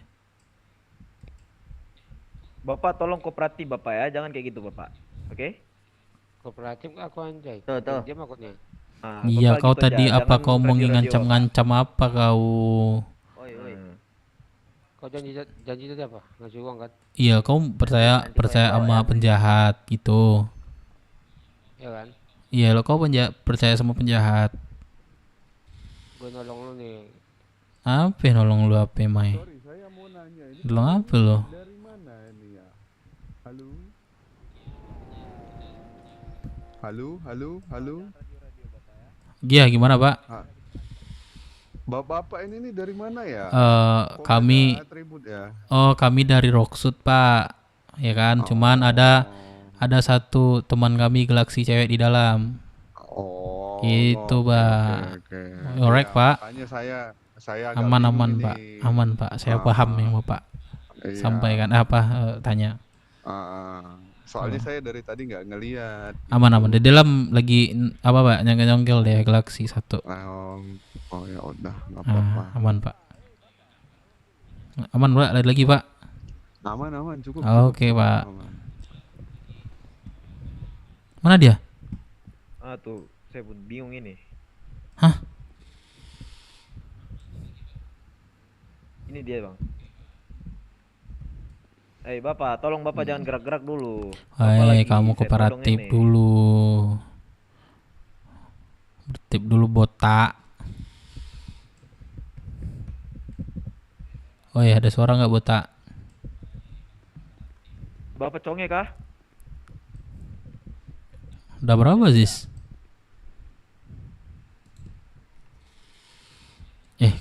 Bapak tolong kooperatif Bapak ya, jangan kayak gitu Bapak. Oke? Kooperatif aku anjay. Tuh. Dia makutnya. Iya, Bapak kau gitu tadi aja, apa jangan kau mau radio-radio, ngancam-ngancam apa kau? Oi. Kau janji tadi apa? Ngasih uang kan? Iya, kau percaya sama penjahat gitu. Iya kan? Iya, lo kau percaya sama penjahat. Gue nolong lu nih. Apa nolong lu apa, Mai? Sorry, saya mau nanya ini. Nolong apa lo? Dari mana ini ya? Halo? Halo? Iya, gimana, Pak? Bapak ini nih dari mana ya? Kami Atribut ya? kami dari Rocksud, Pak. Ya kan, cuman ada satu teman kami Galaxy cewek di dalam. Gitu, Pak. Alright, Pak. Makanya saya agak Aman, bingung Pak. ini. Aman, Pak. Saya paham yang Bapak sampaikan. Tanya. Soalnya saya dari tadi nggak ngelihat. Aman. Di dalam lagi apa, Pak? Nyongkel deh Galaxy 1. Oh ya udah, nggak apa-apa. Aman, Pak. Aman, Pak. Ada lagi, Pak? Aman, cukup. Oke, Pak. Aman. Mana dia? Tuh, saya pun bingung ini. Hah? Ini dia, Bang. Bapak, tolong Bapak jangan gerak-gerak dulu. Kamu kooperatif dulu. Bertip dulu, botak. Ada suara nggak, botak? Bapak conge kah? Udah berapa, Zis?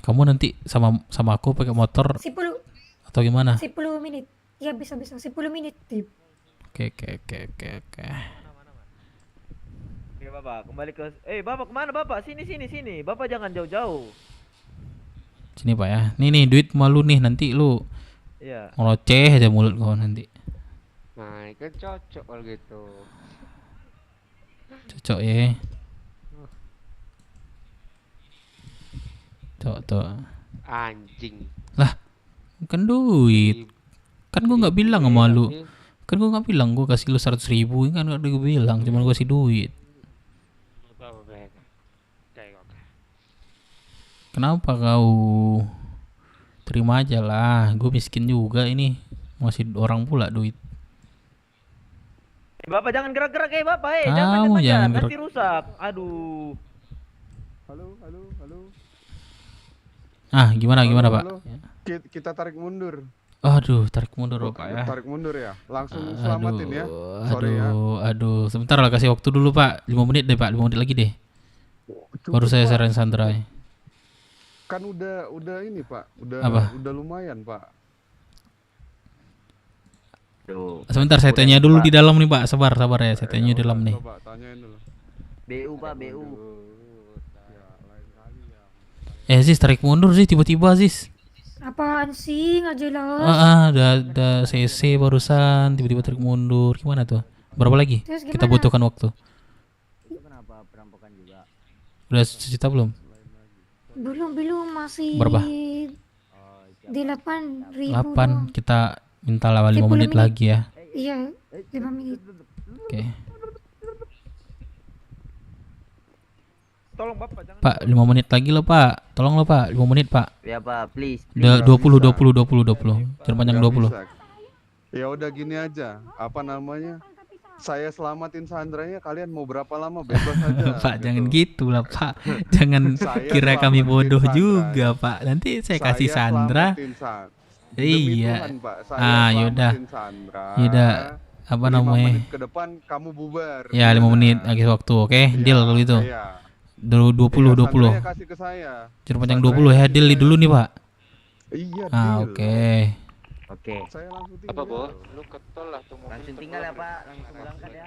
Kamu nanti sama aku pakai motor 10 atau gimana? 10 menit. Ya bisa 10 menit, Tip. Oke. Oke, Bapak, kembali ke Bapak kemana, Bapak? Sini. Bapak jangan jauh-jauh. Sini, Pak ya. Nih duit malu nih, nanti lu Iya. ngeloceh aja mulut kau nanti. Nah, kan cocok kalau gitu. Cocok ya. Tuh. Anjing. Lah, kan duit. Kan gua nggak bilang sama lu. Kan gua nggak bilang gua kasih lu 100.000, kan nggak gua bilang, cuma gua kasih duit. Kenapa kau? Terima aja lah, gue miskin juga ini, masih orang pula duit. Bapak jangan gerak-gerak Bapak, Kamu jangan nanti gerak. rusak. Aduh. Halo. Gimana Pak? Halo. Kita tarik mundur. Aduh, tarik mundur Pak ya. Tarik mundur ya. Langsung selamatin ya. Sorry Aduh, sebentar lah, kasih waktu dulu Pak. 5 menit deh Pak, 5 menit lagi deh. Baru saya saran Sandra. Kan udah ini Pak, udah lumayan Pak. Sebentar saya tanya dulu di dalam nih Pak, sabar ya, saya tanya di dalam nih. Coba tanyain dulu. BU Pak, BU. Zis tarik mundur sih tiba-tiba Zis. Apaan sih, nggak jelas. Ada CC barusan tiba-tiba tarik mundur. Gimana tuh? Berapa lagi? Terus Kita gimana? butuhkan waktu. Kenapa perampokan juga? Udah sejuta belum? Belum masih Berapa? 8.000. 8, kita minta lah 5 menit lagi ya. Iya, 5 menit. Oke. Tolong Bapak jangan. Pak, 5 menit lagi loh Pak. Tolong loh Pak, 5 menit Pak. Ya Pak, please. Udah 20. Jangan panjang Nggak 20. bisa. Ya udah gini aja. Apa namanya? Saya selamatin Sandranya, kalian mau berapa lama bebas aja. Pak, jangan gitu lah Pak. Jangan Saya kira kami selamatin bodoh Sandra. juga Pak. Nanti saya kasih Sandra. Demi Iya. Tuhan, Pak. Saya Yaudah. selamatin Sandra. Yaudah. Apa 5 namanya? menit ke depan kamu bubar. Ya 5 menit lagi waktu, oke? Deal kalau gitu. Iya. 20. Sandranya kasih ke saya. Jangan panjang 20 ya, deal dulu nih Pak. Iya, Oke. Oke. Saya langsung Apa, Bo? Lu ketol lah tuh mobil. Langsung tinggal ya Pak, langsung berangkat ya.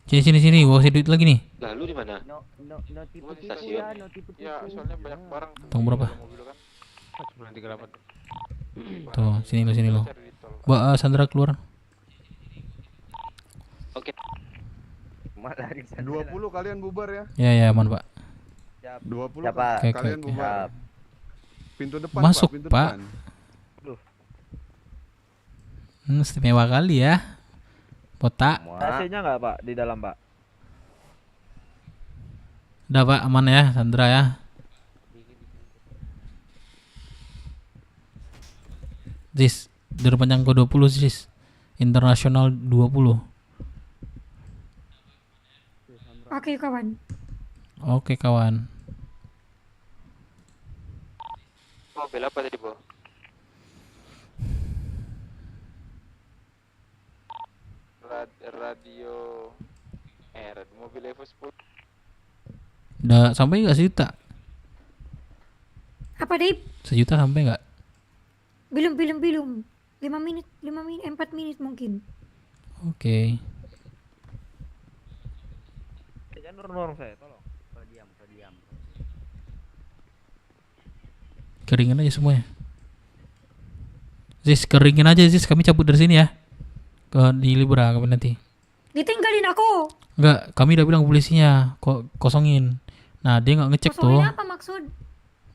Sini, gua kasih duit lagi nih. Lah, lu di mana? No tipu-tipu Stasiun. ya, no tipu-tipu. Ya, soalnya banyak barang. Tunggu berapa? Mobil kan. 938. Tuh, sini lo. Mbak Sandra keluar. Oke. 20 kalian bubar ya. Ya, aman, Pak. 20 Siapa? kalian Oke. bubar. Pintu depan, Masuk, Pak. Pintu Pak. depan. Istimewa kali ya. Botak. AC-nya nggak Pak di dalam Pak? Udah Pak, aman ya Sandra ya. Zis, dari panjang ke 20 Zis. Internasional 20. Oke kawan. Oke kawan. Mobil apa tadi, Bo? Radio mobil Evo 10. Udah sampai nggak sejuta? Apa Dip? Sejuta sampai nggak? Belum. 5 menit, 4 menit mungkin. Oke. Jangan dorong saya, tolong. Diam. Keringin aja semuanya. Zis, keringin aja Zis, kami cabut dari sini ya. Di Libra kami nanti. Ditinggalin aku. Enggak, kami udah bilang polisinya kok kosongin. Nah, dia nggak ngecek tuh. Kosongin apa maksud?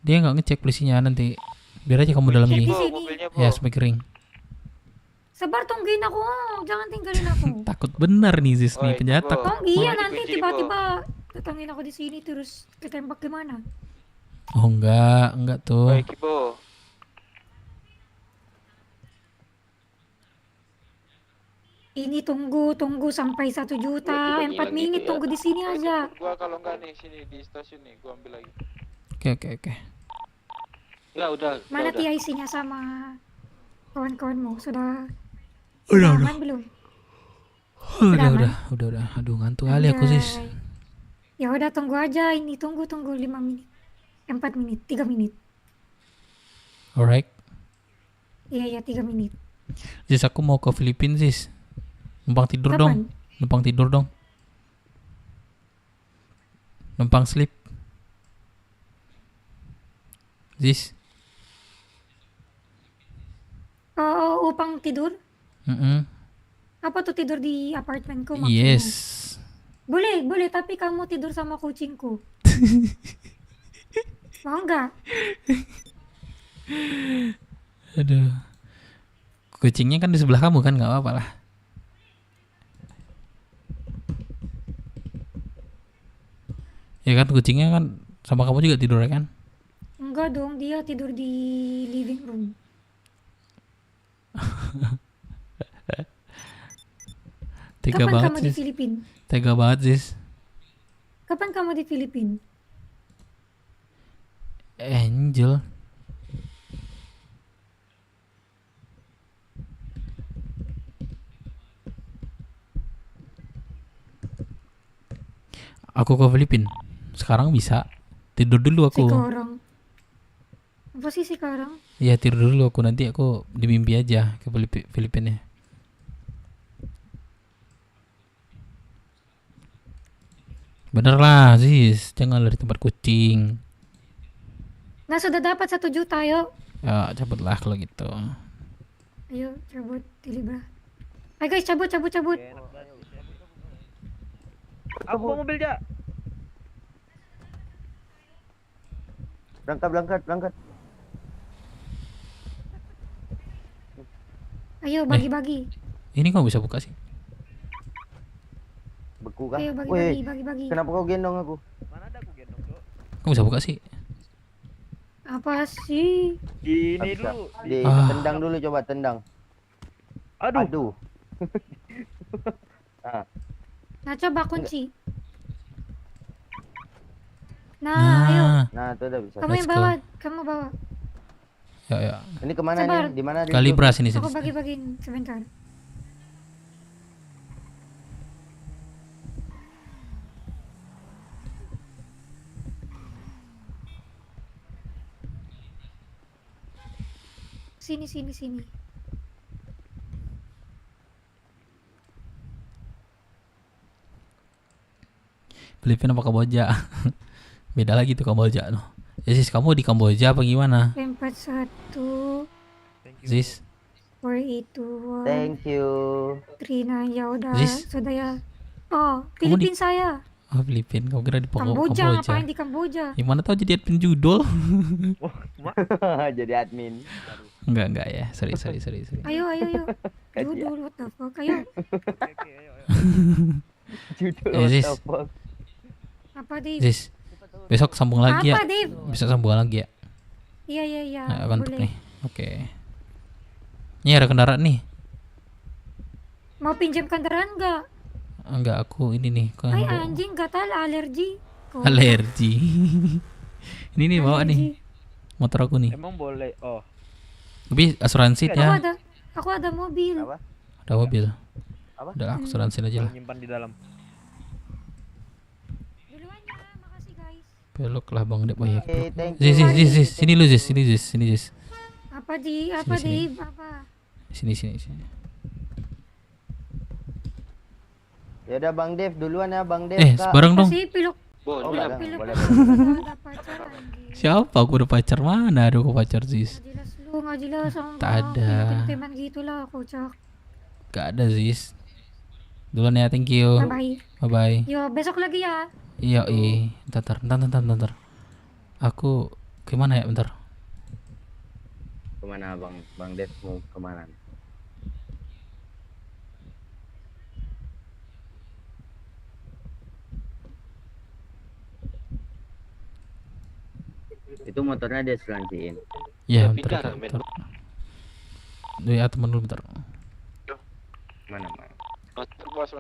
Dia nggak ngecek polisinya nanti. Biar aja kamu dalam Cek ini. di sini. Ya, supaya kering. Sabar tungguin aku, jangan tinggalin aku. Takut benar nih Zis nih penjahat takut. Iya nanti tiba-tiba datangin aku di sini terus ketembak gimana? Oh enggak tuh. Kibo. Ini tunggu sampai 1 juta, 4 menit tunggu di sini aja. Gua kalau enggak nih sini di stasiun nih, gua ambil lagi. Oke. Enggak, udah. Mana TIC-nya sama kawan-kawanmu? Sudah Udah. aman belum? Udah. Aduh, ngantuk kali aku Zis. Ya udah tunggu aja ini, tunggu 5 menit. 4 menit, 3 menit. Alright. Iya 3 menit. Zis, aku mau ke Filipina Zis. Numpang tidur dong. Numpang sleep. Zis. Upang tidur? Apa tuh tidur di apartemenku maksudmu? Yes. Boleh, tapi kamu tidur sama kucingku. Mau nggak? Aduh. Kucingnya kan di sebelah kamu kan, nggak apa-apa lah. Ya kan kucingnya kan sama kamu juga tidur ya kan? Enggak dong, dia tidur di living room. Tega Kapan banget kamu di Filipina? Tega banget Zis. Kapan kamu di Filipina? Angel. Aku ke Filipina. Sekarang bisa. Tidur dulu aku. Sekarang. Apa sih sekarang? Iya tidur dulu aku, nanti aku di mimpi aja ke Filipina. Bener lah Zis, jangan lari tempat kucing. Nah sudah dapat 1 juta yuk. Ya cabutlah kalau gitu. Ayo cabut di Libra. Ayo guys cabut. Aku bawa mobil ja. Berangkat. Ayo bagi-bagi. Ini kok bisa buka sih? Beku kah? Ayo bagi-bagi. Kenapa kau gendong aku? Mana ada aku gendong, Dok? Kok bisa buka sih? Apa sih? Gini dulu. Tendang dulu, coba tendang. Aduh. Nah coba kunci. Ayo. Nah, itu udah bisa. Kamu bawa. Ya. Ini kemana nih? Di mana? Kalibra sini. Aku bagi-bagiin sebentar. Sini. Filipina apa Kamboja? Beda lagi tuh Kamboja no. Zis, kamu di Kamboja apa gimana? 41 Zis, 481 Thank you. Trina, ya udah, Zis. sudah ya. Oh, Kamu di- Filipin saya. oh Filipin, kamu kira di Kamboja, ngapain di Kamboja? Gimana tahu jadi admin judul? Jadi admin. Enggak ya, sorry. Ayo. Judul, what the fuck, ayo. Judul Zis. what the fuck. Apa, Dave? Zis, besok sambung lagi ya. Apa, Dave? Besok sambung lagi ya. Iya, Nah, mantap boleh. nih. Oke. Ini ada kendaraan nih. Mau pinjam kendaraan nggak? Enggak, aku ini nih. Ay, anjing, gatal, alergi. Kok- Alergi. Ini nih bawa Alergi. nih. Motor aku nih. Emang boleh. Oh. Tapi asuransi ya. Aku ada mobil. Ada mobil. Udah lah, asuransi aja lah. Nyimpan di dalam. Peluk lah Bang Dep. Oh iya, Oke, peluk. thank you. Zis. Sini lu Zis. Sini Zis. Apa Sini. Dave? Apa? Sini. Ya udah Bang Dev duluan ya Bang Dev. Kak. Bareng dong. Kasih piluk. Oh, Piluk, bareng. piluk. Boleh. Ada pacar, anjing. Siapa? Aku udah pacar mana? Aduh, aku pacar Zis. Lu nggak jelas sama Tak Bang. ada. Teman gitulah, kocak. Gak ada Zis. Duluan ya, thank you. Bye-bye. Yo, besok lagi ya. Iya, bentar. Aku kemana ya, bentar. Kemana Bang Dev mau kemana? Itu motornya dia selanjiin. Iya, Pindah, bentar. men. Duh ya, temen dulu bentar. Mana? Masuk bos.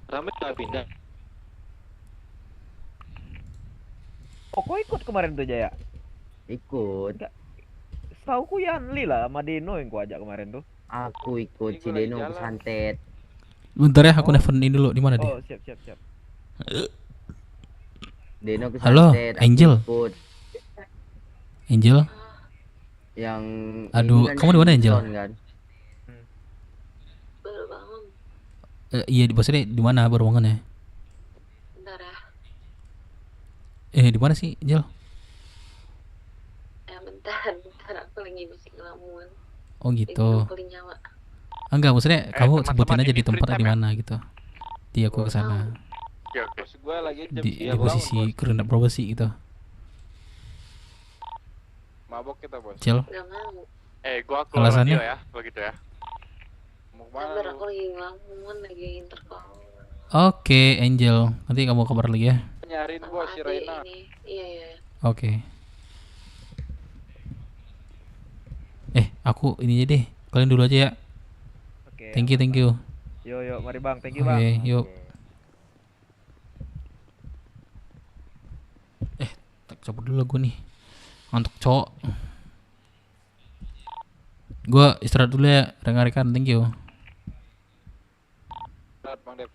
Rame nggak pindah? Oh, kok ikut kemarin tuh Jaya? Ikut. Setauku Yanli lah sama Dino yang ku ajak kemarin tuh. Aku ikut si Deno ke santet. Bentar ya, aku nelfon ini dulu. Di mana dia? Oh, siap. Deno ke Halo, santet. aku Angel. ikut. Angel? Yang Aduh, ini kan kamu di mana, Angel? Houston, kan? Baru bangun. Iya, maksudnya di mana baru bangun ya? Bentar ya. Di mana sih, Angel? Bentar. Aku lagi masih ngelamun. Oh gitu. Beli nyawa. Enggak, maksudnya kamu teman-teman, sebutin aja ini di tempat free di time ya? mana gitu. Di aku ke sana. Bos gue lagi jam Di posisi kerendah berapa sih gitu. mabok kita bos. Cil. Gak mau. Gua keluar Alasannya? radio ya, kalau gitu ya. Mau kemana? Sabar, aku lagi ngelamun, lagi intercom. Oke, Angel. Nanti kamu kabar lagi ya. Nyariin bos si Raina. Iya. Oke. Aku ini aja deh. Kalian dulu aja ya. Oke. Thank you. Yo, mari Bang. Thank you, Oke, Bang. yuk. Tak cabut dulu gue nih. Ngantuk cowok. Gue istirahat dulu ya, rekan-rekan. Thank you. Bang Dep.